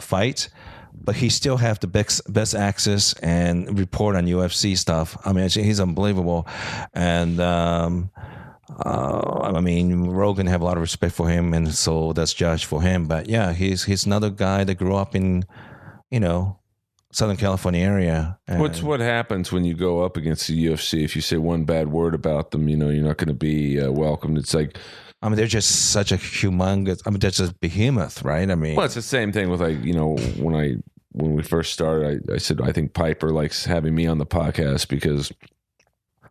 fights. But he still have the best access and report on UFC stuff. I mean, he's unbelievable. And I mean, Rogan have a lot of respect for him, and so does Josh for him. But yeah, he's another guy that grew up in, Southern California area. What's what happens when you go up against the UFC? If you say one bad word about them, you're not going to be welcomed. It's like, I mean, they're just such a humongous. I mean, they're just behemoth, right? I mean, well, it's the same thing with when we first started. I said I think Piper likes having me on the podcast because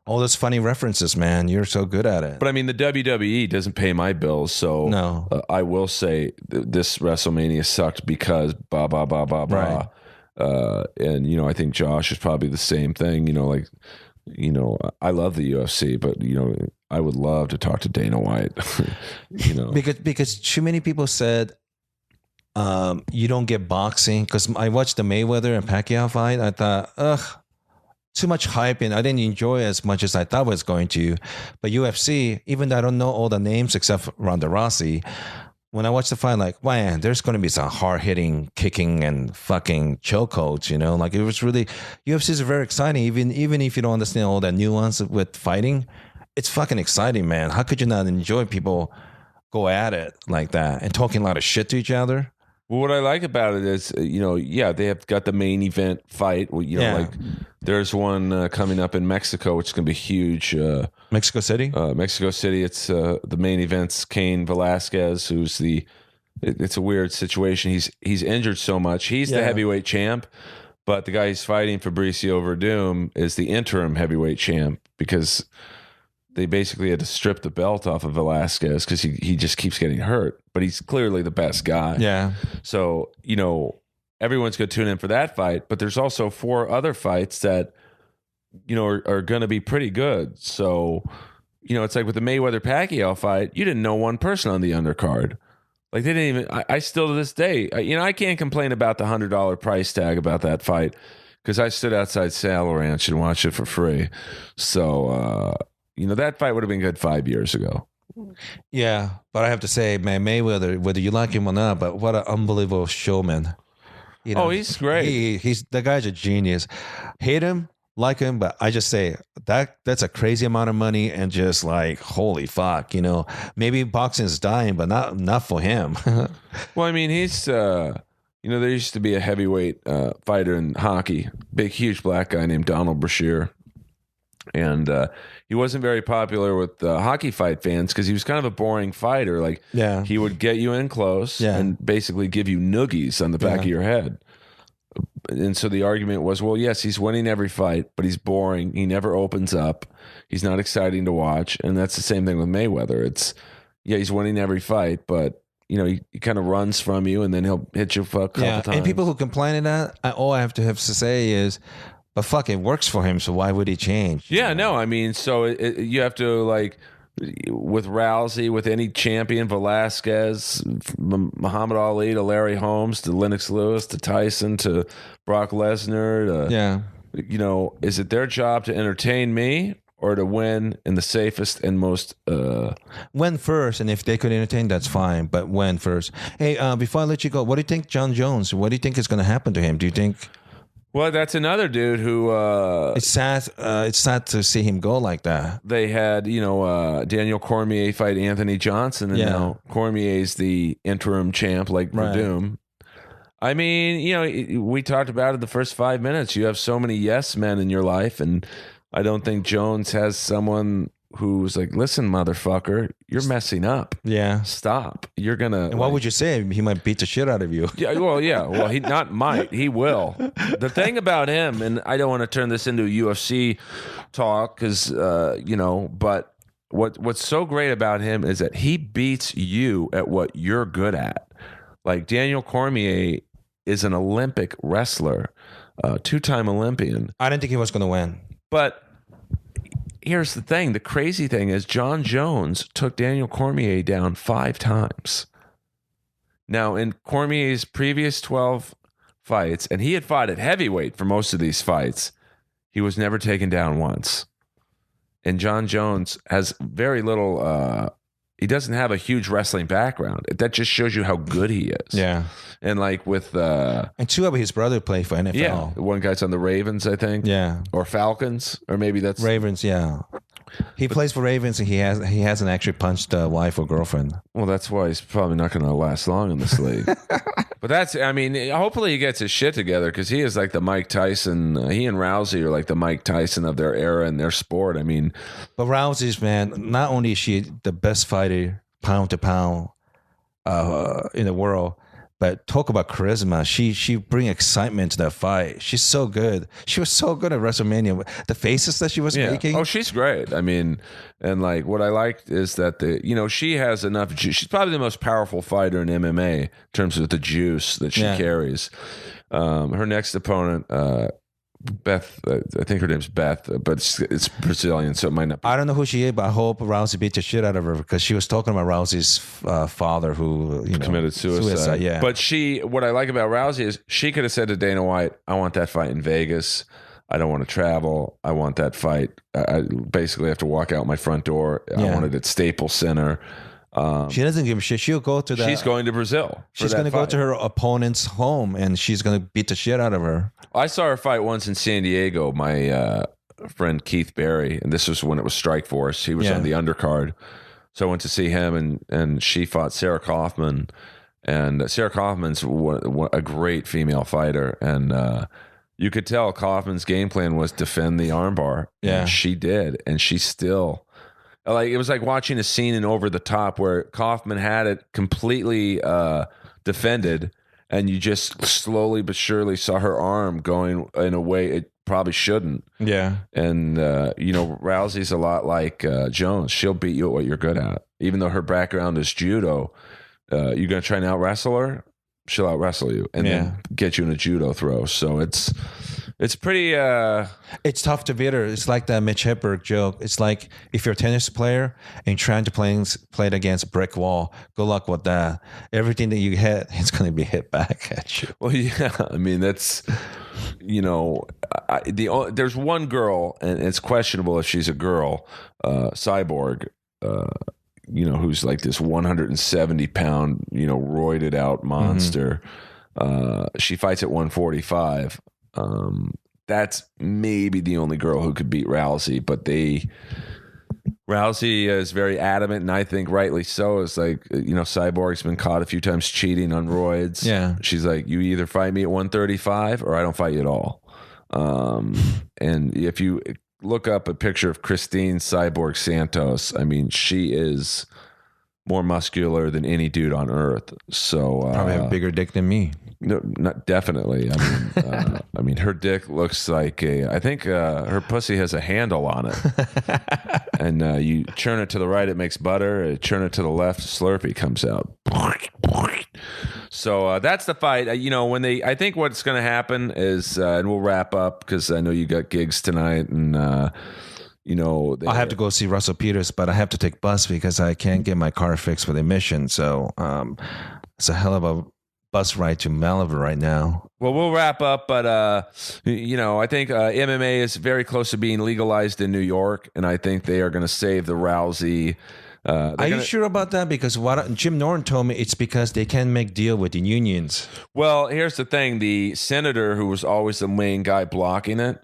all those funny references, man. You're so good at it. But I mean, the WWE doesn't pay my bills, so no. I will say this WrestleMania sucked because blah blah blah blah blah. Right. And I think Josh is probably the same thing. I love the UFC, but I would love to talk to Dana White. because too many people said you don't get boxing. Because I watched the Mayweather and Pacquiao fight, I thought, too much hype, and I didn't enjoy it as much as I thought I was going to. But UFC, even though I don't know all the names except Ronda Rousey, when I watched the fight, like, man, there's going to be some hard-hitting, kicking, and fucking chokeholds, Like, it was really... UFC is very exciting, even if you don't understand all that nuance with fighting. It's fucking exciting, man. How could you not enjoy people go at it like that and talking a lot of shit to each other? Well, what I like about it is, they have got the main event fight. Like there's one coming up in Mexico, which is going to be huge. Mexico City? Mexico City. It's the main event's Cain Velasquez, who's it's a weird situation. He's injured so much. He's the heavyweight champ, but the guy he's fighting, Fabricio Verdum, is the interim heavyweight champ because they basically had to strip the belt off of Velasquez because he just keeps getting hurt. But he's clearly the best guy. Yeah. So, everyone's going to tune in for that fight. But there's also 4 other fights that, are going to be pretty good. So, it's like with the Mayweather-Pacquiao fight, you didn't know one person on the undercard. Like, they didn't even... I still, to this day, I can't complain about the $100 price tag about that fight because I stood outside Saddle Ranch and watched it for free. So... that fight would have been good 5 years ago. Yeah, but I have to say, man, Mayweather, whether you like him or not, but what an unbelievable showman. He's great. He's the guy's a genius. Hate him, like him, but I just say that's a crazy amount of money and just like, holy fuck, maybe boxing's dying, but not for him. Well, I mean, he's there used to be a heavyweight fighter in hockey, big, huge black guy named Donald Brashear. And he wasn't very popular with hockey fight fans because he was kind of a boring fighter. Like, he would get you in close and basically give you noogies on the back of your head. And so the argument was, well, yes, he's winning every fight, but he's boring. He never opens up. He's not exciting to watch. And that's the same thing with Mayweather. He's winning every fight, but he kind of runs from you and then he'll hit you for a couple times. And people who complain of that, all I have to say is, but fuck, it works for him, so why would he change? Yeah, no, I mean, so you have to, like, with Rousey, with any champion, Velasquez, Muhammad Ali to Larry Holmes to Lennox Lewis to Tyson to Brock Lesnar to, is it their job to entertain me or to win in the safest and most win first, and if they could entertain, that's fine, but win first. Hey, before I let you go, what do you think John Jones, what do you think is going to happen to him? Do you think... Well, that's another dude who... it's sad to see him go like that. They had, Daniel Cormier fight Anthony Johnson, and now Cormier's the interim champ, like Verdum. I mean, we talked about it the first 5 minutes. You have so many yes men in your life, and I don't think Jones has someone who's like, listen, motherfucker, you're messing up. Yeah. Stop. You're going to... And what would you say? He might beat the shit out of you. Yeah. Well, he not might. He will. The thing about him, and I don't want to turn this into UFC talk because, but what's so great about him is that he beats you at what you're good at. Like Daniel Cormier is an Olympic wrestler, two-time Olympian. I didn't think he was going to win. But here's the thing. The crazy thing is John Jones took Daniel Cormier down 5 times. Now, in Cormier's previous 12 fights, and he had fought at heavyweight for most of these fights, he was never taken down once. And John Jones has very little... he doesn't have a huge wrestling background. That just shows you how good he is. Yeah. And like with... and 2 of his brother play for NFL. Yeah. One guy's on the Ravens, I think. Yeah. Or Falcons. Or maybe that's... Ravens, yeah. He plays for Ravens, and he hasn't actually punched a wife or girlfriend. Well, that's why he's probably not going to last long in this league. But hopefully he gets his shit together because he is like the Mike Tyson. He and Rousey are like the Mike Tyson of their era and their sport. But Rousey's, man, not only is she the best fighter pound to pound in the world, but talk about charisma. She bring excitement to that fight. She's so good. She was so good at WrestleMania. The faces that she was making. Oh, she's great. And like what I liked is that she has enough juice. She's probably the most powerful fighter in MMA in terms of the juice that she carries. Her next opponent, Beth, I think her name's Beth, but it's Brazilian, so it might not be. I don't know who she is, but I hope Rousey beat the shit out of her because she was talking about Rousey's father who committed suicide. Yeah. But what I like about Rousey is she could have said to Dana White, I want that fight in Vegas. I don't want to travel. I want that fight. I basically have to walk out my front door. I want it at Staples Center. She doesn't give a shit. She'll go to that. She's going to Brazil. She's going to go to her opponent's home, and she's going to beat the shit out of her. I saw her fight once in San Diego. My friend Keith Berry, and this was when it was Strikeforce. He was on the undercard, so I went to see him, and she fought Sarah Kaufman, and Sarah Kaufman's a great female fighter, and you could tell Kaufman's game plan was defend the armbar. Yeah, and she did, and she still. Like it was like watching a scene in Over the Top where Kaufman had it completely defended, and you just slowly but surely saw her arm going in a way it probably shouldn't. Yeah. And Rousey's a lot like Jones. She'll beat you at what you're good at, even though her background is judo. You're gonna try and out wrestle her, she'll out wrestle you, and then get you in a judo throw. So it's pretty... it's tough to beat her. It's like the Mitch Hedberg joke. It's like if you're a tennis player and you're trying to play it against a brick wall, good luck with that. Everything that you hit, it's going to be hit back at you. Well, yeah. That's... there's one girl, and it's questionable if she's a girl, Cyborg, who's like this 170-pound, roided out monster. She fights at 145. That's maybe the only girl who could beat Rousey, but Rousey is very adamant, and I think rightly so. It's like, Cyborg's been caught a few times cheating on roids. Yeah. She's like, you either fight me at 135 or I don't fight you at all. And if you look up a picture of Christine Cyborg Santos, she is more muscular than any dude on earth. So probably have a bigger dick than me. No, not definitely. Her her dick looks like I think her pussy has a handle on it. And you churn it to the right, it makes butter. Churn it to the left, Slurpee comes out. So that's the fight. I think what's going to happen is, and we'll wrap up because I know you got gigs tonight, and I have to go see Russell Peters, but I have to take bus because I can't get my car fixed for the mission. So it's a hell of a bus ride to Malibu right now. Well, we'll wrap up, but I think MMA is very close to being legalized in New York, and I think they are going to save the Rousey. Are you sure about that? Because what Jim Norton told me, it's because they can't make deal with the unions. Well, here's the thing: the senator who was always the main guy blocking it,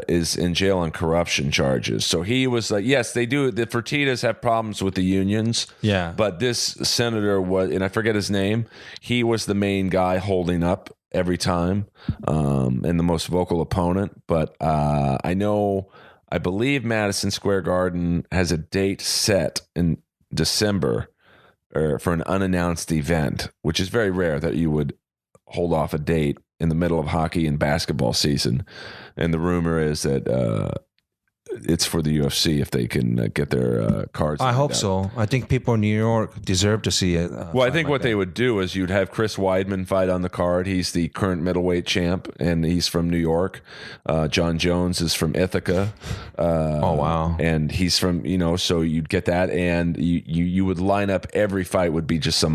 is in jail on corruption charges. So he was like, yes, they do. The Fertittas have problems with the unions, but this senator was, and I forget his name. He was the main guy holding up every time, and the most vocal opponent. But I believe Madison Square Garden has a date set in December for an unannounced event, which is very rare that you would hold off a date in the middle of hockey and basketball season. And the rumor is that it's for the UFC if they can get their cards. I hope so. I think people in New York deserve to see it. Well, I think what they would do is you'd have Chris Weidman fight on the card. He's the current middleweight champ, and he's from New York. John Jones is from Ithaca. Oh, wow. And he's from, so you'd get that, and you would line up every fight would be just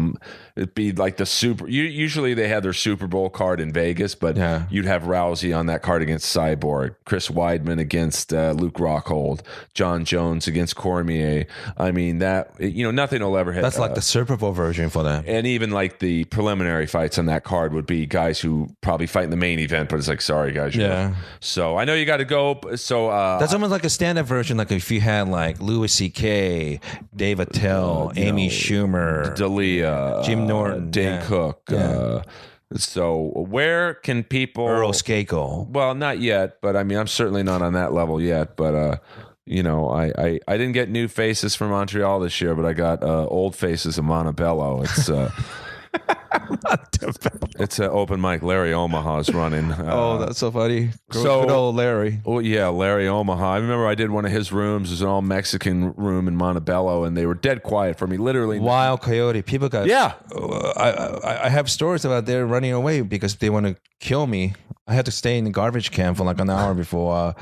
it'd be like the super. Usually they have their Super Bowl card in Vegas, but you'd have Rousey on that card against Cyborg, Chris Weidman against Luke Rockhold, John Jones against Cormier. I mean, that, nothing will ever hit. That's like the Super Bowl version for them. And even like the preliminary fights on that card would be guys who probably fight in the main event, but it's like, sorry guys. So I know you got to go. So that's almost like a stand-up version. Like if you had like Louis C.K., Dave Attell, Amy Schumer, D'Elia, Jim Norton, Dane Cook. So where can people... Earl Skakel. Well, not yet, but I mean, I'm certainly not on that level yet. But, I didn't get new faces from Montreal this year, but I got old faces of Montebello. It's... It's an open mic. Larry Omaha's running. That's so funny. Good old Larry. Oh yeah, Larry Omaha. I remember I did one of his rooms. It was an all Mexican room in Montebello, and they were dead quiet for me. Literally, Wild Coyote. People got. Yeah. I have stories about they're running away because they want to kill me. I had to stay in the garbage can for like an hour before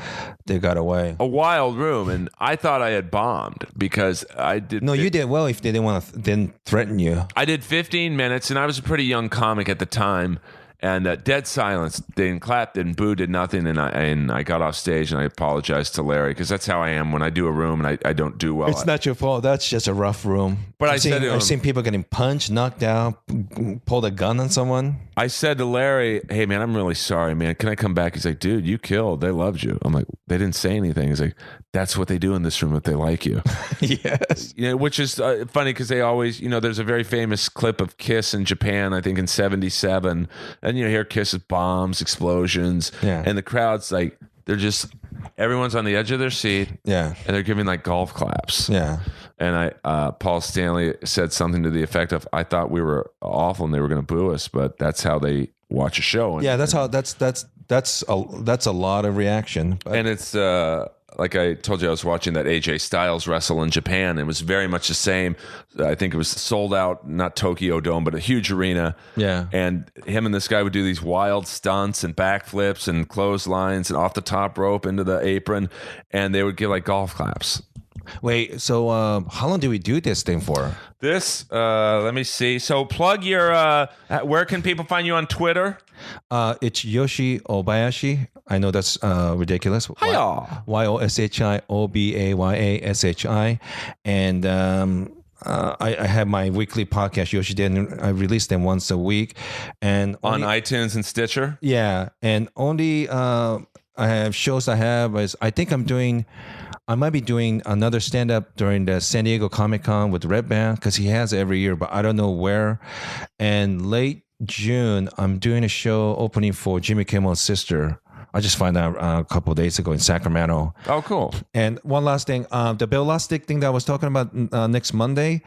they got away. A wild room, and I thought I had bombed because I did. No, you did well if they didn't threaten you. I did 15 minutes, and I was a pretty young comic at the time, and dead silence. They didn't clap, didn't boo, did nothing, and I got off stage and I apologized to Larry because that's how I am when I do a room and I don't do well. It's not your fault. That's just a rough room. But I've seen people getting punched, knocked out, pulled a gun on someone. I said to Larry, "Hey man, I'm really sorry, man. Can I come back?" He's like, "Dude, you killed. They loved you." I'm like, "They didn't say anything." He's like, "That's what they do in this room if they like you." Yes. Which is funny because they always, there's a very famous clip of Kiss in Japan, I think in '77, and here Kiss is bombs, explosions, and the crowd's like, they're just, everyone's on the edge of their seat, and they're giving like golf claps, And Paul Stanley said something to the effect of, "I thought we were awful and they were going to boo us, but that's how they watch a show." And, that's a lot of reaction. But. And it's like I told you, I was watching that AJ Styles wrestle in Japan. It was very much the same. I think it was sold out, not Tokyo Dome, but a huge arena. Yeah. And him and this guy would do these wild stunts and backflips and clotheslines and off the top rope into the apron, and they would give like golf claps. Wait, so how long do we do this thing for? This, let me see. So plug your, where can people find you on Twitter? It's Yoshi Obayashi. I know that's ridiculous. Hiya. YOSHI And I have my weekly podcast, Yoshi Did, and I release them once a week. And on iTunes and Stitcher? Yeah. And only I have shows I have is, I think I might be doing another stand-up during the San Diego Comic-Con with Red Band because he has it every year, but I don't know where. And late June, I'm doing a show opening for Jimmy Kimmel's sister. I just found out a couple of days ago in Sacramento. Oh, cool. And one last thing, the Bill Lustig thing that I was talking about next Monday,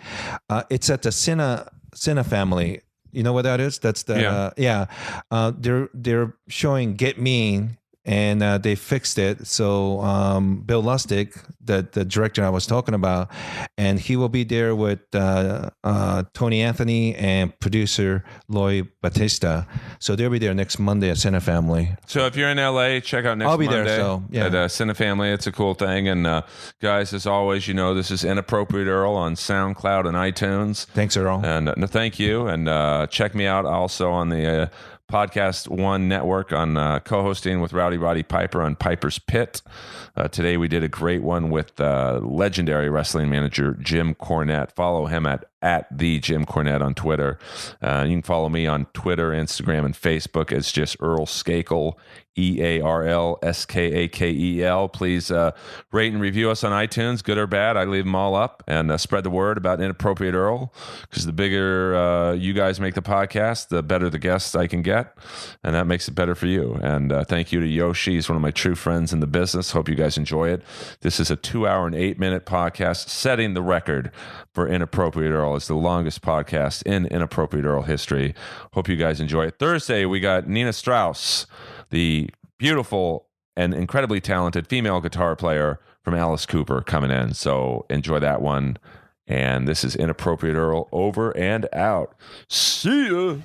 it's at the Cine family. You know what that is? That's the they're showing Get Mean, and they fixed it. So Bill Lustig, the director I was talking about, and he will be there with Tony Anthony and producer Lloyd Batista. So they'll be there next Monday at Cine Family. So if you're in LA, check out next I'll be Monday there. So at Cine Family. It's a cool thing. And guys, as always, this is Inappropriate Earl on SoundCloud and iTunes. Thanks, Earl. And no, thank you. And check me out also on the Podcast One Network on co-hosting with Rowdy Roddy Piper on Piper's Pit. Today we did a great one with legendary wrestling manager Jim Cornette. Follow him at the Jim Cornette on Twitter. You can follow me on Twitter, Instagram, and Facebook. It's just Earl Skakel, EARL SKAKEL. Please rate and review us on iTunes, good or bad. I leave them all up, and spread the word about Inappropriate Earl, because the bigger you guys make the podcast, the better the guests I can get, and that makes it better for you. And thank you to Yoshi. He's one of my true friends in the business. Hope you guys enjoy it. This is a 2 hour and 8 minute podcast, setting the record for Inappropriate Earl. It's the longest podcast in Inappropriate Earl history. Hope you guys enjoy it. Thursday, we got Nina Strauss, the beautiful and incredibly talented female guitar player from Alice Cooper, coming in. So enjoy that one. And this is Inappropriate Earl, over and out. See ya.